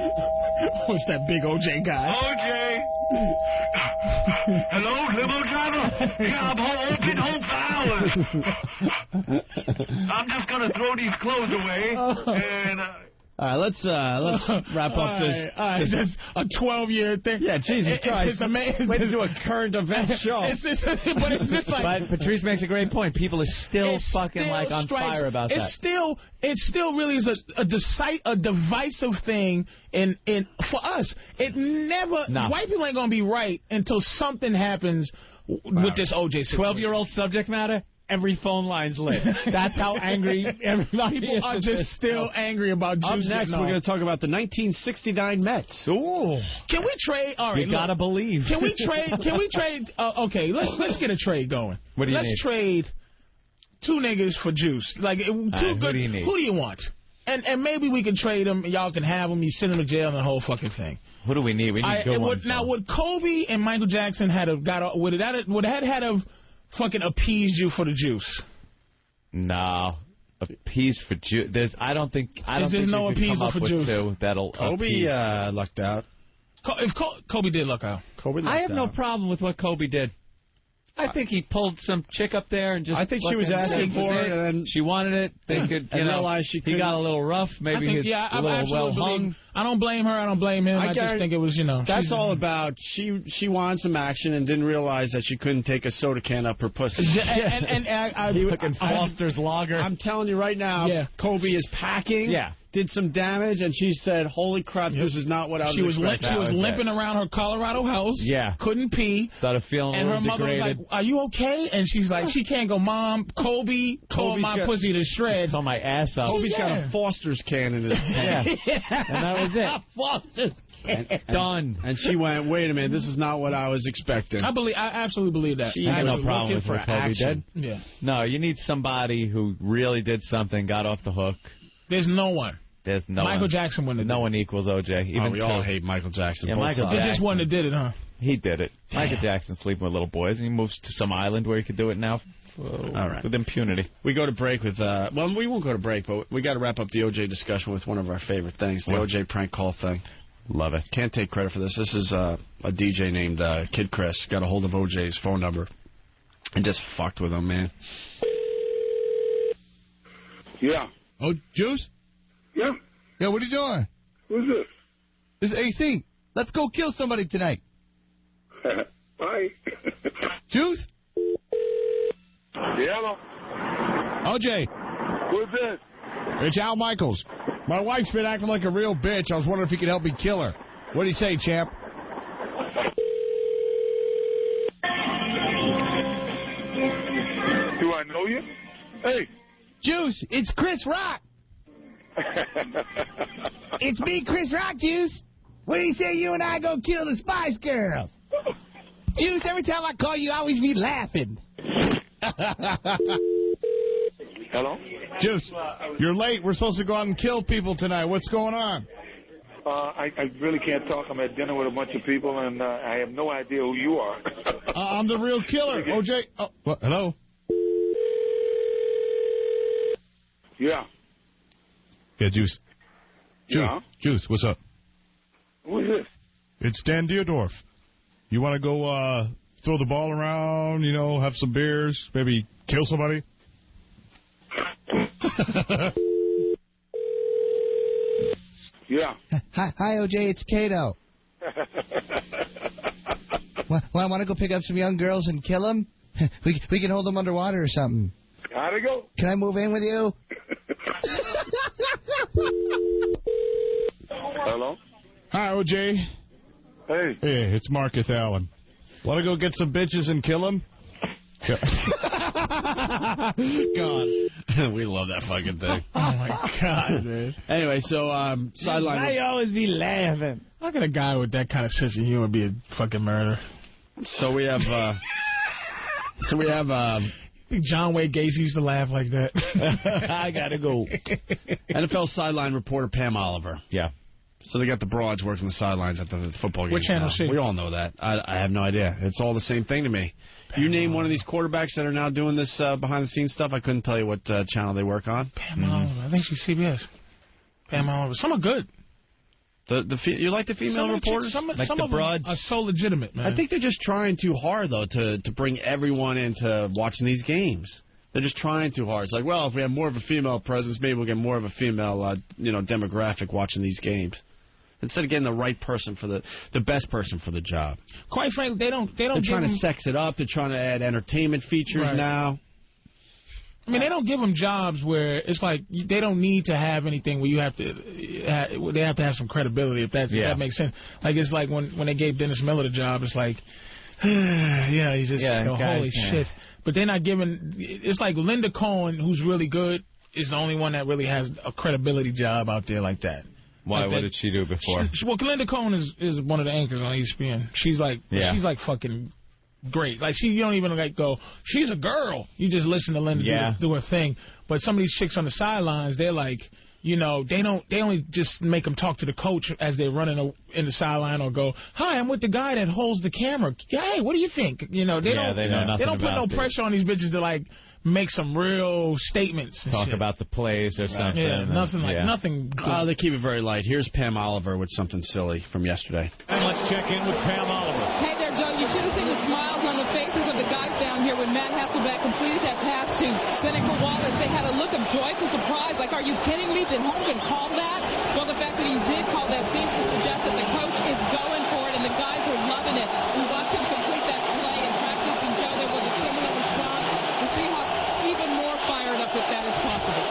What's that big O.J. guy? O.J. Hello, limo driver. Yeah, I'm home. Been home for hours. I'm just going to throw these clothes away and... All right, let's wrap up this. That's a 12-year thing. Yeah, Jesus Christ. It's amazing. Way to do a current event show. But it's just like... But Patrice makes a great point. People are still fucking like on fire about that. It still really is a divisive thing for us. It never... No. White people ain't going to be right until something happens with this O.J. situation. 12-year-old subject matter? Every phone line's lit. That's how angry everybody People are just still angry about Jews. Up next, we're going to talk about the 1969 Mets. Ooh. Can we trade? All right, you gotta believe. Can we trade? Okay, let's get a trade going. What do you need? Let's trade 2 niggas for Juice. Like two good. Who do you need? Who do you want? And maybe we can trade them. Y'all can have them. You send them to jail and the whole fucking thing. Who do we need? We need good ones. Now, would Kobe and Michael Jackson had fucking appeased you for the Juice? No. Appeased for Juice. I don't think there's no appeasement for Juice. That'll Kobe lucked out. Kobe did luck out. I have no problem with what Kobe did. I think he pulled some chick up there and just. I think she was asking for it, and then she wanted it. They could, realize she couldn't. He got a little rough. Maybe he's a little well hung. I don't blame her. I don't blame him. I just think it was, That's all about. She wanted some action and didn't realize that she couldn't take a soda can up her pussy. And I fucking Foster's Lager. I'm telling you right now, Kobe is packing. Yeah. Did some damage, and she said, "Holy crap, this is not what I was expecting." She was limping around her Colorado house. Yeah. Couldn't pee. Started feeling and her mother was like, "Are you okay?" And she's like, she can't go, "Mom, Kobe tore my pussy to shreds." On my ass up. Kobe's got a Foster's can in his hand. And that was it. Foster's can. Done. And she went, "Wait a minute, this is not what I was expecting." I absolutely believe that. I have no problem with what Kobe did. Yeah. No, you need somebody who really did something, got off the hook. There's no one. There's no Michael Jackson wouldn't have No one equals O.J. Even we all hate Michael Jackson. Yeah, Michael Jackson. He just one that did it, huh? He did it. Damn. Michael Jackson sleeping with little boys, and he moves to some island where he could do it now all right. with impunity. We go to break with, well, we won't go to break, but we got to wrap up the O.J. discussion with one of our favorite things, the O.J. prank call thing. Love it. Can't take credit for this. This is a DJ named Kid Chris. Got a hold of O.J.'s phone number and just fucked with him, man. Yeah. Oh, Juice? Yeah. Yeah, what are you doing? Who's this? This is AC. Let's go kill somebody tonight. Bye. Juice? Yeah, hello. OJ. Who's this? It's Al Michaels. My wife's been acting like a real bitch. I was wondering if you could help me kill her. What do you say, champ? Do I know you? Hey. Juice, it's Chris Rock. It's me, Chris Rock, Juice. What do you say you and I go kill the Spice Girls? Juice, every time I call you, I always be laughing. Hello? Juice, you're late. We're supposed to go out and kill people tonight. What's going on? I really can't talk. I'm at dinner with a bunch of people, and I have no idea who you are. I'm the real killer. OJ. Oh, what? Hello? Yeah. Yeah, Juice. Yeah? Juice, what's up? Who is this? It's Dan Dierdorf. You want to go throw the ball around, have some beers, maybe kill somebody? Yeah. Hi, OJ, it's Kato. Want to go pick up some young girls and kill them? We can hold them underwater or something. How'd it go? Can I move in with you? Hello? Hi, OJ. Hey. Hey, it's Marcus Allen. Want to go get some bitches and kill them? God. We love that fucking thing. Oh, my God, man. Anyway, so, sideline. Why you always be laughing? How can a guy with that kind of sense of humor be a fucking murderer? So we have, John Wayne Gacy used to laugh like that. I gotta go. NFL sideline reporter Pam Oliver. Yeah. So they got the broads working the sidelines at the football game. What channel is she? We all know that. I have no idea. It's all the same thing to me. You name one of these quarterbacks that are now doing this behind-the-scenes stuff, I couldn't tell you what channel they work on. Pam Oliver. I think she's CBS. Pam Oliver. Some are good. You like the female reporters? Some like the the broads? Are so legitimate, man. I think they're just trying too hard, though, to bring everyone into watching these games. They're just trying too hard. It's like, well, if we have more of a female presence, maybe we'll get more of a female, demographic watching these games. Instead of getting the right person for the best person for the job. Quite frankly, they don't. They're trying to sex it up. They're trying to add entertainment features now. I mean, they don't give them jobs where it's like they don't need to have anything where you have to. They have to have some credibility if that makes sense. Like it's like when they gave Dennis Miller the job, it's like, you just go, holy shit. But they're not giving. It's like Linda Cohen, who's really good, is the only one that really has a credibility job out there like that. Why? What did she do before? Well, Linda Cohen is one of the anchors on ESPN. She's like fucking great. Like you don't even go, she's a girl. You just listen to Linda do her thing. But some of these chicks on the sidelines, they're like, they only just make them talk to the coach as they're running in the sideline or go, hi, I'm with the guy that holds the camera. Hey, what do you think? They don't put no pressure on these bitches to like make some real statements. Talk about the plays or something. Yeah, nothing. They keep it very light. Here's Pam Oliver with something silly from yesterday. And let's check in with Pam Oliver. Hey there, Joe. You should have seen the smiles on the faces of the guys down here when Matt Hasselbeck completed that pass to Seneca Wallace. They had a look of joyful surprise. Like, are you kidding me? Did Holmgren call that? Well, the fact that he did call that seems to suggest that the coach is going for it, and the guys are loving it. We watched him complete that play in practice, and Joe, there was a similar response. The Seahawks even more fired up if that is possible.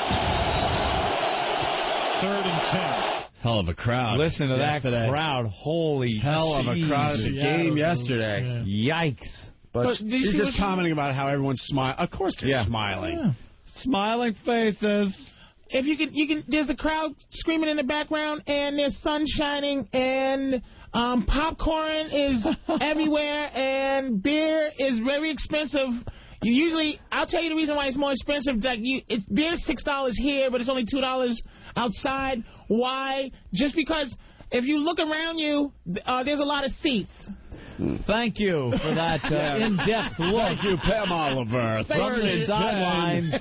3rd and 10. Hell of a crowd. Listen to that crowd. Holy hell of a crowd at the game yesterday. Yeah. Yikes. But he's just commenting about how everyone's smiling. Of course they're smiling. Yeah. Smiling faces. If you can, there's a crowd screaming in the background, and there's sun shining, and popcorn is everywhere, and beer is very expensive. I'll tell you the reason why it's more expensive. Like beer is $6 here, but it's only $2 outside. Why? Just because if you look around you, there's a lot of seats. Thank you for that in-depth look. Thank you, Pam Oliver. From the sidelines,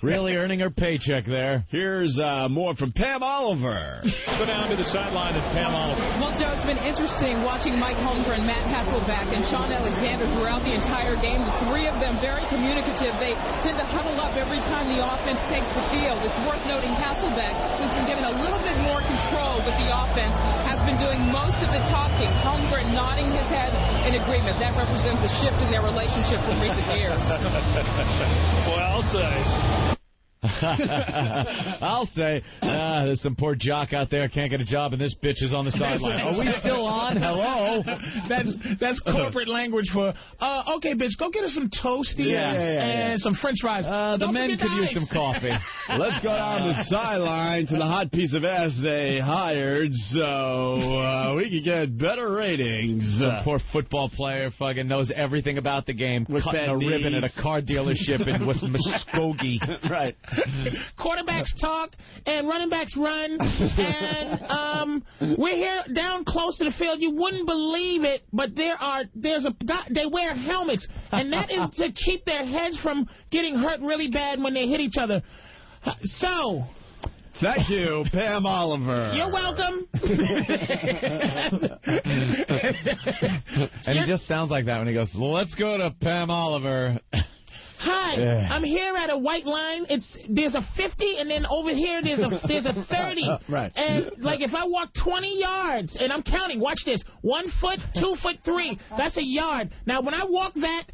really earning her paycheck there. Here's more from Pam Oliver. Let's go down to the sideline of Pam Oliver. Well, Joe, it's been interesting watching Mike Holmgren, Matt Hasselbeck, and Sean Alexander throughout the entire game. The three of them very communicative. They tend to huddle up every time the offense takes the field. It's worth noting Hasselbeck, who's been given a little bit more control with the offense, has been doing most of the talking. Holmgren nodding his head in agreement. That represents a shift in their relationship from recent years. Well, I'll say. I'll say, there's some poor jock out there can't get a job, and this bitch is on the sideline. Are we still on? Hello? That's corporate language for, okay, bitch, go get us some Toasties and some French fries. The men could use some coffee. Let's go down the sideline to the hot piece of ass they hired so we could get better ratings. Some poor football player fucking knows everything about the game, cutting a ribbon at a car dealership in with Muskogee. Right. Quarterbacks talk and running backs run, and we're here down close to the field. You wouldn't believe it, but there's a guy, they wear helmets, and that is to keep their heads from getting hurt really bad when they hit each other. So, thank you, Pam Oliver. You're welcome. And he just sounds like that when he goes, let's go to Pam Oliver. Hi, I'm here at a white line. There's a 50, and then over here there's a 30. Right. And like if I walk 20 yards, and I'm counting, watch this, 1 foot, 2 foot 3. That's a yard. Now when I walk that,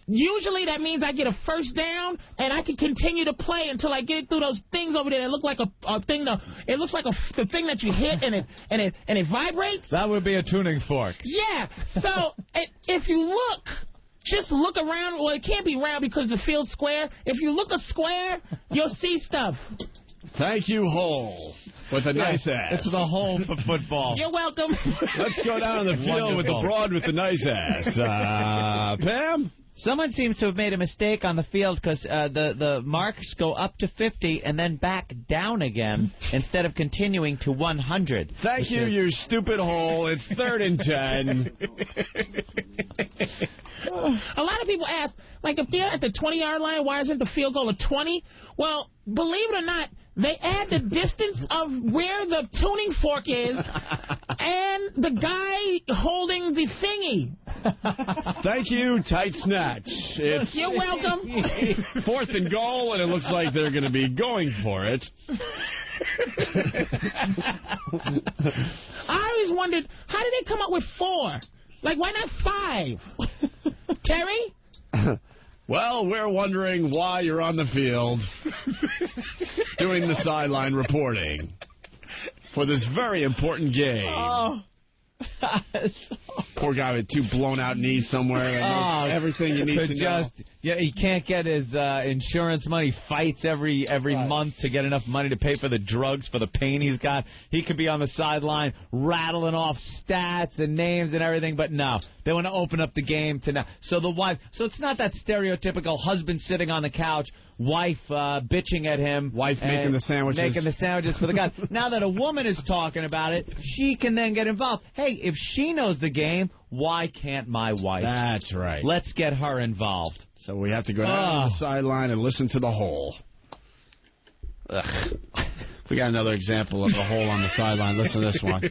usually that means I get a first down, and I can continue to play until I get through those things over there that look like a thing. It looks like the thing that you hit, and it vibrates. That would be a tuning fork. Yeah. So if you look. just look around. Well, it can't be round because the field's square. If you look a square, you'll see stuff. Thank you, Hole, with a nice ass. It's the Hole for football. You're welcome. Let's go down the field with the broad with the nice ass. Pam? Someone seems to have made a mistake on the field because the marks go up to 50 and then back down again instead of continuing to 100. Thank you, you stupid Hole. It's 3rd and 10. A lot of people ask, like, if they're at the 20-yard line, why isn't the field goal a 20? Well, believe it or not, they add the distance of where the tuning fork is and the guy holding the thingy. Thank you, Tight Snatch. You're welcome. 4th and goal, and it looks like they're going to be going for it. I always wondered, how did they come up with 4? Like, why not 5? Terry? Well, we're wondering why you're on the field doing the sideline reporting for this very important game. Oh. Poor guy with 2 blown-out knees somewhere. Everything you need to know. Yeah, he can't get his insurance money. Fights every month to get enough money to pay for the drugs for the pain he's got. He could be on the sideline rattling off stats and names and everything, but no. They want to open up the game to now. So the wife. So it's not that stereotypical husband sitting on the couch, wife bitching at him. Wife making the sandwiches. Making the sandwiches for the guy. Now that a woman is talking about it, she can then get involved. Hey, if she knows the game, why can't my wife? That's right. Let's get her involved. So we have to go down to the sideline and listen to the Hole. Ugh. We got another example of the Hole on the sideline. Listen to this one.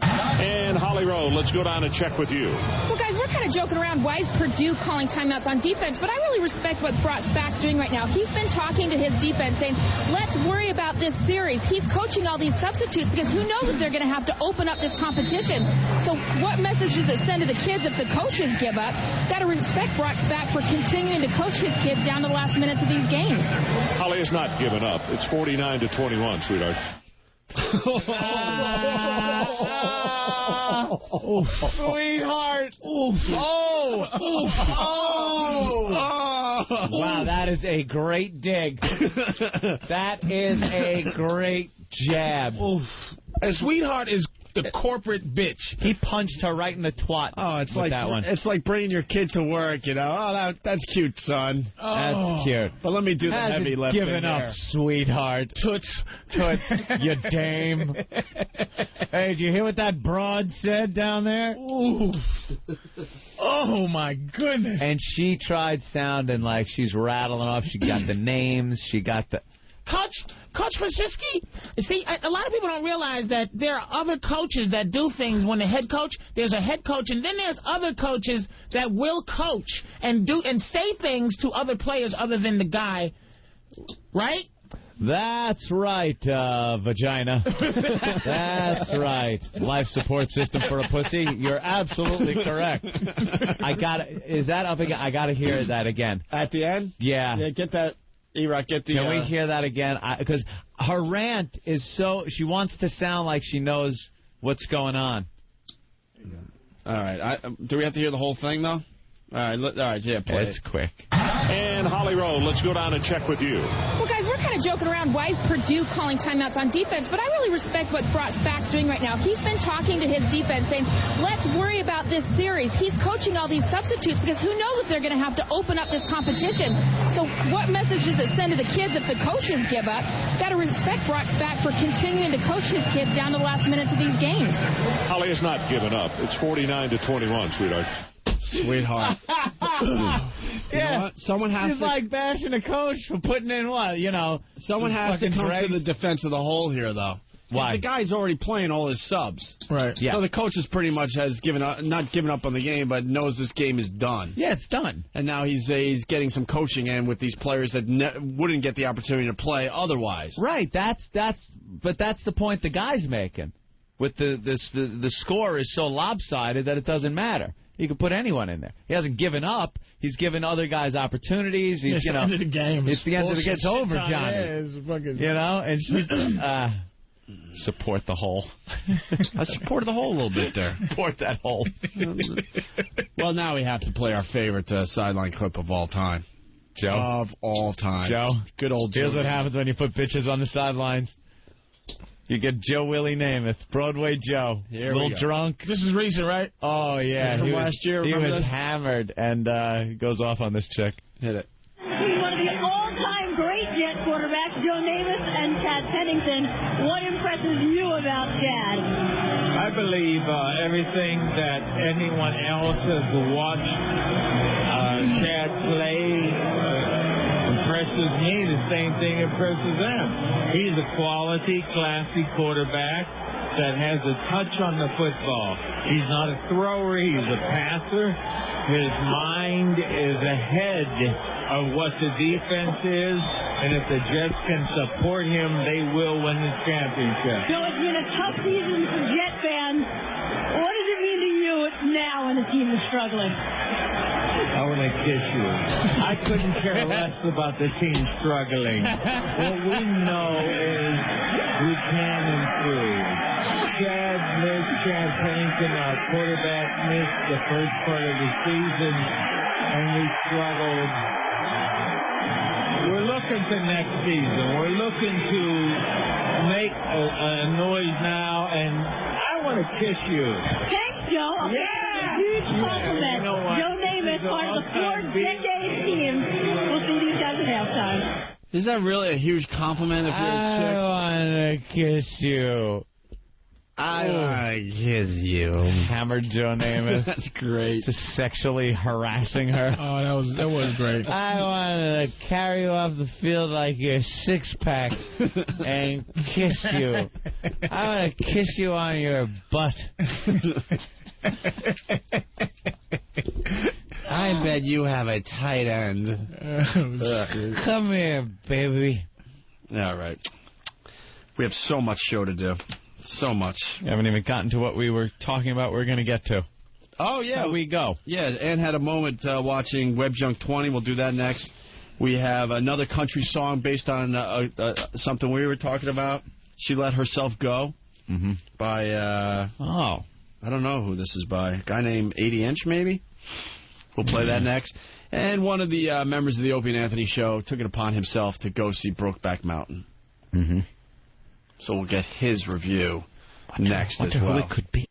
And Holly Rowe, let's go down and check with you. Well, guys, we're kind of joking around. Why is Purdue calling timeouts on defense? But I really respect what Brock Spack's doing right now. He's been talking to his defense saying, let's worry about this series. He's coaching all these substitutes because who knows if they're going to have to open up this competition. So what message does it send to the kids if the coaches give up? Got to respect Brock Spack for continuing to coach his kids down to the last minutes of these games. Holly has not given up. It's 49-21, sweetheart. Sweetheart. Wow, that is a great dig. That is a great jab. Sweetheart is the corporate bitch. He punched her right in the twat. Oh, it's like that one. It's like bringing your kid to work, you know. Oh, that's cute, son. That's cute. But let me do the heavy lifting. Given up, sweetheart. Toots, you dame. Hey, did you hear what that broad said down there? Ooh. Oh my goodness. And she tried sounding like she's rattling off. She got the names. She got the. Coach Franciski, see, a lot of people don't realize that there are other coaches that do things when the head coach, there's a head coach, and then there's other coaches that will coach and do and say things to other players other than the guy, right? That's right, vagina. That's right. Life support system for a pussy. You're absolutely correct. Is that up again? I got to hear that again. At the end? Yeah. Yeah, get that. E-Rock, get the... Can we hear that again? Because her rant is so... She wants to sound like she knows what's going on. All right. Do we have to hear the whole thing, though? All right, yeah, play it. It's quick. And Holly Rowe, let's go down and check with you. Well, guys, we're kind of joking around. Why is Purdue calling timeouts on defense? But I really respect what Brock Spack's doing right now. He's been talking to his defense saying, let's worry about this series. He's coaching all these substitutes because who knows if they're going to have to open up this competition. So what message does it send to the kids if the coaches give up? Got to respect Brock Spack for continuing to coach his kids down to the last minutes of these games. Holly has not given up. It's 49-21, sweetheart. Sweetheart. You know what? Someone has She's like bashing a coach for putting in what, you know. Someone has to come to the defense of the Hole here, though. Why? The guy's already playing all his subs. Right. Yeah. So the coach is pretty much has given up, not given up on the game, but knows this game is done. Yeah, it's done. And now he's getting some coaching in with these players that wouldn't get the opportunity to play otherwise. Right. But that's the point the guy's making. With the score is so lopsided that it doesn't matter. You can put anyone in there. He hasn't given up. He's given other guys opportunities. He's, it's the end of the game. It's the end of the game. It's over, Johnny. It's fucking... You know, and she's... Support the hole. I supported the hole a little bit there. Support that hole. Well, now we have to play our favorite sideline clip of all time. Joe? Of all time. Joe? Good old Joe. Here's what happens when you put bitches on the sidelines. You get Joe Willie Namath, Broadway Joe. Here a little we go. drunk. This is recent, right? Oh, yeah. This from last year, He remember was this? hammered, and he goes off on this chick. Hit it. Between one of the all-time great Jet quarterbacks, Joe Namath and Chad Pennington. What impresses you about Chad? I believe everything that anyone else has watched Chad play impresses me. The same thing impresses them. He's a quality, classy quarterback that has a touch on the football. He's not a thrower, he's a passer. His mind is ahead of what the defense is, and if the Jets can support him, they will win the championship. So it's been a tough season for Jet fans. What does it mean to you now when the team is struggling? I want to kiss you. I couldn't care less about the team struggling. What we know is we can improve. Chad Pennington, our quarterback, missed the first part of the season, and we struggled. We're looking to next season. We're looking to make a noise now, and I want to kiss you. Thanks, Joe. Yeah. Huge compliment. You know what? Joe Namath, part of the four-decade team. We'll see these guys at halftime. Is that really a huge compliment if you're a chick? I want to kiss you. I want to kiss you. Hammered Joe Namath. That's great. Just sexually harassing her. Oh, that was great. I want to carry you off the field like your six-pack and kiss you. I want to kiss you on your butt. I bet you have a tight end. Come here, baby. All right. We have so much show to do. So much. We haven't even gotten to what we were talking about we're going to get to. Oh, yeah. How we go. Yeah, Ann had a moment watching Web Junk 20. We'll do that next. We have another country song based on something we were talking about. She Let Herself Go by, I don't know who this is by. A guy named 80 Inch, maybe? We'll play that next. And one of the members of the Opie and Anthony show took it upon himself to go see Brokeback Mountain. So we'll get his review next as well. Who it could be.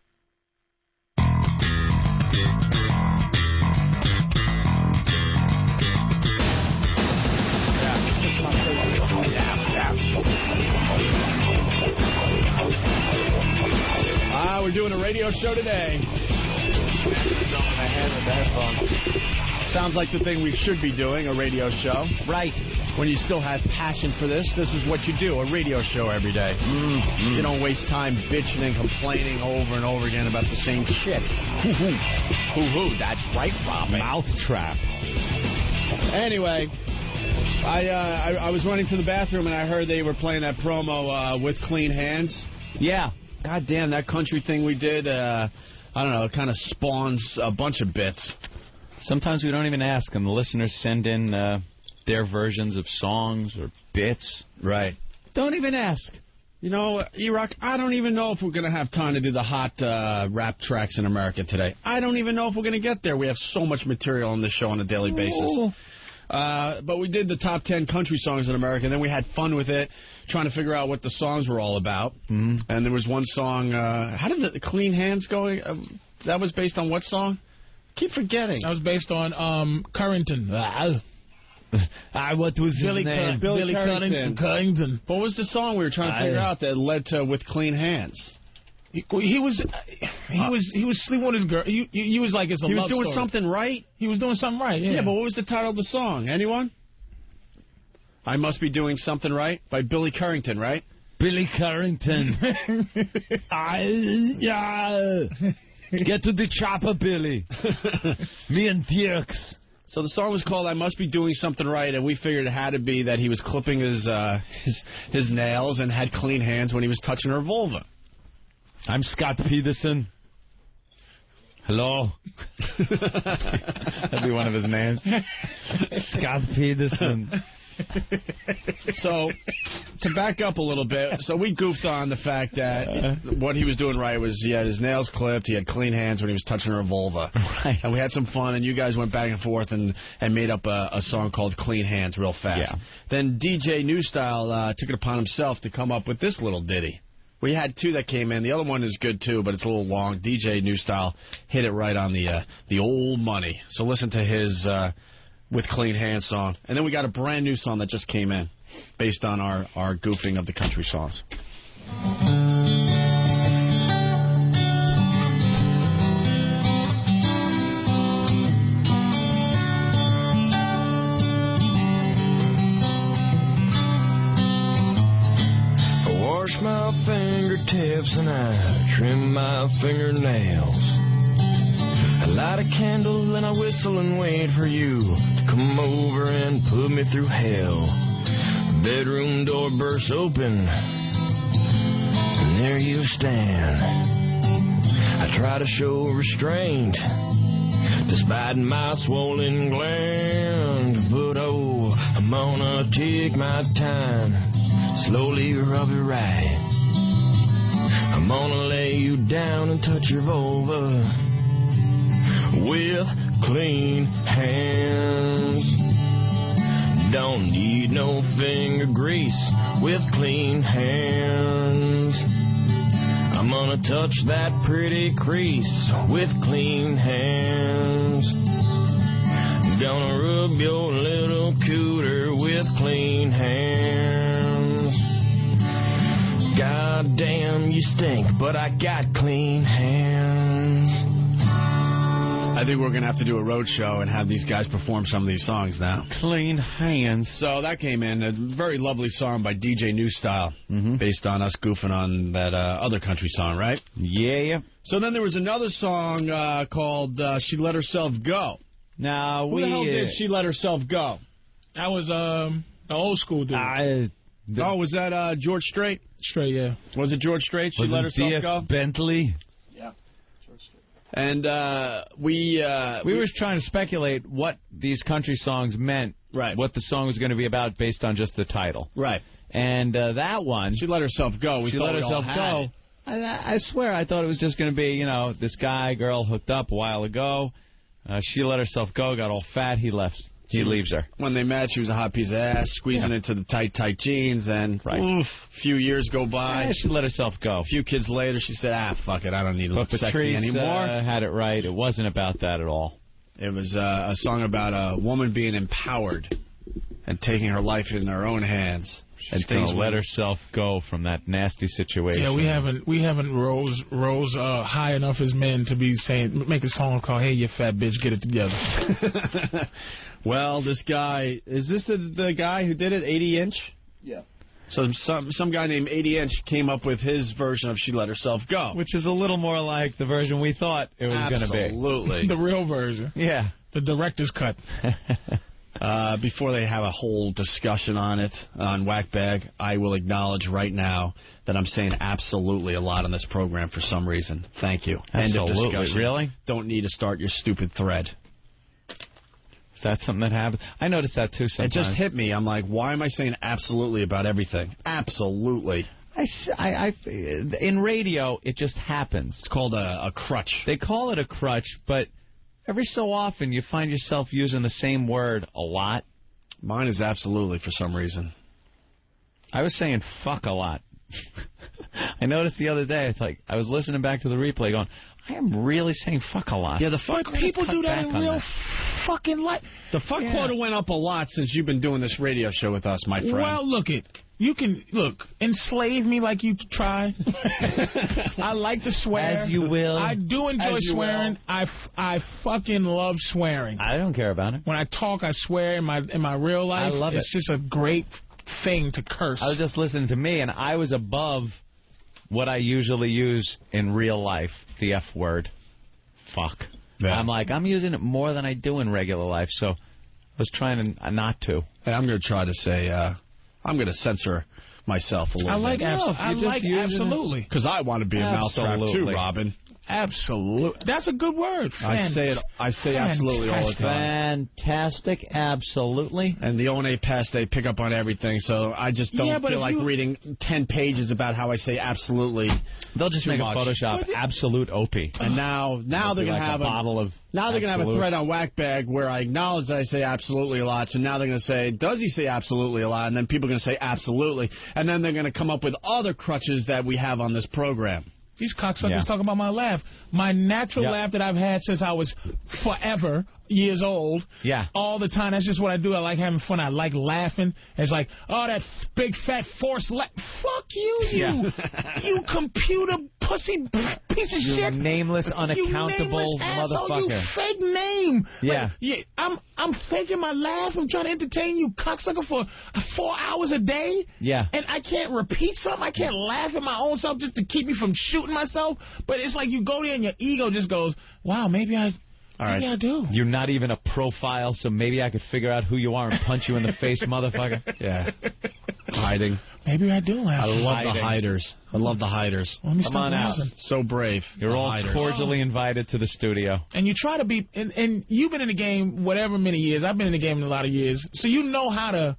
We're doing a radio show today. Sounds like the thing we should be doing, a radio show. Right. When you still have passion for this is what you do, a radio show every day. You don't waste time bitching and complaining over and over again about the same shit. Hoo-hoo, that's right, Robin. Mouthtrap. Anyway, I was running to the bathroom and I heard they were playing that promo with Clean Hands. Yeah. God damn, that country thing we did, I don't know, it kind of spawns a bunch of bits. Sometimes we don't even ask, and the listeners send in their versions of songs or bits. Right. Don't even ask. You know, E-Rock, I don't even know if we're going to have time to do the hot rap tracks in America today. I don't even know if we're going to get there. We have so much material on this show on a daily basis. But we did the top 10 country songs in America, and then we had fun with it, trying to figure out what the songs were all about. And there was one song, how did the Clean Hands go? That was based on what song? Keep forgetting. That was based on Currington. What was his name? Billy Currington. What was the song we were trying to figure out that led to With Clean Hands? He was sleeping with his girl. He was like, it's a love story. He was doing something right? He was doing something right, yeah. Yeah, but what was the title of the song? Anyone? I Must Be Doing Something Right by Billy Currington, right? Billy Currington. Get to the chopper, Billy. Me and Dirks. So the song was called I Must Be Doing Something Right, and we figured it had to be that he was clipping his nails and had clean hands when he was touching her vulva. I'm Scott Peterson. Hello. That'd be one of his names. Scott Peterson. So, to back up a little bit, so we goofed on the fact that what he was doing right was he had his nails clipped, he had clean hands when he was touching her vulva. Right. And we had some fun, and you guys went back and forth and made up a song called Clean Hands real fast. Yeah. Then DJ New Style took it upon himself to come up with this little ditty. We had two that came in. The other one is good, too, but it's a little long. DJ New Style hit it right on the old money. So listen to his With Clean Hands song. And then we got a brand new song that just came in based on our goofing of the country songs. My fingertips and I trim my fingernails. I light a candle and I whistle and wait for you to come over and put me through hell. The bedroom door bursts open and there you stand. I try to show restraint despite my swollen gland, but oh, I'm gonna take my time. Slowly rub it right. I'm gonna lay you down and touch your vulva with clean hands. Don't need no finger grease with clean hands. I'm gonna touch that pretty crease with clean hands. Gonna rub your little cooter with clean hands. God damn, you stink, but I got clean hands. I think we're going to have to do a road show and have these guys perform some of these songs now. Clean hands. So that came in, a very lovely song by DJ New Style, based on us goofing on that other country song, right? Yeah. So then there was another song called She Let Herself Go. Now, Who the hell did She Let Herself Go? That was the old school dude. Oh, was that George Strait? Strait, yeah. Was it George Strait? She let herself go? Bentley? Yeah. And we were trying to speculate what these country songs meant, right? What the song was going to be about based on just the title, right? And that one, She Let Herself Go. She Let Herself Go. I swear, I thought it was just going to be, this guy, girl hooked up a while ago. She let herself go, got all fat. He left. He leaves her. When they met, she was a hot piece of ass, squeezing into the tight jeans, and oof, a few years go by. Yeah, she let herself go. A few kids later, she said, fuck it, I don't need to look sexy anymore. Had it right. It wasn't about that at all. It was a song about a woman being empowered and taking her life in her own hands. She's going to let herself go from that nasty situation. Yeah, we haven't rose high enough as men to be make a song called "Hey, you fat bitch, get it together." Well, this guy, is this the guy who did it, 80 Inch? Yeah. So some guy named 80 Inch came up with his version of She Let Herself Go. Which is a little more like the version we thought it was going to be. Absolutely. The real version. Yeah. The director's cut. Before they have a whole discussion on it on Whackbag, I will acknowledge right now that I'm saying absolutely a lot on this program for some reason. Thank you. Absolutely. End of discussion. Really? Don't need to start your stupid thread. Is that something that happens? I noticed that, too, sometimes. It just hit me. I'm like, why am I saying absolutely about everything? Absolutely. In radio, it just happens. It's called a crutch. They call it a crutch, but every so often you find yourself using the same word a lot. Mine is absolutely for some reason. I was saying fuck a lot. I noticed the other day, it's like, I was listening back to the replay going, I am really saying fuck a lot. Yeah, the fuck people do that in real fucking life. The fuck quota went up a lot since you've been doing this radio show with us, my friend. Well, you can enslave me like you try. I like to swear. As you will. I do enjoy swearing. I fucking love swearing. I don't care about it. When I talk, I swear in my real life. I love it. It's just a great thing to curse. I was just listening to me, and I was above what I usually use in real life, the F word. Fuck. Yeah. I'm like, I'm using it more than I do in regular life, so I was trying to not to. Hey, I'm going to try to say, I'm going to censor myself a little bit. I like absolutely. Because I want to be a mousetrap too, Robin. Absolute. That's a good word. I say absolutely all the time. Fantastic. Absolutely. And the O&A pass, they pick up on everything, so I just don't feel like reading 10 pages about how I say absolutely. They'll just make a Photoshop absolute Opie. And now they're going to have a bottle of Now they're going to have a thread on Whackbag where I acknowledge that I say absolutely a lot, so now they're going to say, does he say absolutely a lot? And then people are going to say absolutely. And then they're going to come up with other crutches that we have on this program. These cocksuckers talking about my laugh. My natural laugh that I've had since I was forever years old. Yeah. All the time. That's just what I do. I like having fun. I like laughing. It's like, oh, that big fat forced laugh. Fuck you, you computer pussy piece of shit. Nameless, unaccountable you nameless motherfucker. Asshole, you fake name. Yeah. Like, I'm faking my laugh. I'm trying to entertain you cocksucker for 4 hours a day. Yeah. And I can't repeat something. I can't laugh at my own self just to keep me from shooting myself. But it's like you go there and your ego just goes, wow, maybe I do. You're not even a profile, so maybe I could figure out who you are and punch you in the face, motherfucker. Yeah. Hiding. Maybe I do laugh. I love the hiders. I love the hiders. Let me Come on out. So brave. You're all cordially invited to the studio. And you try to be, and you've been in the game whatever many years. I've been in the game a lot of years. So you know how to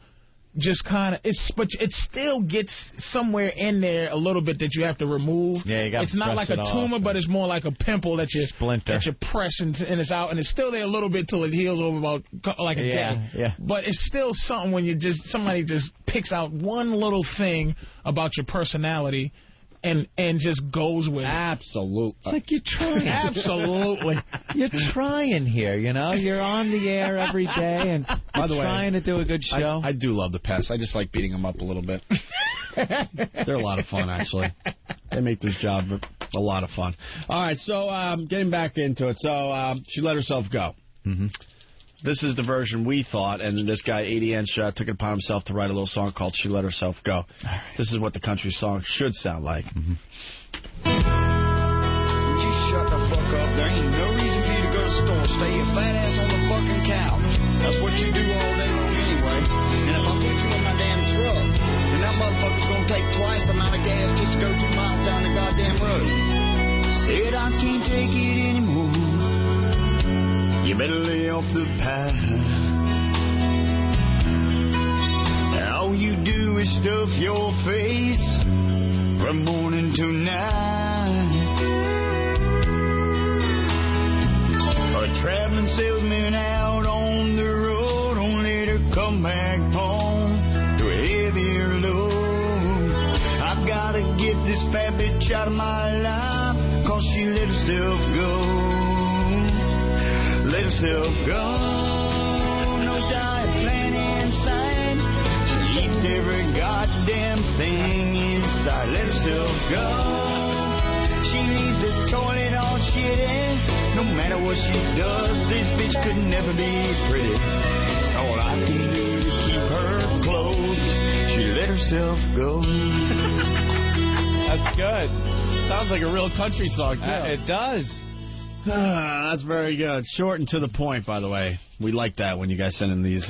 just kind of, but it still gets somewhere in there a little bit that you have to remove. Yeah, you got to It's not like a tumor, but it's more like a pimple that you splinter that you press and it's out, and it's still there a little bit till it heals over about like a day. Yeah. But it's still something when you somebody just picks out one little thing about your personality. And just goes with Absolutely. It's like you're trying. Absolutely. You're trying here, you know? You're on the air every day and By the way, trying to do a good show. I do love the pests. I just like beating them up a little bit. They're a lot of fun, actually. They make this job a lot of fun. All right, so getting back into it. So she let herself go. Mm-hmm. This is the version we thought, and this guy, 80-inch, took it upon himself to write a little song called She Let Herself Go. Right. This is what the country song should sound like. Would you shut the fuck up? There ain't no reason for you to go to the store. Stay your fat ass on the fucking couch. That's what you do all day long anyway. And if I put you in my damn truck, then that motherfucker's gonna take twice the amount of gas just to go 2 miles down the goddamn road. Said I can't take it anymore. You better lay off the pie. All you do is stuff your face from morning to night. A traveling salesman out on the road, don't let her come back home to a heavier load. I've gotta get this fat bitch out of my life, cause she let herself go. Let herself go, no diet plan in sight. She eats every goddamn thing inside. Let herself go. She leaves the toilet all shitty. No matter what she does, this bitch could never be pretty. It's all I can do to keep her clothes. She let herself go. That's good. Sounds like a real country song. It does. That's very good. Short and to the point, by the way. We like that when you guys send in these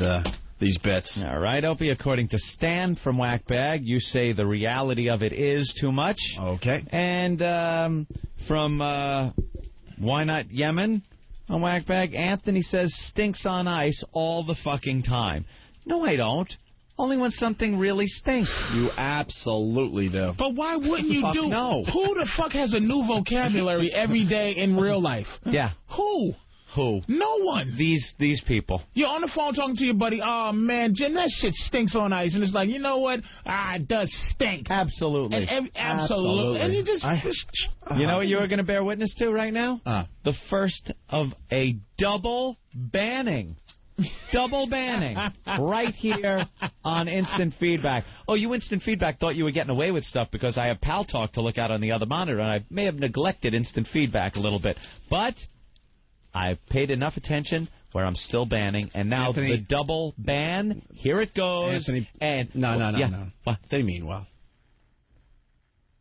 bits. All right, Opie, according to Stan from Whackbag, you say the reality of it is too much. Okay. And from Why Not Yemen on Whackbag, Anthony says stinks on ice all the fucking time. No, I don't. Only when something really stinks. You absolutely do. But why wouldn't you do? No. Who the fuck has a new vocabulary every day in real life? Yeah. Who? No one. These people. You're on the phone talking to your buddy. Oh, man, Jim, that shit stinks on ice. And it's like, you know what? It does stink. Absolutely. And absolutely. And you just... You know what you are going to bear witness to right now? The first of a double banning. Double banning right here on Instant Feedback. Oh, you Instant Feedback thought you were getting away with stuff because I have Pal Talk to look at on the other monitor, and I may have neglected Instant Feedback a little bit. But I paid enough attention where I'm still banning, and now the double ban, here it goes. Anthony, and no. What? They mean well.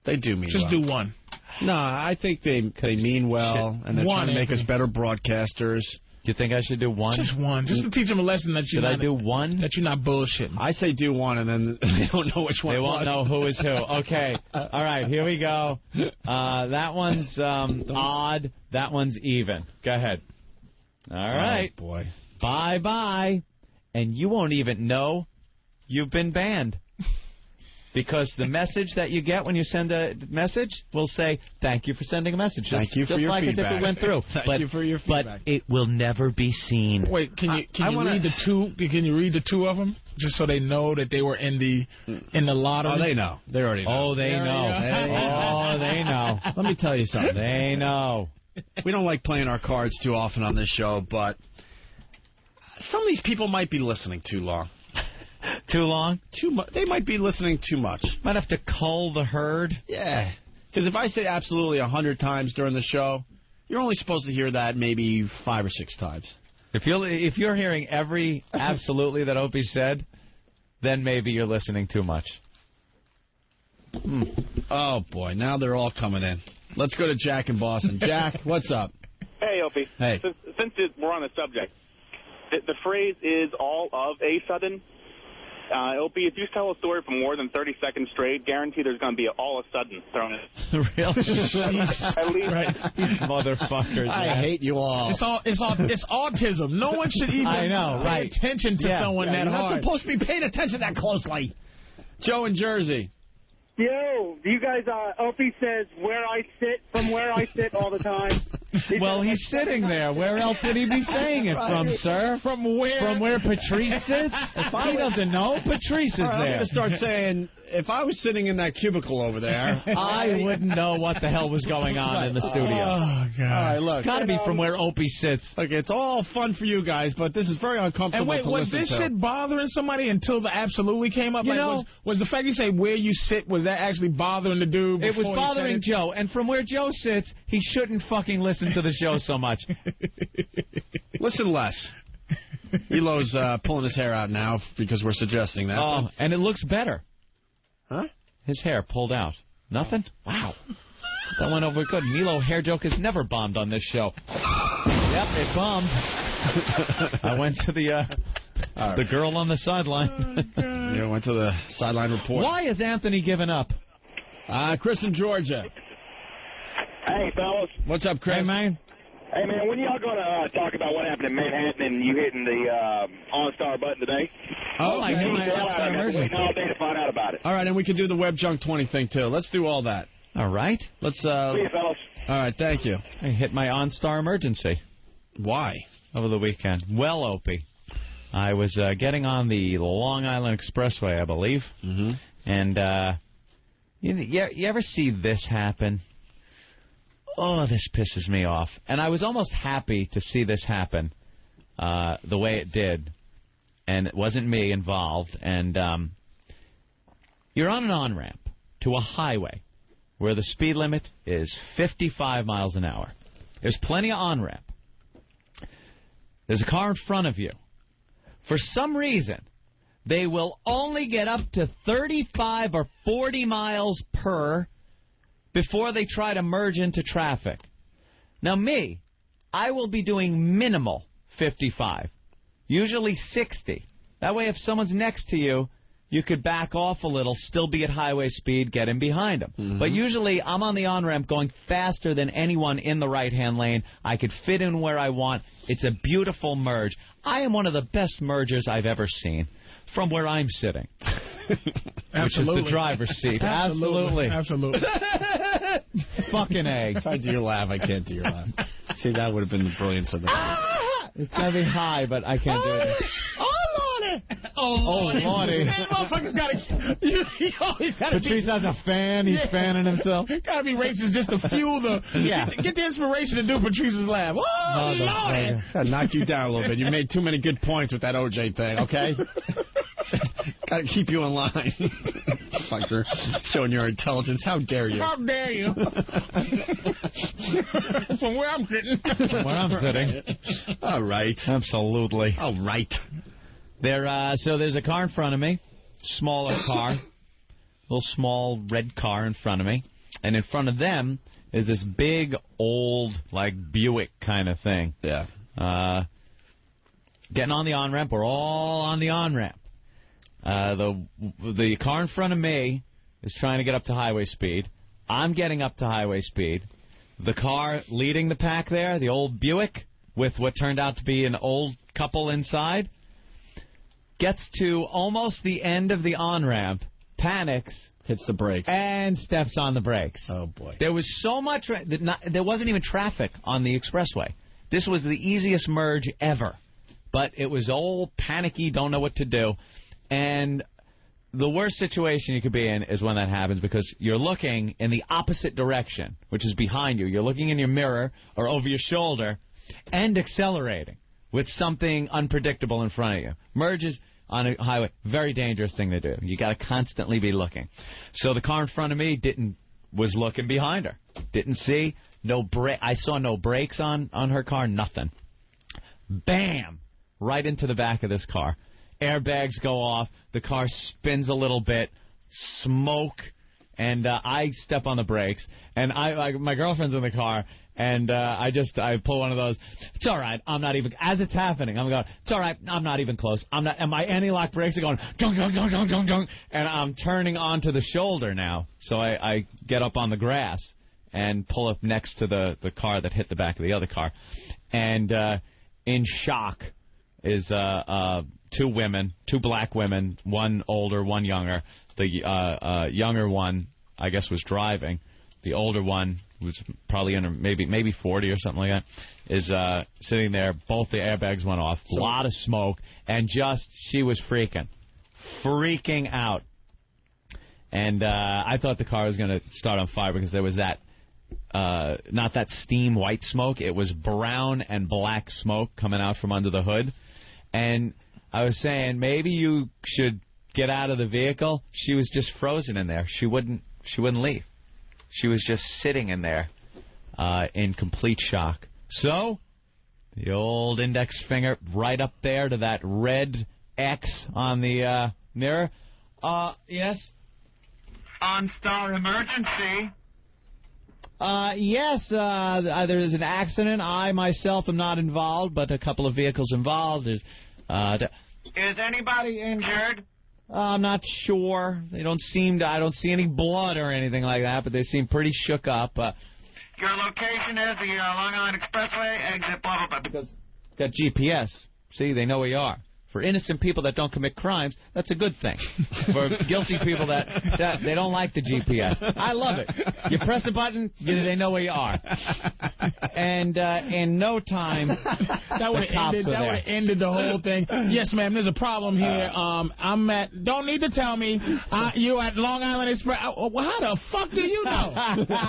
They do mean well. Just do one. No, I think they mean well, and they're trying to make us better broadcasters. Do you think I should do one? Just one. Just to teach them a lesson that Should I do one? That you're not bullshitting. I say do one, and then they don't know which one They it won't was. know who is who. Okay. All right, here we go. That one's odd. That one's even. Go ahead. All right. Oh, boy. Bye-bye. And you won't even know you've been banned. Because the message that you get when you send a message will say, thank you for sending a message. Thank you for your feedback. Just like as if it went through. Thank you for your feedback. But it will never be seen. Wait, can you read the two? Can you read the two of them just so they know that they were in the lottery? Oh, they know. They already know. Oh, they know. Oh, they know. Let me tell you something. They know. We don't like playing our cards too often on this show, but some of these people might be listening too long. Too long? Too much. They might be listening too much. Might have to cull the herd. Yeah. Because if I say absolutely 100 times during the show, you're only supposed to hear that maybe 5 or 6 times. If you're hearing every absolutely that Opie said, then maybe you're listening too much. Oh, boy. Now they're all coming in. Let's go to Jack in Boston. Jack, what's up? Hey, Opie. Hey. Since we're on the subject, the phrase is all of a sudden. Opie, if you tell a story for more than 30 seconds straight, guarantee there's going to be an all of a sudden thrown in. Really? At least. Right. Motherfuckers. I hate you all. It's autism. No one should even pay attention to someone that you're hard. not supposed to be paying attention that closely. Joe in Jersey. Yo, you guys, Opie says where I sit from where I sit all the time. Well, he's sitting there. Where else would he be saying it from, sir? From where? From where Patrice sits? He doesn't know. Patrice is I'm there. going to start saying, if I was sitting in that cubicle over there, I wouldn't know what the hell was going on in the studio. Oh, God. All right, look. It's got to be from where Opie sits. Look, it's all fun for you guys, but this is very uncomfortable And wait, to was listen this to. shit bothering somebody until the absolutely came up? You like, know, was the fact you say where you sit, was that actually bothering the dude? It was before he bothering said it? Joe, and from where Joe sits, he shouldn't fucking listen to the show so much. Listen less. Elo's pulling his hair out now because we're suggesting that. Oh, and it looks better. Huh? His hair pulled out. Nothing? Wow. That went over good. Milo hair joke has never bombed on this show. Yep, it bombed. I went to the girl on the sideline. You went to the sideline report. Why has Anthony given up? Chris in Georgia. Hey, fellas. What's up, Chris? Hey, man. Hey, man, when y'all going to talk about what happened in Manhattan and you hitting the OnStar button today? Oh, I hit my OnStar emergency. All day to find out about it. All right, and we can do the Web Junk 20 thing, too. Let's do all that. All right. Let's, See you, fellas. All right, thank you. I hit my OnStar emergency. Why? Over the weekend. Well, Opie, I was getting on the Long Island Expressway, I believe. Mm-hmm. And you ever see this happen? Oh, this pisses me off. And I was almost happy to see this happen the way it did. And it wasn't me involved. And you're on an on-ramp to a highway where the speed limit is 55 miles an hour. There's plenty of on-ramp. There's a car in front of you. For some reason, they will only get up to 35 or 40 miles per before they try to merge into traffic. Now, me, I will be doing minimal 55, usually 60. That way, if someone's next to you, you could back off a little, still be at highway speed, get in behind them. Mm-hmm. But usually, I'm on the on-ramp going faster than anyone in the right-hand lane. I could fit in where I want. It's a beautiful merge. I am one of the best mergers I've ever seen from where I'm sitting, which is the driver's seat. Absolutely. Absolutely. Fucking A. Try to do your laugh. I can't do your laugh. See, that would have been the brilliance of the... It's going to be high, but I can't do it. Oh, Lordy. Oh, Lordy. That motherfucker's got to... You always got to Patrice has a fan. He's fanning himself. Got to be racist just to fuel the... Yeah. Get the inspiration to do Patrice's laugh. Oh, Lordy. Gotta knock you down a little bit. You made too many good points with that OJ thing, okay? Gotta keep you in line. Fucker. Showing your intelligence. How dare you? How dare you? From where I'm sitting. From where I'm sitting. All right. Absolutely. All right. So there's a car in front of me. Smaller car. Little small red car in front of me. And in front of them is this big, old, like, Buick kind of thing. Yeah. getting on the on-ramp. We're all on the on-ramp. The car in front of me is trying to get up to highway speed. I'm getting up to highway speed. The car leading the pack there, the old Buick, with what turned out to be an old couple inside, gets to almost the end of the on-ramp, panics, hits the brakes, and steps on the brakes. Oh, boy. There was so much... there wasn't even traffic on the expressway. This was the easiest merge ever. But it was all panicky, don't know what to do. And the worst situation you could be in is when that happens, because you're looking in the opposite direction, which is behind you. You're looking in your mirror or over your shoulder and accelerating with something unpredictable in front of you. Merges on a highway, very dangerous thing to do. You got to constantly be looking. So the car in front of me was looking behind her. Didn't see, I saw no brakes on her car, nothing. Bam! Right into the back of this car. Airbags go off. The car spins a little bit. Smoke. And I step on the brakes. And my girlfriend's in the car. And I pull one of those. It's all right. I'm not even. As it's happening, I'm going, it's all right. I'm not even close. And my anti-lock brakes are going, dunk, dunk, dunk, dunk, dunk, dunk. And I'm turning onto the shoulder now. So I get up on the grass and pull up next to the car that hit the back of the other car. And in shock is two women, two black women, one older, one younger. The younger one, I guess, was driving. The older one was probably under maybe 40 or something like that, is sitting there. Both the airbags went off. A lot of smoke. And she was freaking out. And I thought the car was going to start on fire because there was that, not that steam white smoke. It was brown and black smoke coming out from under the hood. And I was saying, maybe you should get out of the vehicle. She was just frozen in there. She wouldn't leave. She was just sitting in there in complete shock. So, the old index finger right up there to that red X on the mirror. Yes? OnStar emergency. Yes, there is an accident. I myself am not involved, but a couple of vehicles involved. Is anybody injured? I'm not sure. I don't see any blood or anything like that, but they seem pretty shook up. Your location is the Long Island Expressway, exit blah, blah, blah. Because got GPS. See, they know where you are. For innocent people that don't commit crimes, that's a good thing. For guilty people that they don't like the GPS. I love it. You press a button, they know where you are. And in no time, that would have ended the whole thing. Yes, ma'am, there's a problem here. I'm at, don't need to tell me, you at Long Island Express. How the fuck do you know?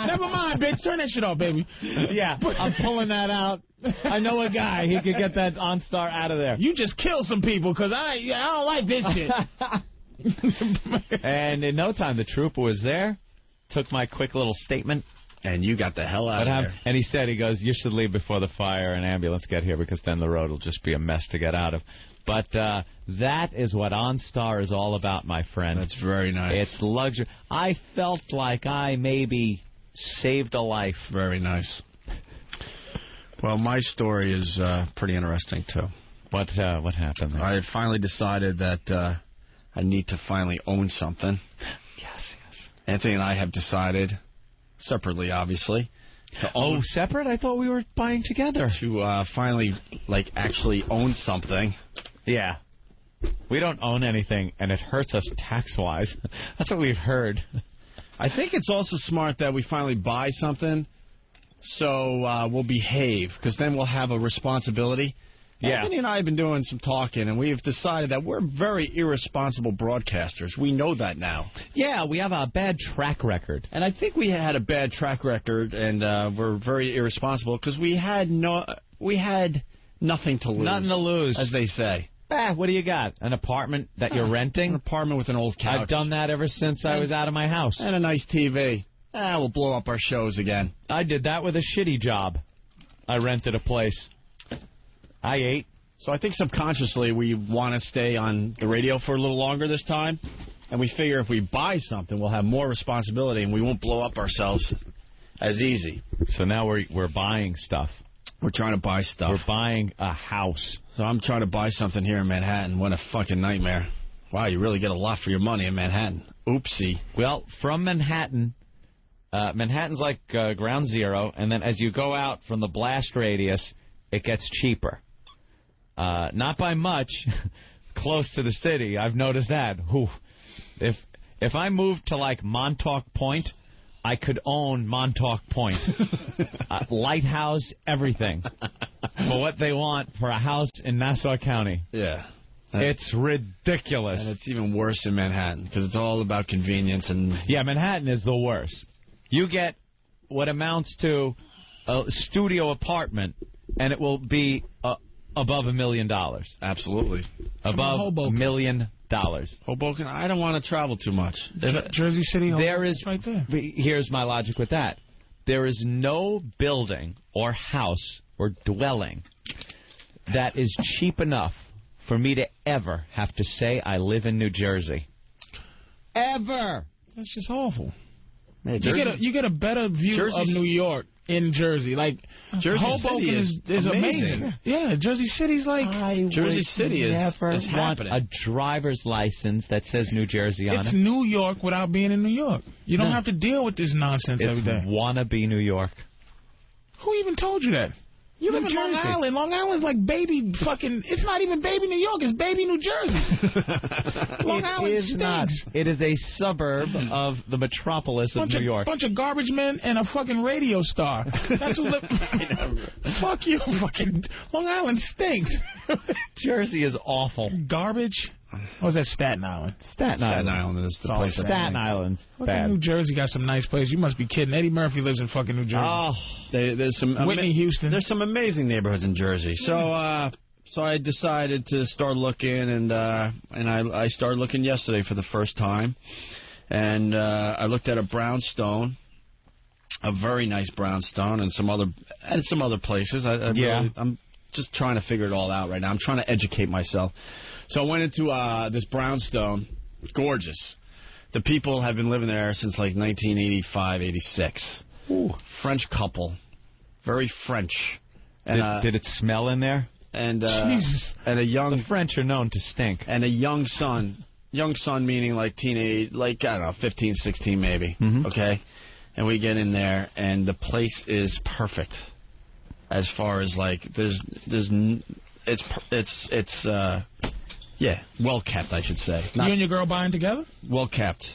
Never mind, bitch. Turn that shit off, baby. Yeah, I'm pulling that out. I know a guy. He could get that OnStar out of there. You just killed some people because I don't like this shit. And in no time, the trooper was there, took my quick little statement. And you got the hell out of there. And he goes, you should leave before the fire and ambulance get here because then the road will just be a mess to get out of. But that is what OnStar is all about, my friend. That's very nice. It's luxury. I felt like I maybe saved a life. Very nice. Well, my story is pretty interesting, too. What happened there? I had finally decided that I need to finally own something. Yes. Anthony and I have decided, separately, obviously. Separate? I thought we were buying together. To finally, actually own something. Yeah. We don't own anything, and it hurts us tax-wise. That's what we've heard. I think it's also smart that we finally buy something. So we'll behave, because then we'll have a responsibility. Yeah. Anthony and I have been doing some talking, and we've decided that we're very irresponsible broadcasters. We know that now. Yeah, we have a bad track record. And I think we had a bad track record, and we're very irresponsible, because we had nothing to lose. Nothing to lose. As they say. What do you got? An apartment that you're renting? An apartment with an old couch. I've done that ever since I was out of my house. And a nice TV. We'll blow up our shows again. I did that with a shitty job. I rented a place. I ate. So I think subconsciously we want to stay on the radio for a little longer this time. And we figure if we buy something, we'll have more responsibility and we won't blow up ourselves as easy. So now we're buying stuff. We're trying to buy stuff. We're buying a house. So I'm trying to buy something here in Manhattan. What a fucking nightmare. Wow, you really get a lot for your money in Manhattan. Oopsie. Well, from Manhattan, Manhattan's like ground zero, and then as you go out from the blast radius, it gets cheaper. Not by much, close to the city. I've noticed that. Whew. If I moved to, like, Montauk Point, I could own Montauk Point. Lighthouse, everything. For what they want for a house in Nassau County. Yeah. It's ridiculous. And it's even worse in Manhattan, because it's all about convenience. And yeah, Manhattan is the worst. You get what amounts to a studio apartment, and it will be above $1 million. Absolutely. Above $1 million. Hoboken, I don't want to travel too much. Jersey City, there is right there. Here's my logic with that. There is no building or house or dwelling that is cheap enough for me to ever have to say I live in New Jersey. Ever. That's just awful. Man, you get a better view of New York in Jersey. Like, Jersey Hoboken City is amazing. Yeah, Jersey City's like... Jersey City is want happening. a driver's license that says New Jersey on it. It's New York without being in New York. You don't have to deal with this nonsense every day. It's wannabe New York. Who even told you that? You live in Long Island. Long Island's like baby fucking... It's not even baby New York. It's baby New Jersey. Long Island stinks. Not. It is a suburb of the metropolis of New York. Bunch of garbage men and a fucking radio star. That's who live... Fuck you, fucking... Long Island stinks. Jersey is awful. Garbage? Or was that Staten Island? Staten Island is the place. Staten Island's bad. New Jersey got some nice places. You must be kidding. Eddie Murphy lives in fucking New Jersey. Oh, there's some Whitney Houston. There's some amazing neighborhoods in Jersey. So I decided to start looking, and I started looking yesterday for the first time, and I looked at a brownstone, a very nice brownstone, and some other places. I'm just trying to figure it all out right now. I'm trying to educate myself. So I went into this brownstone. Gorgeous. The people have been living there since like 1985, 86. Ooh. French couple. Very French. And, did it smell in there? And Jesus. And a young... The French are known to stink. And a young son. Young son meaning like teenage, like, I don't know, 15, 16 maybe. Mm-hmm. Okay? And we get in there, and the place is perfect. As far as, like, yeah, well kept, I should say. You and your girl buying together? Well kept.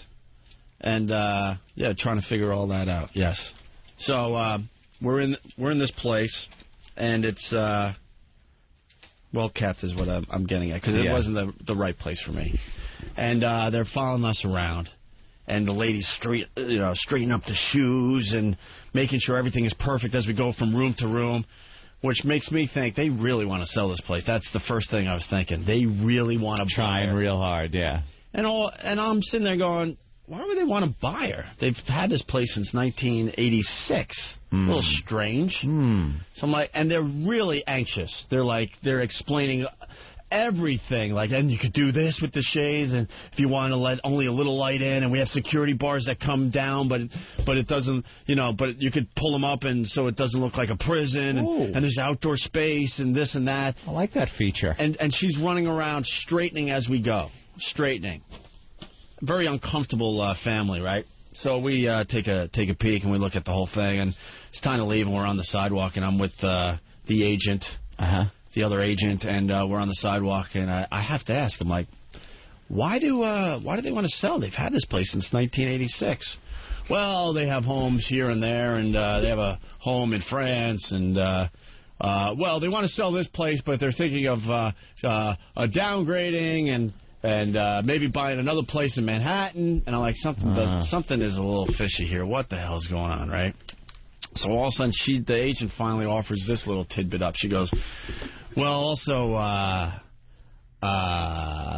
And yeah, trying to figure all that out. Yes. So we're in this place, and it's well kept is what I'm getting at, because it wasn't the right place for me. And they're following us around, and the ladies straighten up the shoes and making sure everything is perfect as we go from room to room. Which makes me think they really want to sell this place. That's the first thing I was thinking. They really want to buy her. Trying real hard, yeah. And I'm sitting there going, why would they want to buy her? They've had this place since 1986. A little strange. So I'm like, and they're really anxious. They're explaining everything, like, and you could do this with the shades, and if you want to let only a little light in, and we have security bars that come down, but it doesn't, but you could pull them up, and so it doesn't look like a prison, and there's outdoor space, and this and that. I like that feature. And she's running around straightening as we go, straightening. Very uncomfortable family, right? So we take a peek, and we look at the whole thing, and it's time to leave, and we're on the sidewalk, and I'm with the agent. The other agent, and we're on the sidewalk, and I have to ask him, like, why do they want to sell? They've had this place since 1986. Well, they have homes here and there, and they have a home in France, and well, they want to sell this place, but they're thinking of downgrading and maybe buying another place in Manhattan. And I'm like, something is a little fishy here. What the hell is going on, right? So all of a sudden, the agent finally offers this little tidbit up. She goes, well, also,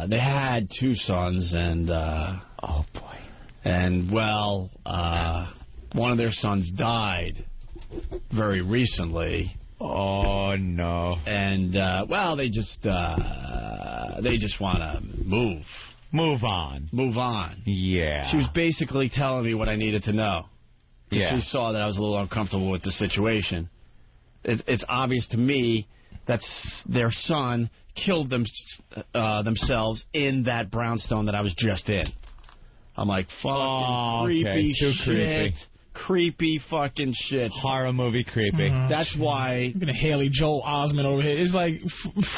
they had two sons, and, oh, boy. And, well, one of their sons died very recently. Oh, no. And, well, they just want to move. Move on. Move on. Yeah. She was basically telling me what I needed to know. Yeah. She saw that I was a little uncomfortable with the situation. it's obvious to me that their son killed themselves in that brownstone that I was just in. I'm like, fucking creepy shit. Creepy. Creepy fucking shit. Horror movie creepy. That's why... Look at Haley Joel Osment over here. It's like,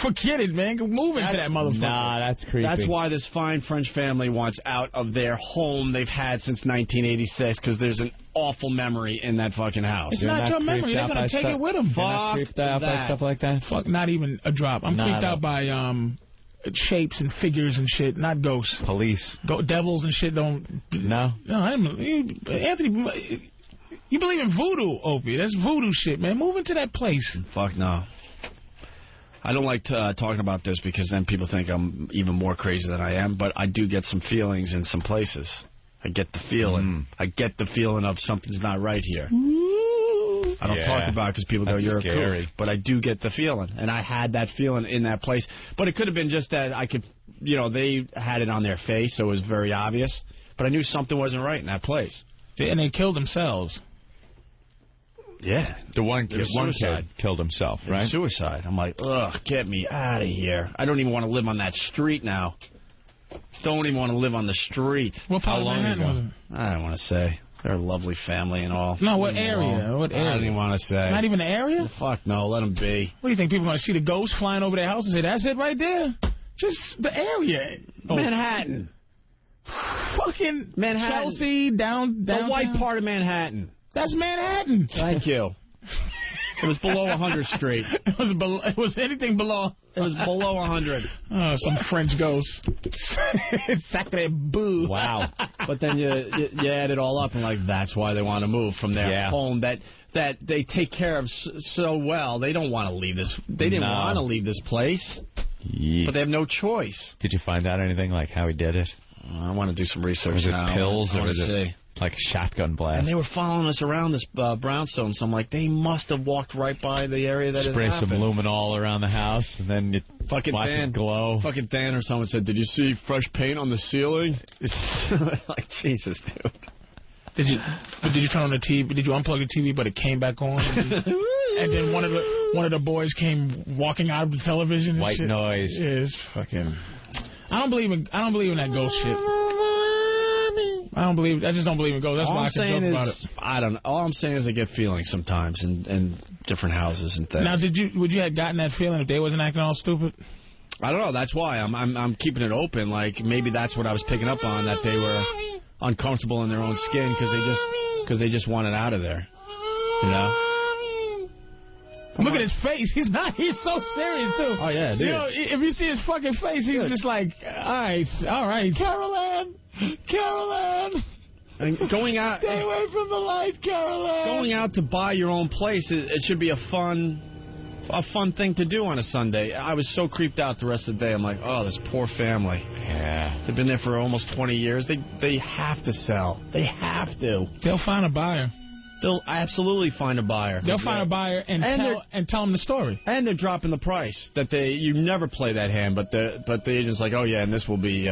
forget it, man. Move into that motherfucker. Nah, that's creepy. That's why this fine French family wants out of their home they've had since 1986, because there's an awful memory in that fucking house. It's not your memory. They're going to take it with them. Fuck creeped out by stuff like that? Fuck, not even a drop. I'm creeped out by shapes and figures and shit, not ghosts. Police. Devils and shit don't... No. No, Anthony, you believe in voodoo, Opie. That's voodoo shit, man. Move into that place. Fuck no. I don't like talking about this because then people think I'm even more crazy than I am, but I do get some feelings in some places. I get the feeling. I get the feeling of something's not right here. I don't talk about it because people go, you're scary. a koof. But I do get the feeling. And I had that feeling in that place. But it could have been just that I could, they had it on their face, so it was very obvious. But I knew something wasn't right in that place. And they killed themselves. Yeah. The one kid killed himself, right? Suicide. I'm like, ugh, get me out of here. I don't even want to live on that street now. Don't even want to live on the street. What part of Manhattan was it? I don't want to say. They're a lovely family and all. No, what area? What area? I don't even want to say. Not even the area? Fuck no, let them be. What do you think? People are going to see the ghost flying over their house and say, that's it right there? Just the area. Manhattan. Fucking Manhattan. Chelsea, downtown. The white part of Manhattan. That's Manhattan. Thank you. It was below 100th Street. It was anything below. It was below 100. Oh, some French ghost. Sacre bleu. Wow. But then you add it all up and like that's why they want to move from their home that they take care of so well. They don't want to leave this. They didn't want to leave this place. Yeah. But they have no choice. Did you find out anything like how he did it? I want to do some research. Was it now. pills or was it see. like a shotgun blast? And they were following us around this brownstone, so I'm like, they must have walked right by the area that Spray it happened. some luminol around the house, and then you watch it glow. Fucking Dan or someone said, did you see fresh paint on the ceiling? Like, Jesus, dude. Did you turn on the TV? Did you unplug the TV, but it came back on? And then one of the boys came walking out of the television. White shit. noise. Yeah, it's fucking. I don't believe in that ghost shit. I just don't believe in ghosts. That's why I can joke about it. I don't know. All I'm saying is I get feelings sometimes in different houses and things. Now, would you have gotten that feeling if they wasn't acting all stupid? I don't know. That's why I'm keeping it open. Like maybe that's what I was picking up on, that they were uncomfortable in their own skin because they just wanted out of there. You know. Look at his face. He's so serious, too. Oh, yeah, dude. You know, if you see his fucking face, he's just like, all right. Carol Ann. And going out. Stay away from the light, Carol Ann. Going out to buy your own place, it should be a fun thing to do on a Sunday. I was so creeped out the rest of the day. I'm like, oh, this poor family. Yeah. They've been there for almost 20 years. They have to sell. They have to. They'll find a buyer. They'll absolutely find a buyer. They'll find a buyer and tell them the story. And they're dropping the price. You never play that hand, but the agent's like, oh yeah, and this will be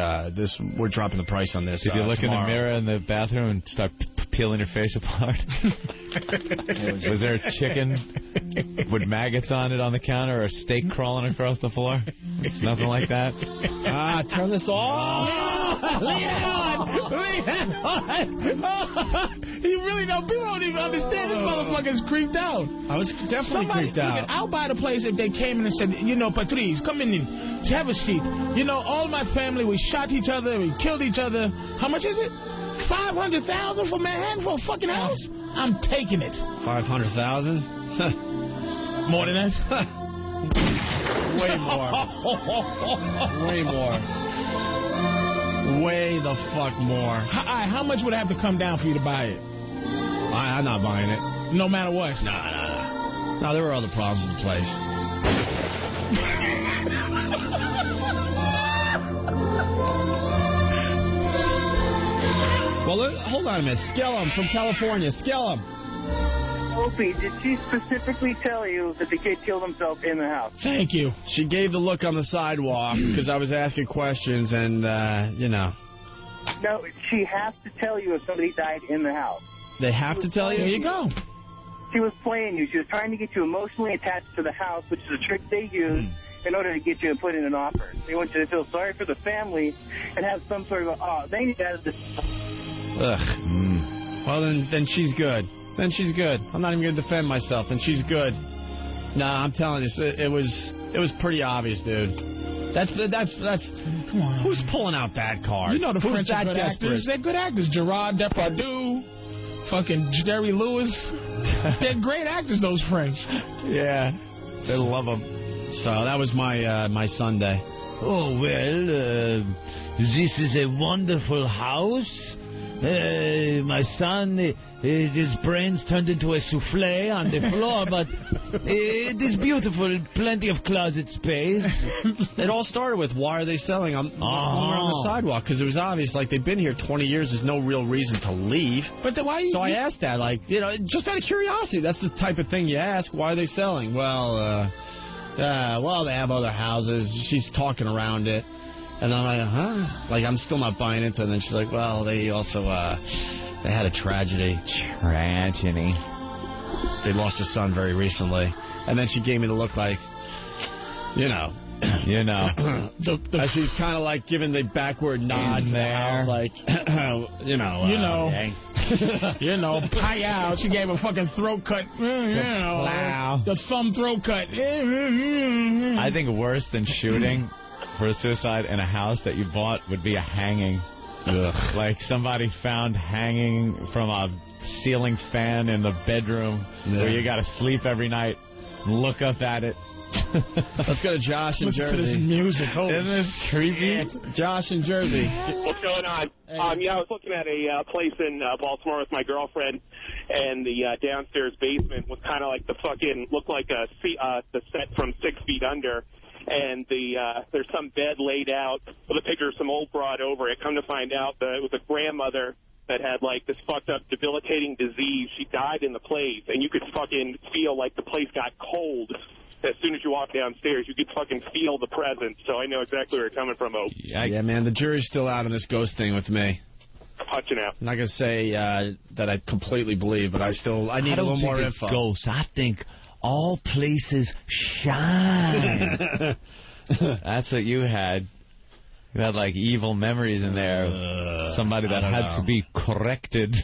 we're dropping the price on this. Did you look tomorrow. in the mirror in the bathroom and start peeling your face apart? Was there a chicken with maggots on it on the counter, or a steak crawling across the floor? It's nothing like that. Turn this off. Leave it on. You really know. People don't even understand this motherfucker's creeped out. I was definitely creeped out. I'll buy the place if they came in and said, Patrice, come in and have a seat. All my family, we shot each other, we killed each other. How much is it? $500,000 for Manhattan for a fucking house? I'm taking it. 500,000? More than that? Way more. Way more. Way the fuck more. How much would it have to come down for you to buy it? I'm not buying it. No matter what? No, there were other problems in the place. Well, hold on a minute. Skellum from California. Skellum. Opie, did she specifically tell you that the kid killed himself in the house? Thank you. She gave the look on the sidewalk because I was asking questions and, No, she has to tell you if somebody died in the house. They have to tell you? There you go. She was playing you. She was trying to get you emotionally attached to the house, which is a trick they use in order to get you to put in an offer. They want you to feel sorry for the family and have some sort of they need to have this. Ugh. Well, then she's good. Then she's good. I'm not even going to defend myself, and she's good. Nah, I'm telling you, it was pretty obvious, dude. That's. Come on. Who's pulling out that card? You know the Who's French are good actors. They're good actors. Gerard Depardieu, fucking Jerry Lewis. They're great actors, those French. Yeah, they love them. So that was my Sunday. Oh, well, this is a wonderful house. My son, his brains turned into a souffle on the floor, but it is beautiful. Plenty of closet space. It all started with, why are they selling on the sidewalk? Because it was obvious, like, they've been here 20 years. There's no real reason to leave. But then why? So I asked that, like, just out of curiosity. That's the type of thing you ask. Why are they selling? Well, they have other houses. She's talking around it. And I'm like, huh? Like, I'm still not buying into it. And then she's like, well, they also, they had a tragedy. Tragedy. They lost a son very recently. And then she gave me the look like, you know. She's kind of like giving the backward nod there. Like, you know, pie out. She gave a fucking throat cut. Wow. The thumb throat cut. I think worse than shooting for a suicide in a house that you bought would be a hanging. Ugh. Like somebody found hanging from a ceiling fan in the bedroom where you got to sleep every night and look up at it. Let's go to Josh in Jersey. Listen to this music. Isn't this creepy? Josh in Jersey. What's going on? I was looking at a place in Baltimore with my girlfriend, and the downstairs basement was kind of like looked like the set from 6 Feet Under. And there's some bed laid out with a picture of some old broad over it. Come to find out that it was a grandmother that had, like, this fucked up debilitating disease. She died in the place, and you could fucking feel like the place got cold. As soon as you walk downstairs, you could fucking feel the presence. So I know exactly where you're coming from, Oak. Yeah, man, the jury's still out on this ghost thing with me. Punching out. I'm not going to say that I completely believe, but I need a little more info. Ghosts. I think all places shine. That's what you had. You had, like, evil memories in there of somebody that had to be corrected.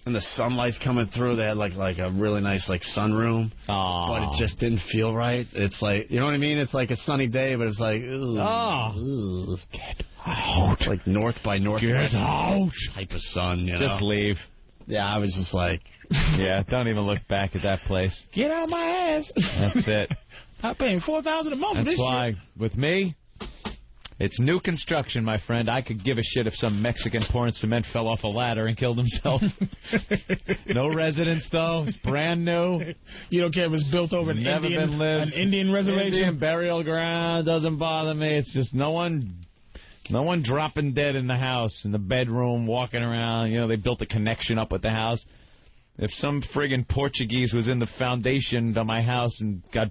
And the sunlight's coming through. They had, like a really nice, like, sunroom. Aww. But it just didn't feel right. It's like, you know what I mean? It's like a sunny day, but it's like, ooh. Get out. It's like North by Northwest. Get out. Type of sun, you know? Just leave. Yeah, I was just like... Yeah, don't even look back at that place. Get out my ass. That's it. I'm paying $4,000 a month for this shit. That's why, with me, it's new construction, my friend. I could give a shit if some Mexican pouring cement fell off a ladder and killed himself. No residents, though. It's brand new. You don't care if it's built over an Indian reservation? Indian burial ground. Doesn't bother me. It's just no one dropping dead in the house, in the bedroom, walking around. You know, they built a connection up with the house. If some friggin' Portuguese was in the foundation of my house and got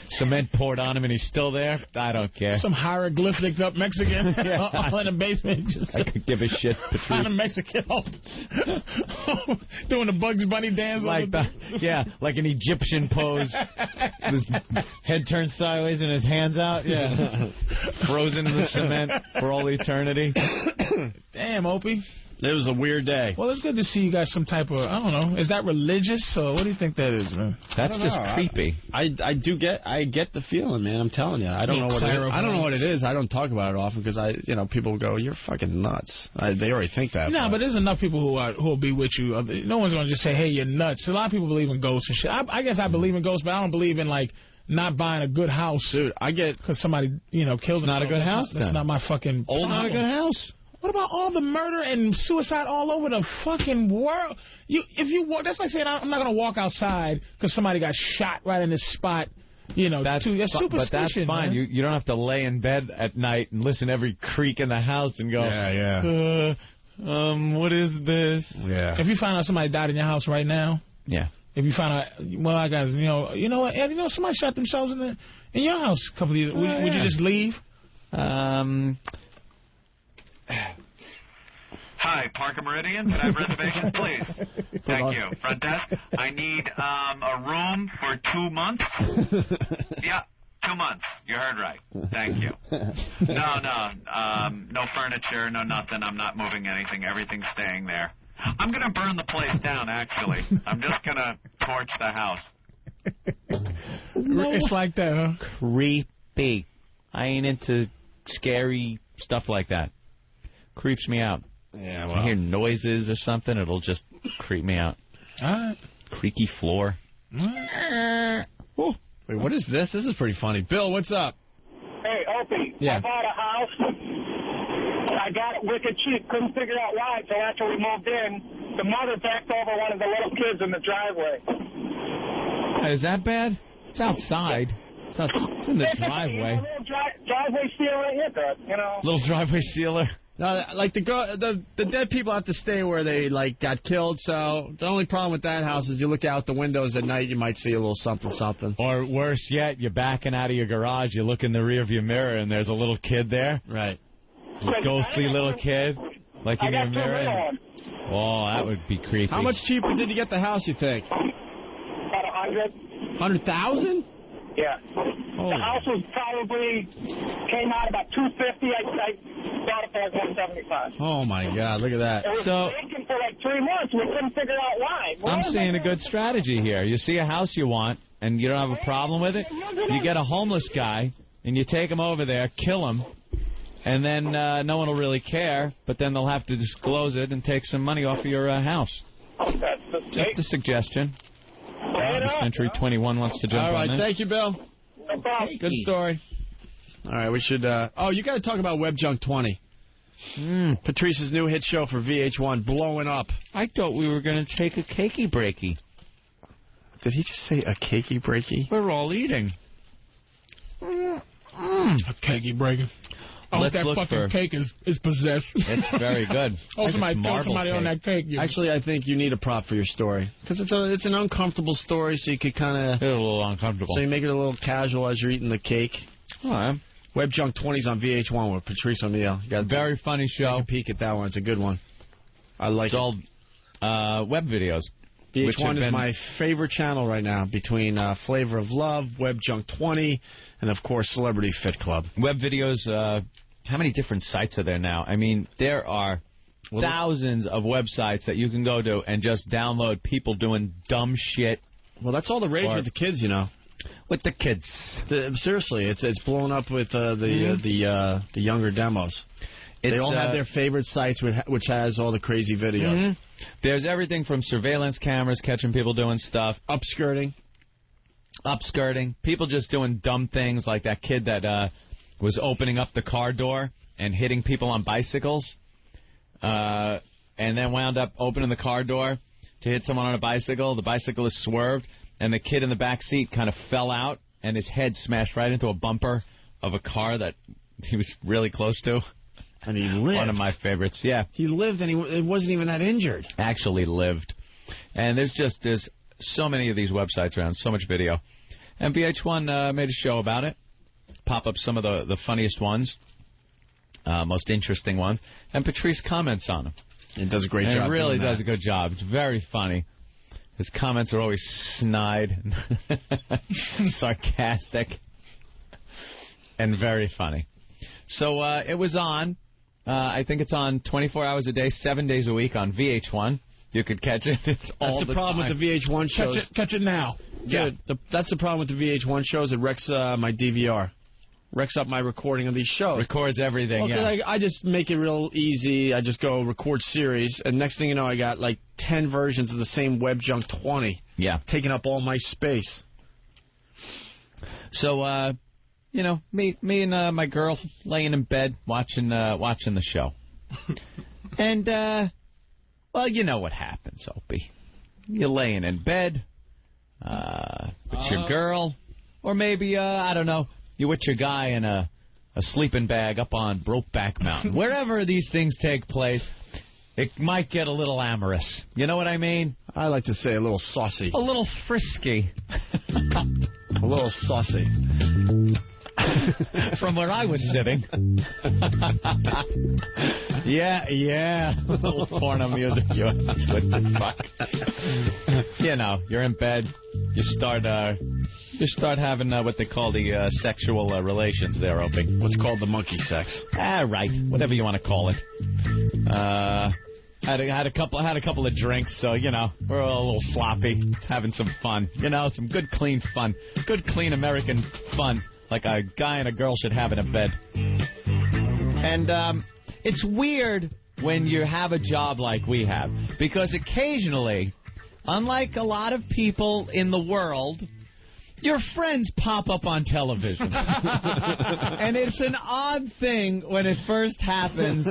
cement poured on him and he's still there, I don't care. Some hieroglyphic up Mexican all in the basement. Just I could give a shit. Find a Mexican doing the Bugs Bunny dance. Like an Egyptian pose. His head turned sideways and his hands out. Yeah. Frozen in the cement for all eternity. Damn, Opie. It was a weird day. Well, it's good to see you guys some type of, I don't know, is that religious? Or what do you think that is, man? That's just creepy. I get the feeling, man. I'm telling you. I don't know what it is. I don't know what it is. I don't talk about it often because people go, you're fucking nuts. They already think that. No, but there's enough people who will be with you. No one's going to just say, hey, you're nuts. A lot of people believe in ghosts and shit. I guess I believe in ghosts, but I don't believe in, like, not buying a good house. Dude, I get... Because somebody, killed themselves. Not a good house, That's not my fucking... It's not a good house. What about all the murder and suicide all over the fucking world? If you walk, that's like saying I'm not going to walk outside because somebody got shot right in this spot. That's superstition. But that's fine. You don't have to lay in bed at night and listen to every creak in the house and go, what is this? Yeah. If you find out somebody died in your house right now, yeah. If you find out, well, I got, you know what, somebody shot themselves in your house a couple of years. Would you just leave? Hi, Hi, Parker Meridian. Can I have reservations, please? Thank you. Front desk. I need a room for 2 months. Yeah, 2 months. You heard right. Thank you. No furniture, no nothing. I'm not moving anything. Everything's staying there. I'm going to burn the place down, actually. I'm just going to torch the house. It's like that, huh? Creepy. I ain't into scary stuff like that. Creeps me out. Yeah, If I hear noises or something, it'll just creep me out. All right. Creaky floor. Wait, what is this? This is pretty funny. Bill, what's up? Hey, Opie, Yeah. I bought a house. I got it wicked cheap. Couldn't figure out why until after we moved in. The mother backed over one of the little kids in the driveway. Is that bad? It's outside. It's in the driveway. A little driveway sealer ain't good, you know. Little driveway sealer. No, like the dead people have to stay where they got killed. So the only problem with that house is you look out the windows at night, you might see a little something. Or worse yet, you're backing out of your garage, you look in the rearview mirror, and there's a little kid there. Right. A ghostly little kid, like in your mirror. Oh, that would be creepy. How much cheaper did you get the house, you think? About 100. 100,000? Yeah. The house was probably came out about $250. I bought it for like $175. Oh my God! Look at that. It was vacant for like 3 months. We couldn't figure out why. I'm seeing a good strategy here. You see a house you want, and you don't have a problem with it. You get a homeless guy, and you take him over there, kill him, and then no one will really care. But then they'll have to disclose it and take some money off of your house. Just a suggestion. Century 21 wants to jump All right, on that. thank you, Bill. No problem. Good story. All right, we should... oh, you got to talk about Web Junk 20. Patrice's new hit show for VH1, blowing up. I thought we were going to take a cakey breaky. Did he just say a cakey breaky? We're all eating. A cakey breaking. I hope that fucking cake is possessed. It's very good. Oh, somebody kill somebody on that cake. Actually, I think you need a prop for your story. Because it's an uncomfortable story, so you could kind of... It's a little uncomfortable. So you make it a little casual as you're eating the cake. All right. Web Junk 20's on VH1 with Patrice O'Neill. You got very funny show. Take a peek at that one. It's a good one. I like it. It's all web videos. VH1 is my favorite channel right now, between Flavor of Love, Web Junk 20, and, of course, Celebrity Fit Club. Web videos, how many different sites are there now? I mean, there are thousands of websites that you can go to and just download people doing dumb shit. Well, that's all the rage with the kids, you know. With the kids. Seriously, it's blown up with the younger demos. They all have their favorite sites, which has all the crazy videos. There's everything from surveillance cameras catching people doing stuff. Upskirting. People just doing dumb things like that kid that was opening up the car door and hitting people on bicycles. And then wound up opening the car door to hit someone on a bicycle. The bicyclist swerved, and the kid in the back seat kind of fell out, and his head smashed right into a bumper of a car that he was really close to. And he lived. One of my favorites, yeah. He lived, and he wasn't even that injured. Actually lived. And there's so many of these websites around, so much video. And VH1 made a show about it. Pop up some of the funniest ones, most interesting ones, and Patrice comments on them. He does a great job. He really does a good job. It's very funny. His comments are always snide, sarcastic, and very funny. So it was on. I think it's on 24 hours a day, 7 days a week on VH1. You could catch it. It's all the time. That's the problem with the VH1 shows. Catch it now. Yeah. That's the problem with the VH1 shows. It wrecks my DVR. Wrecks up my recording of these shows. Records everything, well, yeah. I just make it real easy. I just go record series, and next thing you know, I got like 10 versions of the same Web Junk 20. Yeah. Taking up all my space. So, you know, me and my girl laying in bed watching the show. And, well, you know what happens, Opie. You're laying in bed with your girl, or maybe, I don't know, you're with your guy in a sleeping bag up on Brokeback Mountain. Wherever these things take place, it might get a little amorous. You know what I mean? I like to say a little saucy. A little frisky. A little saucy. From where I was sitting. Yeah. Little porno music. What the fuck? You know, you're in bed. You start having what they call the sexual relations there, Opie. What's called the monkey sex. Right. Whatever you want to call it. Had a couple of drinks, so you know we're all a little sloppy, having some fun. You know, some good clean fun, good clean American fun, like a guy and a girl should have in a bed. And it's weird when you have a job like we have, because occasionally, unlike a lot of people in the world, your friends pop up on television. And it's an odd thing when it first happens.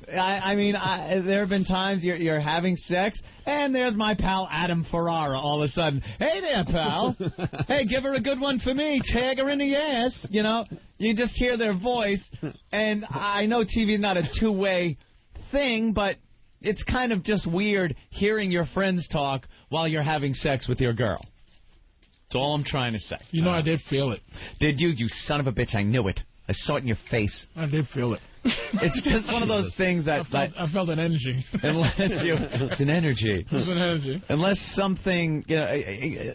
I mean, there have been times you're having sex, and there's my pal Adam Ferrara all of a sudden. Hey there, pal. Hey, give her a good one for me. Tag her in the ass. You know, you just hear their voice. And I know TV is not a two-way thing, but it's kind of just weird hearing your friends talk while you're having sex with your girl. That's all I'm trying to say. You know, I did feel it. Did you? You son of a bitch. I knew it. I saw it in your face. I did feel it. It's just one of those things that... I felt an energy. It's an energy. It's an energy. Unless something... You know,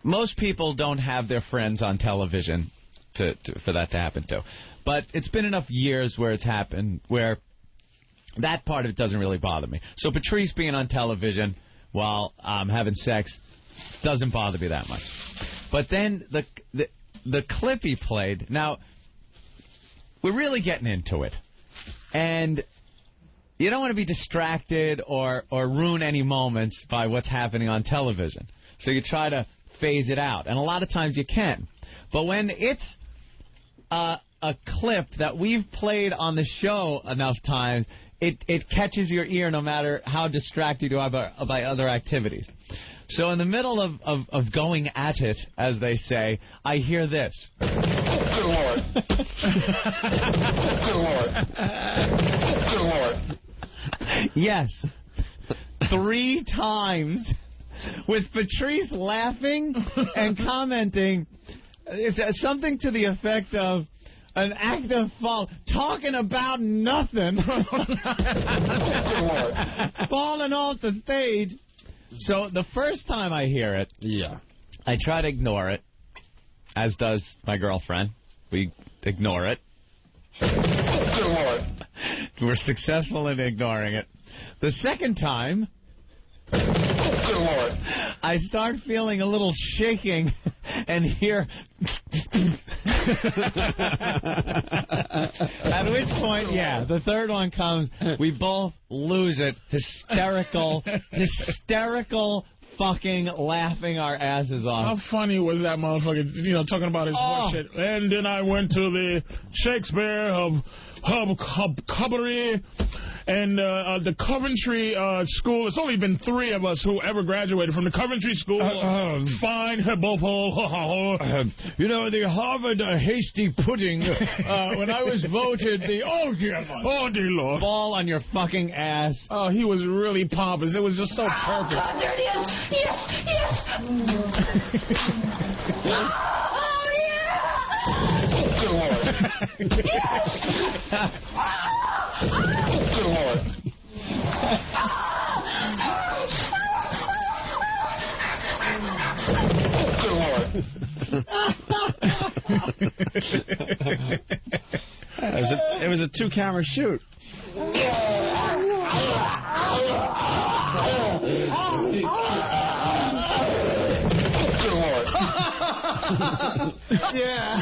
most people don't have their friends on television for that to happen to. But it's been enough years where it's happened where that part of it doesn't really bother me. So Patrice being on television while having sex... doesn't bother me that much. But then the clip he played, now, we're really getting into it. And you don't want to be distracted or ruin any moments by what's happening on television. So you try to phase it out. And a lot of times you can. But when it's a clip that we've played on the show enough times, it catches your ear no matter how distracted you are by other activities. So in the middle of going at it, as they say, I hear this. Good Lord. Good Lord. Good Lord. Yes. 3 times with Patrice laughing and commenting something to the effect of an active fall, talking about nothing, falling off the stage. So the first time I hear it, I try to ignore it, as does my girlfriend. We ignore it. Good Lord. We're successful in ignoring it. The second time, good Lord, I start feeling a little shaking and hear... At which point, the third one comes, we both lose it, hysterical fucking laughing our asses off. How funny was that motherfucker, you know, talking about his bullshit. And then I went to the Shakespeare of Cabaret and the Coventry School. It's only been 3 of us who ever graduated from the Coventry School. Fine, both. You know, the Harvard hasty pudding, when I was voted the... Oh, dear Lord. Ball on your fucking ass. Oh, he was really pompous. It was just so perfect. There it is. Yes. Oh, yeah. Good Lord. Yes. Good Lord. Good Lord. It was a 2-camera shoot. Good Lord. Yeah.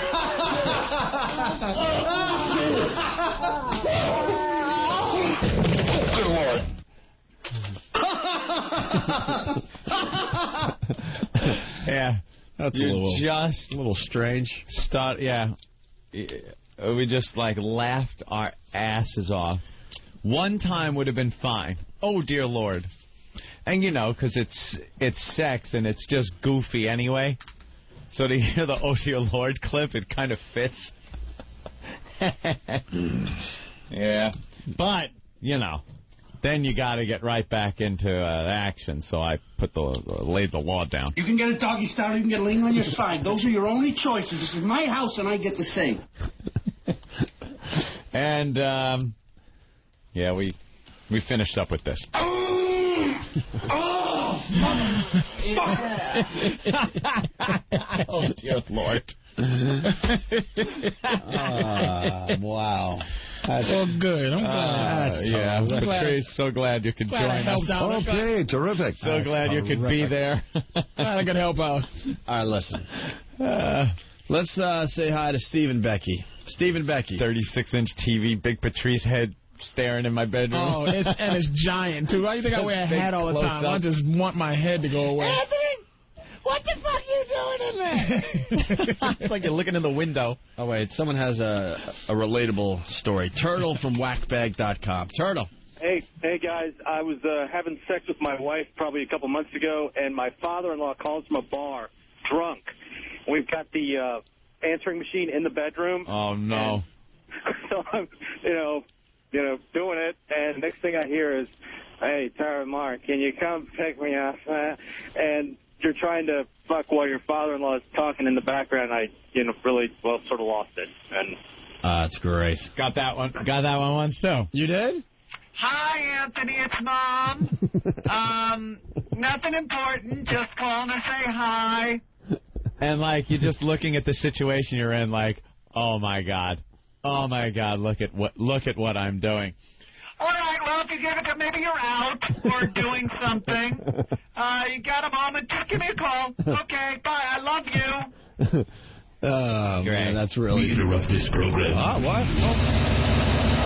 Good Lord. Yeah. That's a little strange. We just, like, laughed our asses off. One time would have been fine. Oh, dear Lord. And, you know, because it's sex and it's just goofy anyway. So to hear the Oh, dear Lord clip, it kind of fits. Yeah. But, you know, then you got to get right back into action. So I laid the law down. You can get a doggy style, you can get a ling on your side. Those are your only choices. This is my house, and I get to sing. And, yeah, we finished up with this. Oh, dear Lord. Wow. Oh, good. I'm glad. Yeah, Patrice, so glad you could join us. Okay, terrific. So glad you could be there. Glad I could help out. All right, listen. Let's say hi to Steve and Becky. Steve and Becky. 36-inch TV, big Patrice head staring in my bedroom. Oh, it's giant, too. Why do you think I wear a hat all the time? I just want my head to go away. Anthony, what the fuck are you doing in there? It's like you're looking in the window. Oh, wait. Someone has a relatable story. Turtle from whackbag.com. Turtle. Hey, guys. I was having sex with my wife probably a couple months ago, and my father-in-law calls from a bar, drunk. We've got the answering machine in the bedroom. Oh, no. So I'm, doing it, and next thing I hear is, "Hey, Tara Mark, can you come pick me up?" And you're trying to fuck while your father-in-law is talking in the background. I, really, sort of lost it. And that's great. Got that one once, too. You did? Hi, Anthony, it's Mom. Nothing important, just calling to say hi. And, you're just looking at the situation you're in, oh, my God. Oh, my God, look at what I'm doing. All right, well, if you give it to maybe you're out or doing something. You got a moment, just give me a call. Okay, bye, I love you. Oh, man, that's really... We interrupt this program. What?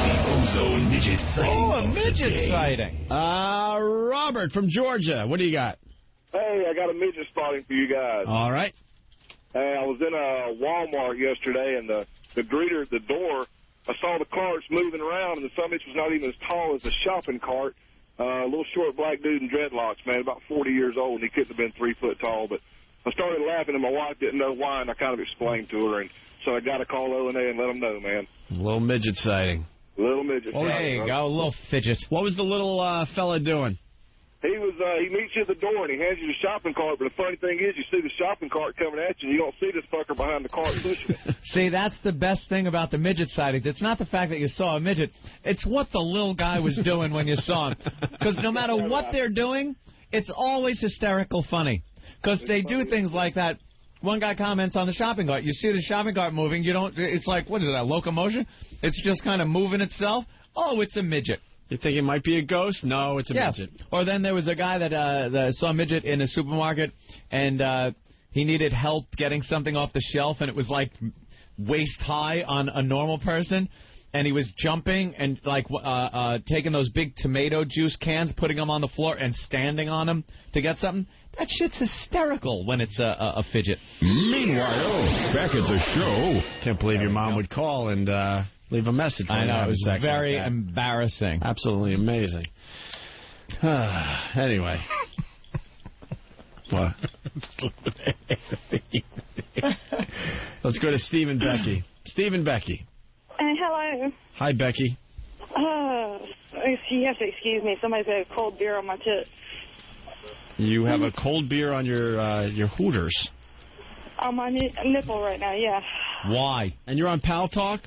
The Ozone Midget Sighting. Oh, a midget sighting. Robert from Georgia. What do you got? Hey, I got a midget spotting for you guys. All right. Hey, I was in a Walmart yesterday, and the greeter at the door, I saw the carts moving around, and the son bitch was not even as tall as the shopping cart. A little short black dude in dreadlocks, man, about 40 years old, and he couldn't have been 3 foot tall. But I started laughing, and my wife didn't know why, and I kind of explained to her, and so I got to call O&A and let them know, man. Little midget sighting. Little midget sighting. There you go, a little fidget. What was the little fella doing? He meets you at the door, and he hands you the shopping cart, but the funny thing is, you see the shopping cart coming at you, and you don't see this fucker behind the cart pushing it. See, that's the best thing about the midget sightings. It's not the fact that you saw a midget. It's what the little guy was doing when you saw him. Because no matter what they're doing, it's always hysterical funny. Because they do things like that. One guy comments on the shopping cart. You see the shopping cart moving. It's like, what is it, a locomotion? It's just kind of moving itself. Oh, it's a midget. You think it might be a ghost? No, it's a midget. Or then there was a guy that saw a midget in a supermarket, and he needed help getting something off the shelf, and it was like waist high on a normal person, and he was jumping and taking those big tomato juice cans, putting them on the floor, and standing on them to get something. That shit's hysterical when it's a fidget. Meanwhile, back at the show. Can't believe your mom would call and leave a message. I know, it was very embarrassing. Absolutely amazing. Anyway. What? Let's go to Steve and Becky. Steve and Becky. Hello. Hi, Becky. You have to excuse me. Somebody's got a cold beer on my tits. You have a cold beer on your hooters. On my nipple right now, yeah. Why? And you're on Pal Talk?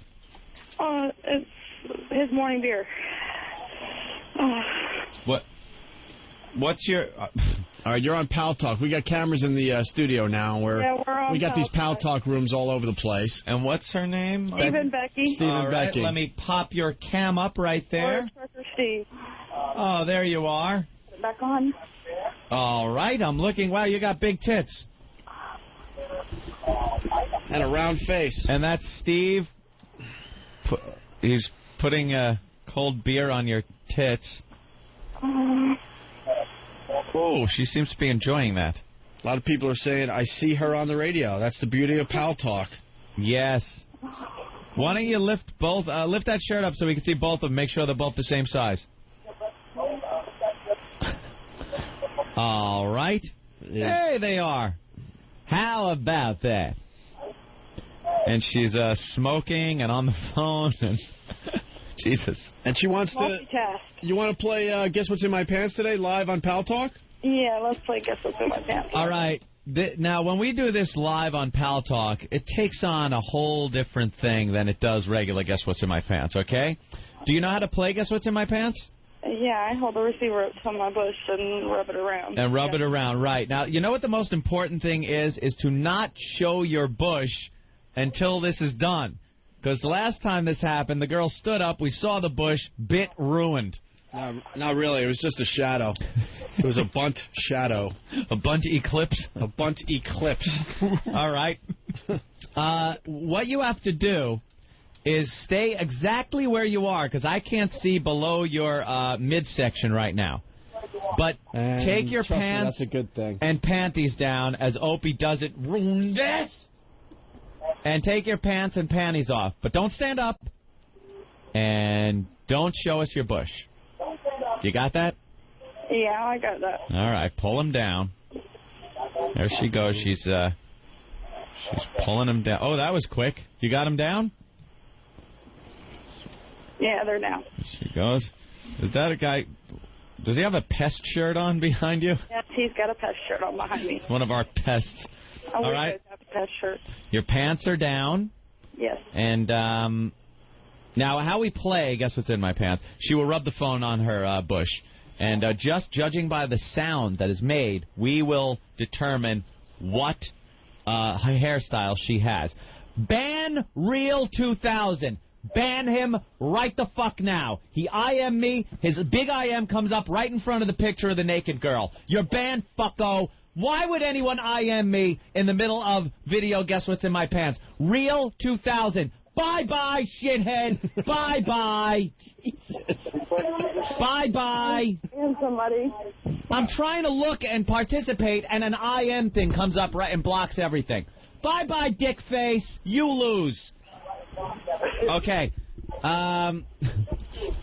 It's his morning beer. What's your... All right, you're on Pal Talk. We got cameras in the studio now. We're on we got Pal these Pal Talk rooms all over the place. And what's her name? Steve and Becky. Steve and Becky. Let me pop your cam up right there. Trucker Steve. Oh, there you are. Put it back on. All right, I'm looking. Wow, you got big tits. And a round face. And that's Steve. He's putting a cold beer on your tits. Oh, she seems to be enjoying that. A lot of people are saying, I see her on the radio. That's the beauty of Pal Talk. Yes. Why don't you lift that shirt up so we can see both of them, make sure they're both the same size. All right. Yeah. Hey, they are. How about that? And she's smoking and on the phone. And Jesus. And she wants to... Multitask. You want to play Guess What's in My Pants today, live on Pal Talk? Yeah, let's play Guess What's in My Pants. All right. Now, when we do this live on Pal Talk, it takes on a whole different thing than it does regular Guess What's in My Pants, okay? Do you know how to play Guess What's in My Pants? Yeah, I hold the receiver up to my bush and rub it around. And rub it around, right. Now, you know what the most important thing is to not show your bush until this is done. Because the last time this happened, the girl stood up, we saw the bush, bit ruined. Not really. It was just a shadow. It was a bunt shadow. A bunt eclipse? A bunt eclipse. All right. What you have to do is stay exactly where you are, because I can't see below your midsection right now. But take your pants that's a good thing. And panties down as Opie does it. And take your pants and panties off. But don't stand up. And don't show us your bush. You got that? Yeah, I got that. All right, pull him down. There she goes. She's pulling him down. Oh, that was quick. You got him down? Yeah, they're down. There she goes. Is that a guy? Does he have a pest shirt on behind you? Yes, he's got a pest shirt on behind me. It's one of our pests. I All wish right. I had a pest shirt. Your pants are down. Yes. And now how we play, Guess What's in My Pants, she will rub the phone on her bush. And just judging by the sound that is made, we will determine what hairstyle she has. Ban Real 2000. Ban him right the fuck now. He IM'd me. His big IM comes up right in front of the picture of the naked girl. You're banned, fucko. Why would anyone IM me in the middle of video Guess What's in My Pants? Real 2000. Bye-bye, shithead. Bye-bye. Bye-bye. And somebody. I'm trying to look and participate, and an IM thing comes up right and blocks everything. Bye-bye, dick face. You lose. Okay.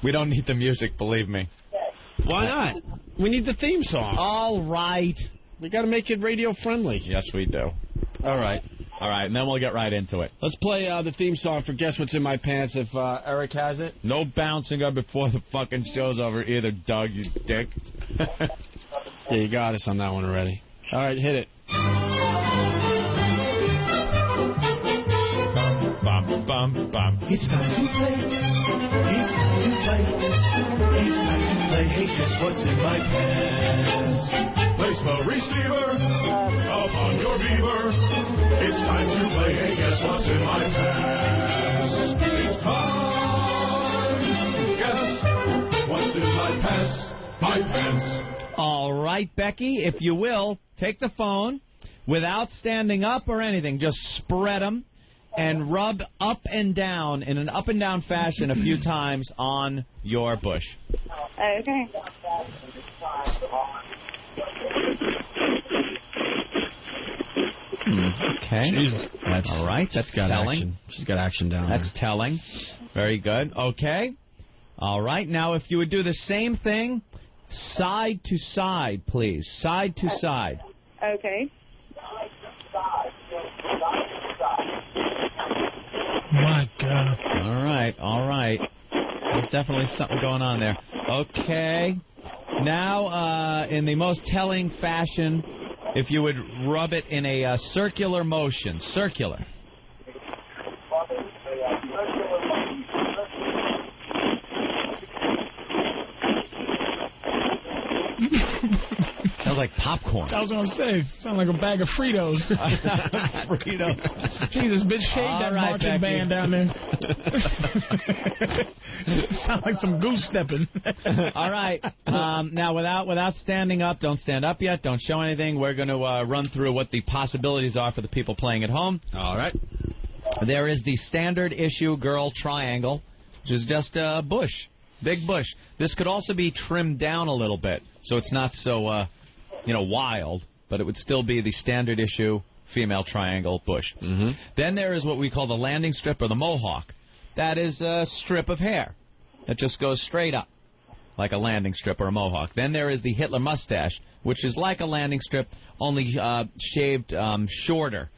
We don't need the music, believe me. Why not? We need the theme song. All right. We got to make it radio-friendly. Yes, we do. All right. All right, and then we'll get right into it. Let's play the theme song for Guess What's in My Pants if Eric has it. No bouncing up before the fucking show's over either, Doug, you dick. Yeah, you got us on that one already. All right, hit it. Bum, bum, bum. It's time to play. It's time to play. It's time to play. Hey, guess what's in my pants? Place the receiver upon your beaver. It's time to play. Hey, guess what's in my pants? It's time to guess what's in my pants. My pants. All right, Becky, if you will, take the phone without standing up or anything. Just spread them. And rub up and down in an up and down fashion a few times on your bush. Okay. Okay. Jesus. That's, all right. That's got telling. Action. She's got action down there. That's telling. Very good. Okay. All right. Now, if you would do the same thing, side to side, please. Side to side. Okay. My God. All right, all right. There's definitely something going on there. Okay. Now, in the most telling fashion, if you would rub it in a circular motion. Circular. Sounds like popcorn. I was going to say, sound like a bag of Fritos. Fritos. Jesus, bitch, shade All that right, marching Becky. band down there. Sound like some goose stepping. All right. Now, without standing up, don't stand up yet. Don't show anything. We're going to run through what the possibilities are for the people playing at home. All right. There is the standard issue girl triangle, which is just a bush. Big bush. This could also be trimmed down a little bit, so it's not so, wild, but it would still be the standard issue female triangle bush. Mm-hmm. Then there is what we call the landing strip or the mohawk. That is a strip of hair that just goes straight up, like a landing strip or a mohawk. Then there is the Hitler mustache, which is like a landing strip, only shaved shorter,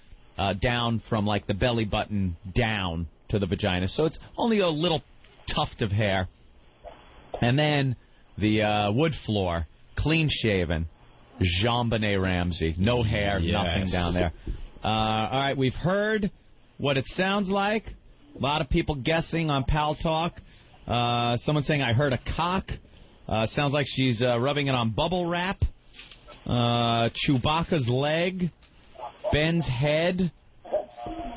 down from like the belly button down to the vagina. So it's only a little tuft of hair. And then the wood floor, clean shaven, JonBenet Ramsey. No hair, nothing down there. All right, we've heard what it sounds like. A lot of people guessing on Pal Talk. Someone saying, I heard a cock. Sounds like she's rubbing it on bubble wrap. Chewbacca's leg. Ben's head.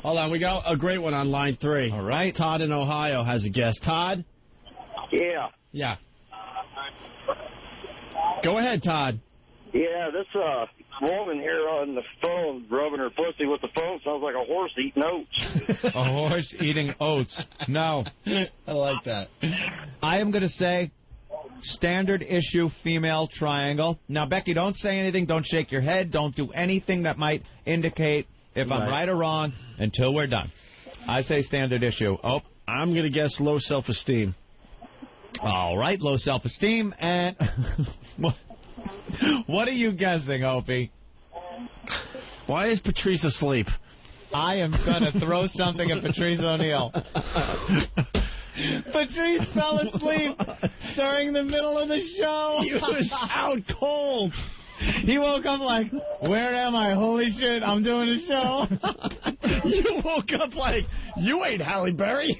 Hold on, we got a great one on line 3. All right. Todd in Ohio has a guess. Todd? Yeah. Yeah. Go ahead, Todd. Yeah, this woman here on the phone rubbing her pussy with the phone sounds like a horse eating oats. A horse eating oats. No. I like that. I am going to say standard issue female triangle. Now, Becky, don't say anything. Don't shake your head. Don't do anything that might indicate if I'm right or wrong until we're done. I say standard issue. Oh, I'm going to guess low self-esteem. All right, low self-esteem. And what are you guessing, Opie? Why is Patrice asleep? I am going to throw something at Patrice O'Neill. Patrice fell asleep during the middle of the show. He was out cold. He woke up like, where am I? Holy shit, I'm doing a show. You woke up like, you ain't Halle Berry.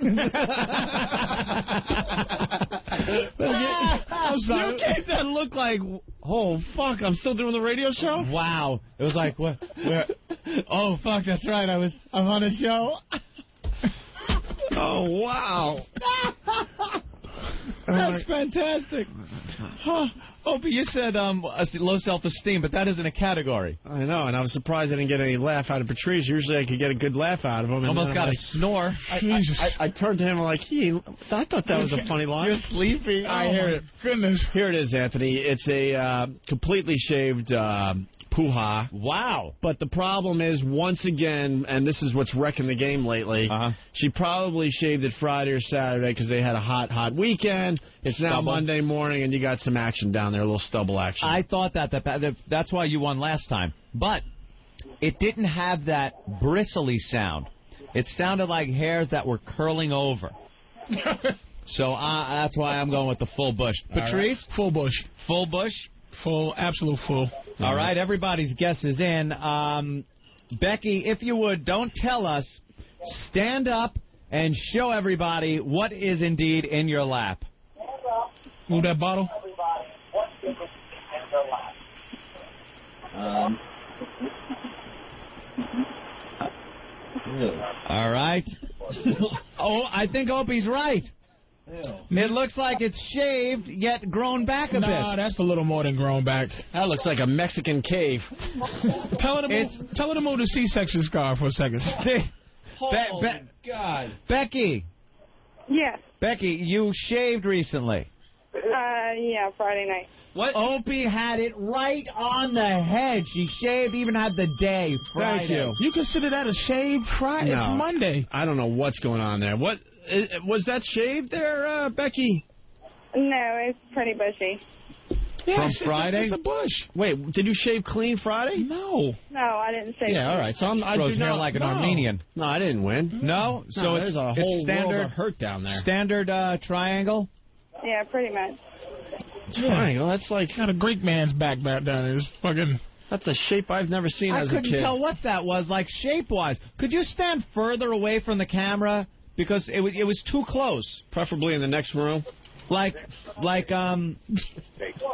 I'm sorry. You gave that look like, oh, fuck, I'm still doing the radio show? Wow. It was like, what? Where? Oh, fuck, that's right. I'm on a show. Oh, wow. That's fantastic. Huh. Opie, you said low self-esteem, but that isn't a category. I know, and I was surprised I didn't get any laugh out of Patrice. Usually I could get a good laugh out of him. Almost got a snore. I turned to him like, I thought that was a funny line. You're sleepy. I hear it. Goodness. Here it is, Anthony. It's a completely shaved Poo-ha. Wow. But the problem is, once again, and this is what's wrecking the game lately, she probably shaved it Friday or Saturday because they had a hot weekend. It's now Monday morning, and you got some action down there, a little stubble action. I thought that's why you won last time. But it didn't have that bristly sound. It sounded like hairs that were curling over. So that's why I'm going with the full bush. Patrice? Right. Full bush. Full bush? Full, absolute full. All right, everybody's guess is in. Becky, if you would, don't tell us. Stand up and show everybody what is indeed in your lap. Move that bottle. All right. Oh, I think Opie's right. It looks like it's shaved, yet grown back a bit. No, that's a little more than grown back. That looks like a Mexican cave. Tell her to move the C-section scar for a second. Oh, God. Becky. Yes. Becky, you shaved recently. Yeah, Friday night. What? Opie had it right on the head. She shaved, even had the day, Friday. Thank you. You consider that a shaved Friday? No, it's Monday. I don't know what's going on there. What was that shaved there, Becky? No, it's pretty bushy. From Friday? It's a bush. Wait, did you shave clean Friday? No. No, I didn't say Yeah, all right. So I grows do hair not, like an Armenian. No, I didn't win. No? So there's a whole standard world of hurt down there. Standard triangle? Yeah, pretty much. Triangle? That's like... Got a Greek man's back down there. It's fucking... That's a shape I've never seen as a kid. I couldn't tell what that was, like shape-wise. Could you stand further away from the camera? Because it was too close. Preferably in the next room.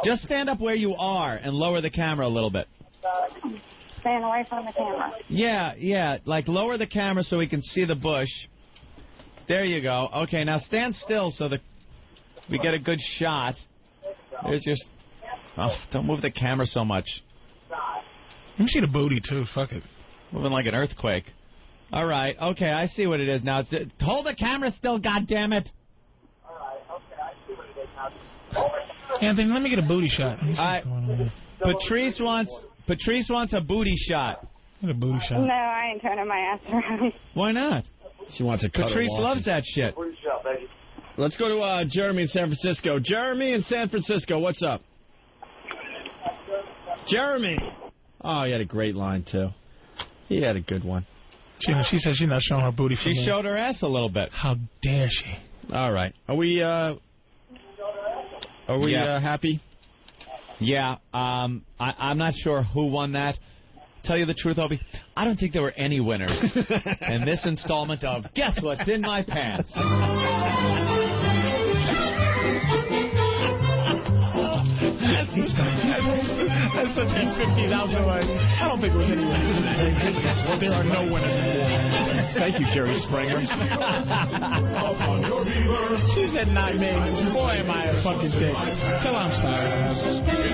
Just stand up where you are and lower the camera a little bit. Staying away from the camera. Yeah, like lower the camera so we can see the bush. There you go. Okay, now stand still so that we get a good shot. There's just... Oh, don't move the camera so much. Let me see the booty, too. Fuck it. Moving like an earthquake. All right. Okay, I see what it is now. Hold the camera still, goddammit. Anthony, let me get a booty shot. Patrice wants a booty shot. Get a booty shot. No, I ain't turning my ass around. Why not? She wants a cut. Patrice loves that shit. Let's go to Jeremy in San Francisco. Jeremy in San Francisco, what's up? Jeremy. Oh, he had a great line, too. He had a good one. She said she's not showing her booty for me. She showed her ass a little bit. How dare she? All right. Are we happy? Yeah. I'm not sure who won that. Tell you the truth, Opie, I don't think there were any winners in this installment of Guess What's in My Pants. That's such a 50s out there. I don't think it was any winners. There are no winners anymore. Thank you, Jerry Springer. She said not me. Boy, am I a fucking dick. Tell her I'm sorry.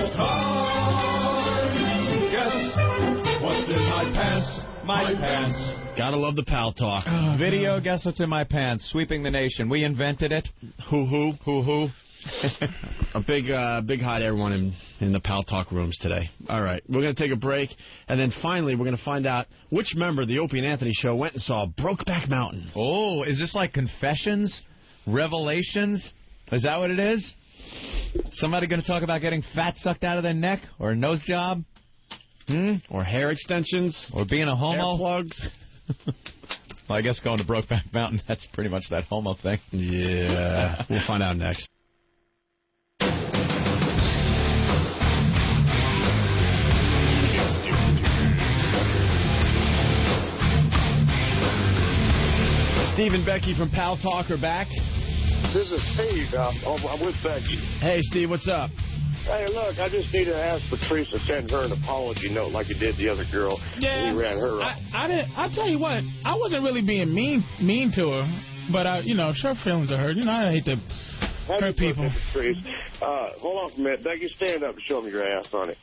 It's time to guess what's in my pants. My pants. Gotta love the pal talk. Video, Guess What's in My Pants, sweeping the nation. We invented it. Hoo-hoo. A big hi to everyone in the Pal Talk rooms today. All right, we're going to take a break, and then finally we're going to find out which member of the Opie and Anthony show went and saw Brokeback Mountain. Oh, is this like confessions? Revelations? Is that what it is? Somebody going to talk about getting fat sucked out of their neck? Or a nose job? Or hair extensions? Or being a homo? Hair plugs? Well, I guess going to Brokeback Mountain, that's pretty much that homo thing. Yeah, we'll find out next. Steve and Becky from Pal Talk are back. This is Steve. I'm with Becky. Hey, Steve, what's up? Hey, look, I just need to ask Patrice to send her an apology note like you did the other girl. Yeah, he ran her up. I'll tell you what, I wasn't really being mean to her, but, her feelings are hurt. I hate to hurt people. Patrice. Hold on for a minute. Becky, stand up and show me your ass, honey.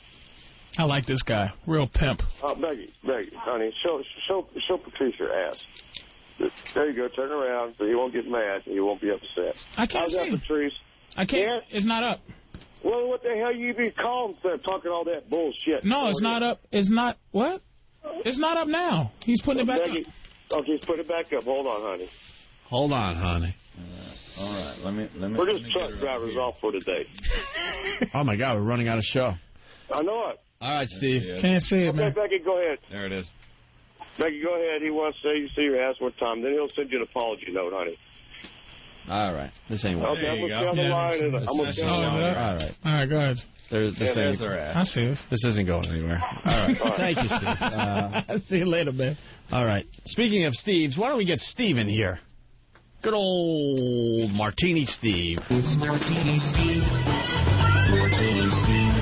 I like this guy. Real pimp. Becky, honey, show Patrice your ass. There you go. Turn around so he won't get mad and he won't be upset. I can't How's that, see. Patrice? I can't. Yeah? It's not up. Well, what the hell you be calling instead of talking all that bullshit? No, it's not up. It's not. What? It's not up now. He's putting it back Becky, up. Okay, he's putting it back up. Hold on, honey. Hold on, honey. All right. Let me. We're just truck drivers off for today. Oh, my God. We're running out of show. I know it. All right, Steve. Can't see it, man. Okay, Becky, go ahead. There it is. Becky, go ahead. He wants to see your ass one time. Then he'll send you an apology note, honey. All right. This ain't working. Okay, I'm going to stay on the line. And I'm going to stay on the line. All right. All right, go ahead. There's our ass. I see it. This isn't going anywhere. All right. Thank you, Steve. I'll see you later, man. All right. Speaking of Steves, why don't we get Steve in here? Good old Martini Steve. It's Martini Steve. Martini Steve.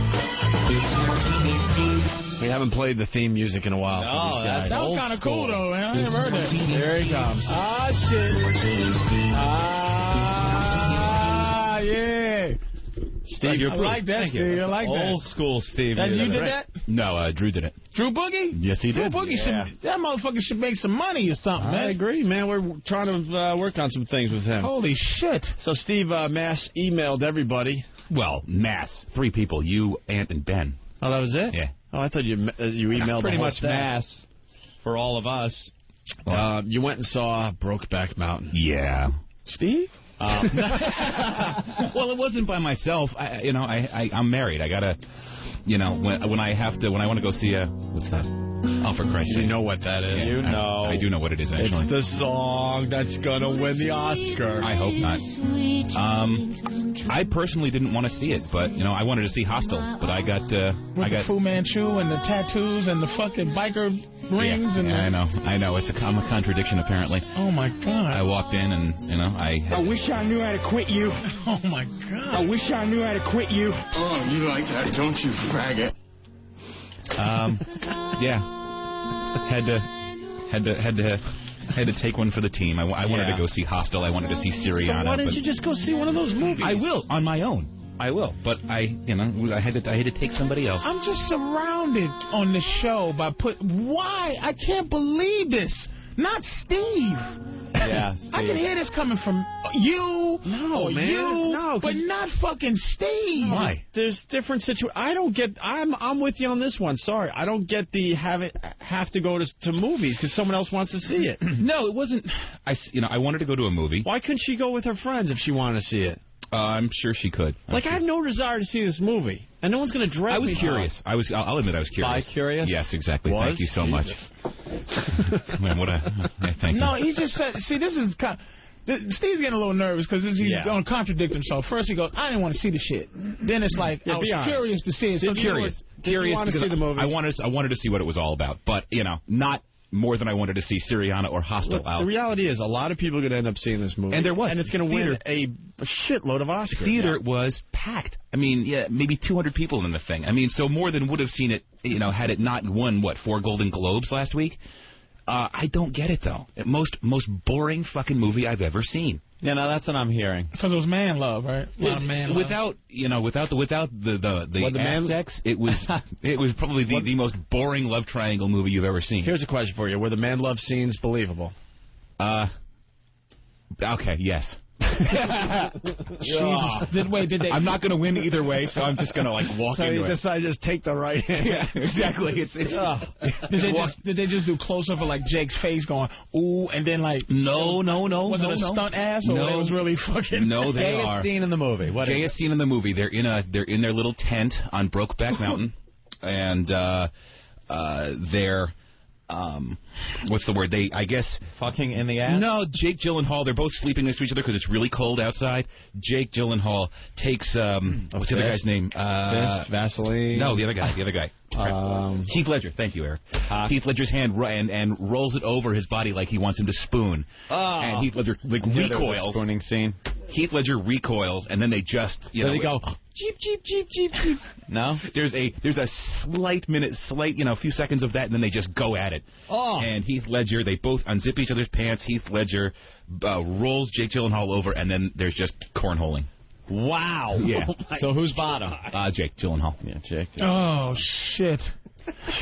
It's Martini Steve. We haven't played the theme music in a while for these guys. That was kind of cool, though, man. I never heard that. There he comes. Ah, shit. Ah, yeah. Steve, I like that, Steve. I like that. Old school Steve. You did that? No, Drew did it. Drew Boogie? Yes, he did. Drew Boogie that motherfucker should make some money or something, man. I agree, man. We're trying to work on some things with him. Holy shit. So Steve mass emailed everybody. Well, mass. 3 people. You, Ant, and Ben. Oh, that was it? Yeah. Oh, I thought you emailed That's pretty the whole much staff. mass for all of us. You went and saw Brokeback Mountain. Yeah. Steve? Well, it wasn't by myself. I'm married. I gotta, when I want to go see what's that? Oh, for Christ's sake. You know what that is. Yeah, I do know what it is, actually. It's the song that's going to win the Oscar. I hope not. I personally didn't want to see it, but, I wanted to see Hostel, but I got... the Fu Manchu and the tattoos and the fucking biker rings. I know. I'm a contradiction, apparently. Oh, my God. I walked in and, I wish I knew how to quit you. Oh, my God. I wish I knew how to quit you. Oh, you like that, don't you, faggot? Yeah. Had to take one for the team. I wanted to go see Hostel. I wanted to see Syriana. So why didn't you just go see one of those movies? I will on my own. I will, but I had to take somebody else. I'm just surrounded on the show by why? I can't believe this. Not Steve. Yeah, Steve. I can hear this coming from you. No, man. No, but not fucking Steve. Why? There's different situations. I don't get. I'm with you on this one. Sorry, I don't get the have to go to movies because someone else wants to see it. No, it wasn't. I wanted to go to a movie. Why couldn't she go with her friends if she wanted to see it? I'm sure she could. I have no desire to see this movie, and no one's going to drag me. I was curious. I'll admit I was curious. Bi-curious? Yes, exactly. Thank you so much. Man, thank you. No, he just said. See, this is kind. Steve's getting a little nervous because he's going to contradict himself. First he goes, I didn't want to see the shit. Then it's like, I was curious to see it. So Curious to see the movie. I wanted to see what it was all about, but not more than I wanted to see Syriana or Hostel out. The reality is, a lot of people are going to end up seeing this movie, and it's going to win a shitload of Oscars. Theater was packed. I mean, maybe 200 people in the thing. I mean, so more than would have seen it, had it not won 4 Golden Globes last week. I don't get it though. Most boring fucking movie I've ever seen. Yeah, no, that's what I'm hearing. Because it was man love, right? A lot of man love. Without the ass sex, it was probably the most boring love triangle movie you've ever seen. Here's a question for you: were the man love scenes believable? Okay, yes. Jesus. Did they? I'm not going to win either way, so I'm just going to walk so into it. So you decide to just take the right hand. Yeah, exactly. Did they just do close up of Jake's face going ooh, and then no. Was it a stunt ass or it was really fucking? No, they are. Gayest scene in the movie. Gayest scene in the movie. They're in their little tent on Brokeback Mountain, and they're. What's the word? I guess fucking in the ass. No, Jake Gyllenhaal. They're both sleeping next to each other because it's really cold outside. Jake Gyllenhaal takes what's the other guy's name? Vaseline. No, the other guy. Heath Ledger. Thank you, Eric. Heath Ledger's hand and rolls it over his body like he wants him to spoon. And Heath Ledger recoils. Spooning scene. Heath Ledger recoils, and then they just they go. Jeep. No? There's a few seconds of that, and then they just go at it. Oh. And Heath Ledger, they both unzip each other's pants. Heath Ledger rolls Jake Gyllenhaal over, and then there's just cornholing. Wow. Yeah. So who's bottom? Jake Gyllenhaal. Yeah, Jake. Oh, shit.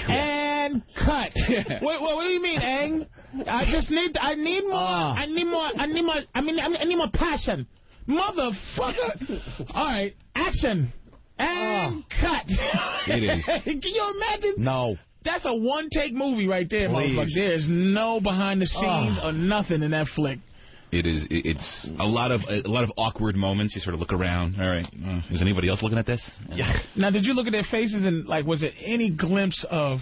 And cut. Wait, what do you mean, Ang? I need more passion. Motherfucker! All right, action and cut. It is. Can you imagine? No. That's a one-take movie right there, Please. motherfucker. There's no behind the scenes or nothing in that flick. It is. It's a lot of awkward moments. You sort of look around. All right, is anybody else looking at this? Yeah. Now, did you look at their faces and was it any glimpse of,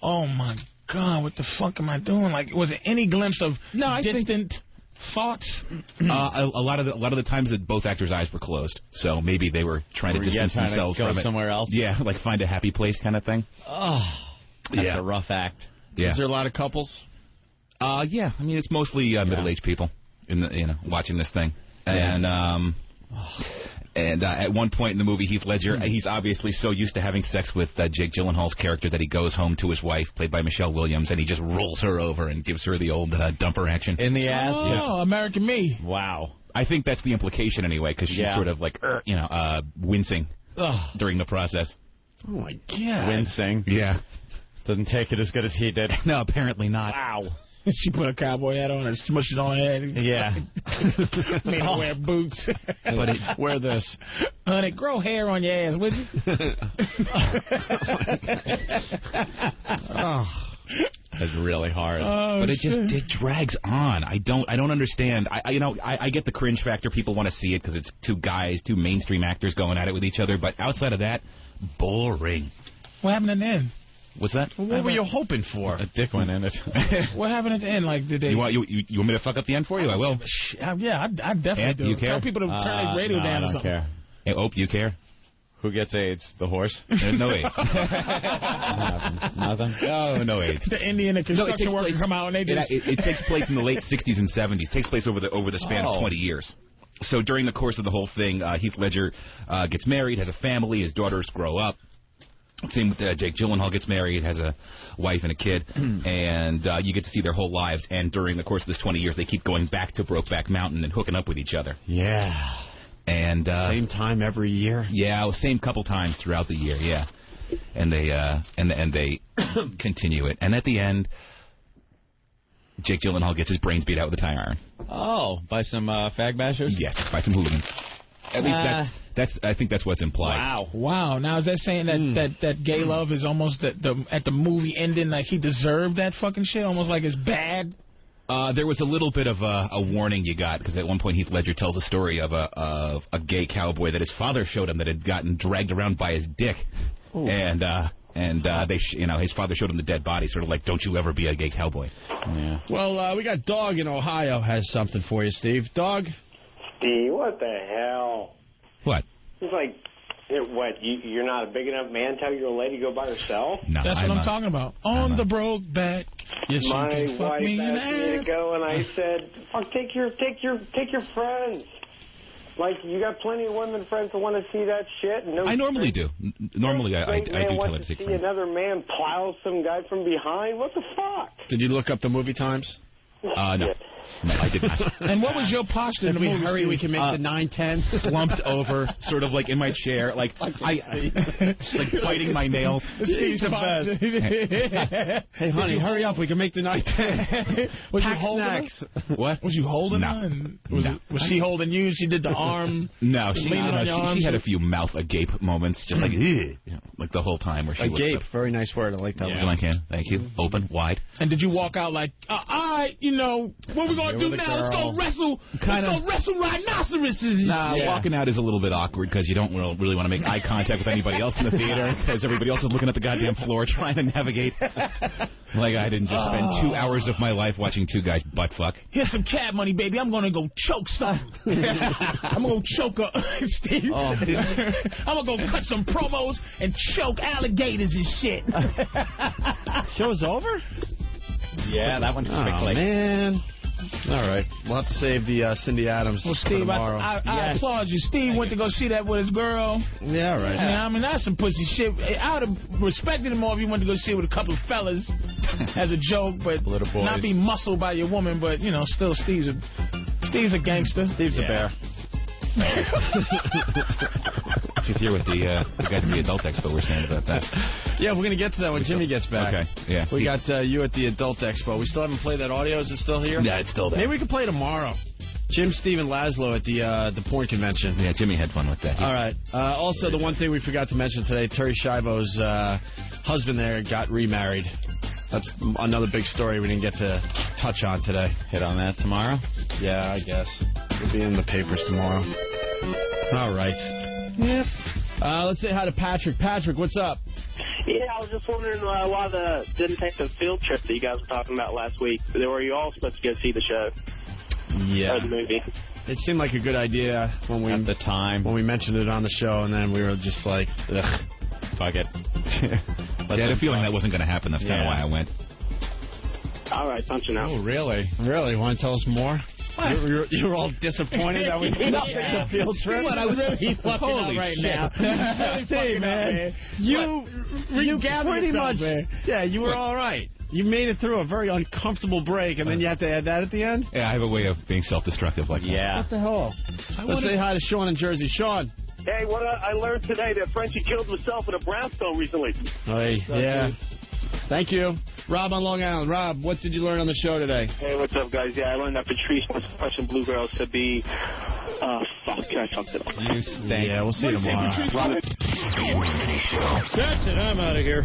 oh my God, what the fuck am I doing? Was it any glimpse of distant thoughts? A lot of the times that both actors' eyes were closed, so maybe they were trying to distance themselves from it. Somewhere else. Yeah, find a happy place kind of thing. Oh, that's a rough act. Yeah. Is there a lot of couples? Yeah. I mean, it's mostly middle-aged people watching this thing, and at one point in the movie, Heath Ledger, he's obviously so used to having sex with Jake Gyllenhaal's character that he goes home to his wife, played by Michelle Williams, and he just rolls her over and gives her the old dumper action. In the ass? Oh, yes. American Me. Wow. I think that's the implication anyway, because she's sort of wincing during the process. Oh, my God. Wincing. Yeah. Doesn't take it as good as he did. No, apparently not. Wow. She put a cowboy hat on and smushed it on her head. Yeah. Made her wear boots. Wear this. Honey, grow hair on your ass, would you? That's really hard. Oh, but it drags on. I don't understand. I get the cringe factor. People want to see it because it's two mainstream actors going at it with each other. But outside of that, boring. What happened at the end? What's that? What were you hoping for? A dick went in it. What happened at the end? Did they? You want me to fuck up the end for you? I will. Yeah, I definitely do. You care? Tell people to turn their radio down or something. I don't care. Hey, do you care? Who gets AIDS? The horse? There's no AIDS. Nothing? No AIDS. The Indian and construction workers come out and they just... It takes place in the late 60s and 70s. It takes place over the span of 20 years. So during the course of the whole thing, Heath Ledger gets married, has a family, his daughters grow up. Same with Jake Gyllenhaal gets married, has a wife and a kid, and you get to see their whole lives. And during the course of this 20 years, they keep going back to Brokeback Mountain and hooking up with each other. Yeah. And same time every year. Yeah, same couple times throughout the year. Yeah, and they continue it. And at the end, Jake Gyllenhaal gets his brains beat out with a tire iron. Oh, by some fag bashers? Yes, by some hooligans. At least I think that's what's implied. Wow. Now is that saying that gay love is almost at the movie ending like he deserved that fucking shit, almost like it's bad? There was a little bit of a warning you got, because at one point Heath Ledger tells a story of a gay cowboy that his father showed him that had gotten dragged around by his dick. Ooh. And And his father showed him the dead body, sort of like, don't you ever be a gay cowboy. Yeah. Well, we got Dog in Ohio has something for you, Steve. Dog? Steve, what the hell? What? It's like, you're not a big enough man to tell your lady to go by herself? No, That's what I'm talking about. On the broke back. Yes, my you can fuck wife me in the asked me to ass. go, and I said, "Fuck, take your friends. Like, you got plenty of women friends that want to see that shit." No, I normally do. Normally, I do tell her wants to to take see friends. another man plow some guy from behind. What the fuck? Did you look up the movie times? No. No, I did not. And what was your posture in the movie? Hurry, we can make the 9:10. Slumped over, sort of like in my chair, like biting my nails. Steve's posture. Hey, honey, hurry up. We can make the 9:10. Was you Pack holding snacks. her? What? Was you holding No. her? And was she holding you? She did the arm. No, she had a few. few mouth agape moments, just like like the whole time where she Agape, looked up. very nice word. I like that Yeah, one. thank you. Open, wide. And did you walk out like, all right, what we gonna do now? Let's go wrestle. Let's go wrestle rhinoceroses. Nah, walking out is a little bit awkward because you don't really want to make eye contact with anybody else in the theater because everybody else is looking at the goddamn floor trying to navigate. Like I didn't just spend 2 hours of my life watching two guys butt fuck. Here's some cab money, baby. I'm gonna go choke some. I'm gonna choke her, Steve. I'm gonna go cut some promos and choke alligators and shit. Show's over? Yeah, that went quickly. Oh, man. All right. We'll have to save the Cindy Adams Well, for Steve, tomorrow. I applaud you. Steve went to go see that with his girl. Yeah, all right. I mean, that's some pussy shit. I would have respected him more if he went to go see it with a couple of fellas as a joke, but not be muscled by your woman. But, still, Steve's a gangster. Steve's a bear. She's here with the guys at the Adult Expo. We're saying about that. Yeah, we're going to get to that when Jimmy gets back. Okay, yeah. We got you at the Adult Expo. We still haven't played that audio. Is it still here? Yeah, it's still there. Maybe we can play tomorrow. Jim, Steve, and Laszlo at the porn convention. Yeah, Jimmy had fun with that. All right. Also, the one thing we forgot to mention today, Terry Schiavo's husband there got remarried. That's another big story we didn't get to touch on today. Hit on that tomorrow? Yeah, I guess. It'll be in the papers tomorrow. All right. Yep. Let's say hi to Patrick. Patrick, what's up? Yeah, I was just wondering why didn't take the field trip that you guys were talking about last week. Were you all supposed to go see the show? Yeah. Or the movie? It seemed like a good idea when we at the time when we mentioned it on the show, and then we were just like, ugh, fuck it. I had a feeling that wasn't going to happen. That's kind of why I went. All right, punching out. Oh, really? Really? Want to tell us more? You're all disappointed that we didn't take the field trip? What, I really fucking Holy up right shit. now. Hey, man. You pretty much, yeah, you were all right. You made it through a very uncomfortable break, and then you had to add that at the end? Yeah, I have a way of being self-destructive like that. Yeah. What the hell? Let's say hi to Sean in Jersey. Sean. Hey, I learned today that Frenchie killed himself in a brownstone recently. Hey, yeah. Thank you. Rob on Long Island. Rob, what did you learn on the show today? Hey, what's up, guys? Yeah, I learned that Patrice was Russian Blue Girls to be... fuck, I fucked it up. You stink. Yeah, we'll see you tomorrow. That's it. I'm out of here.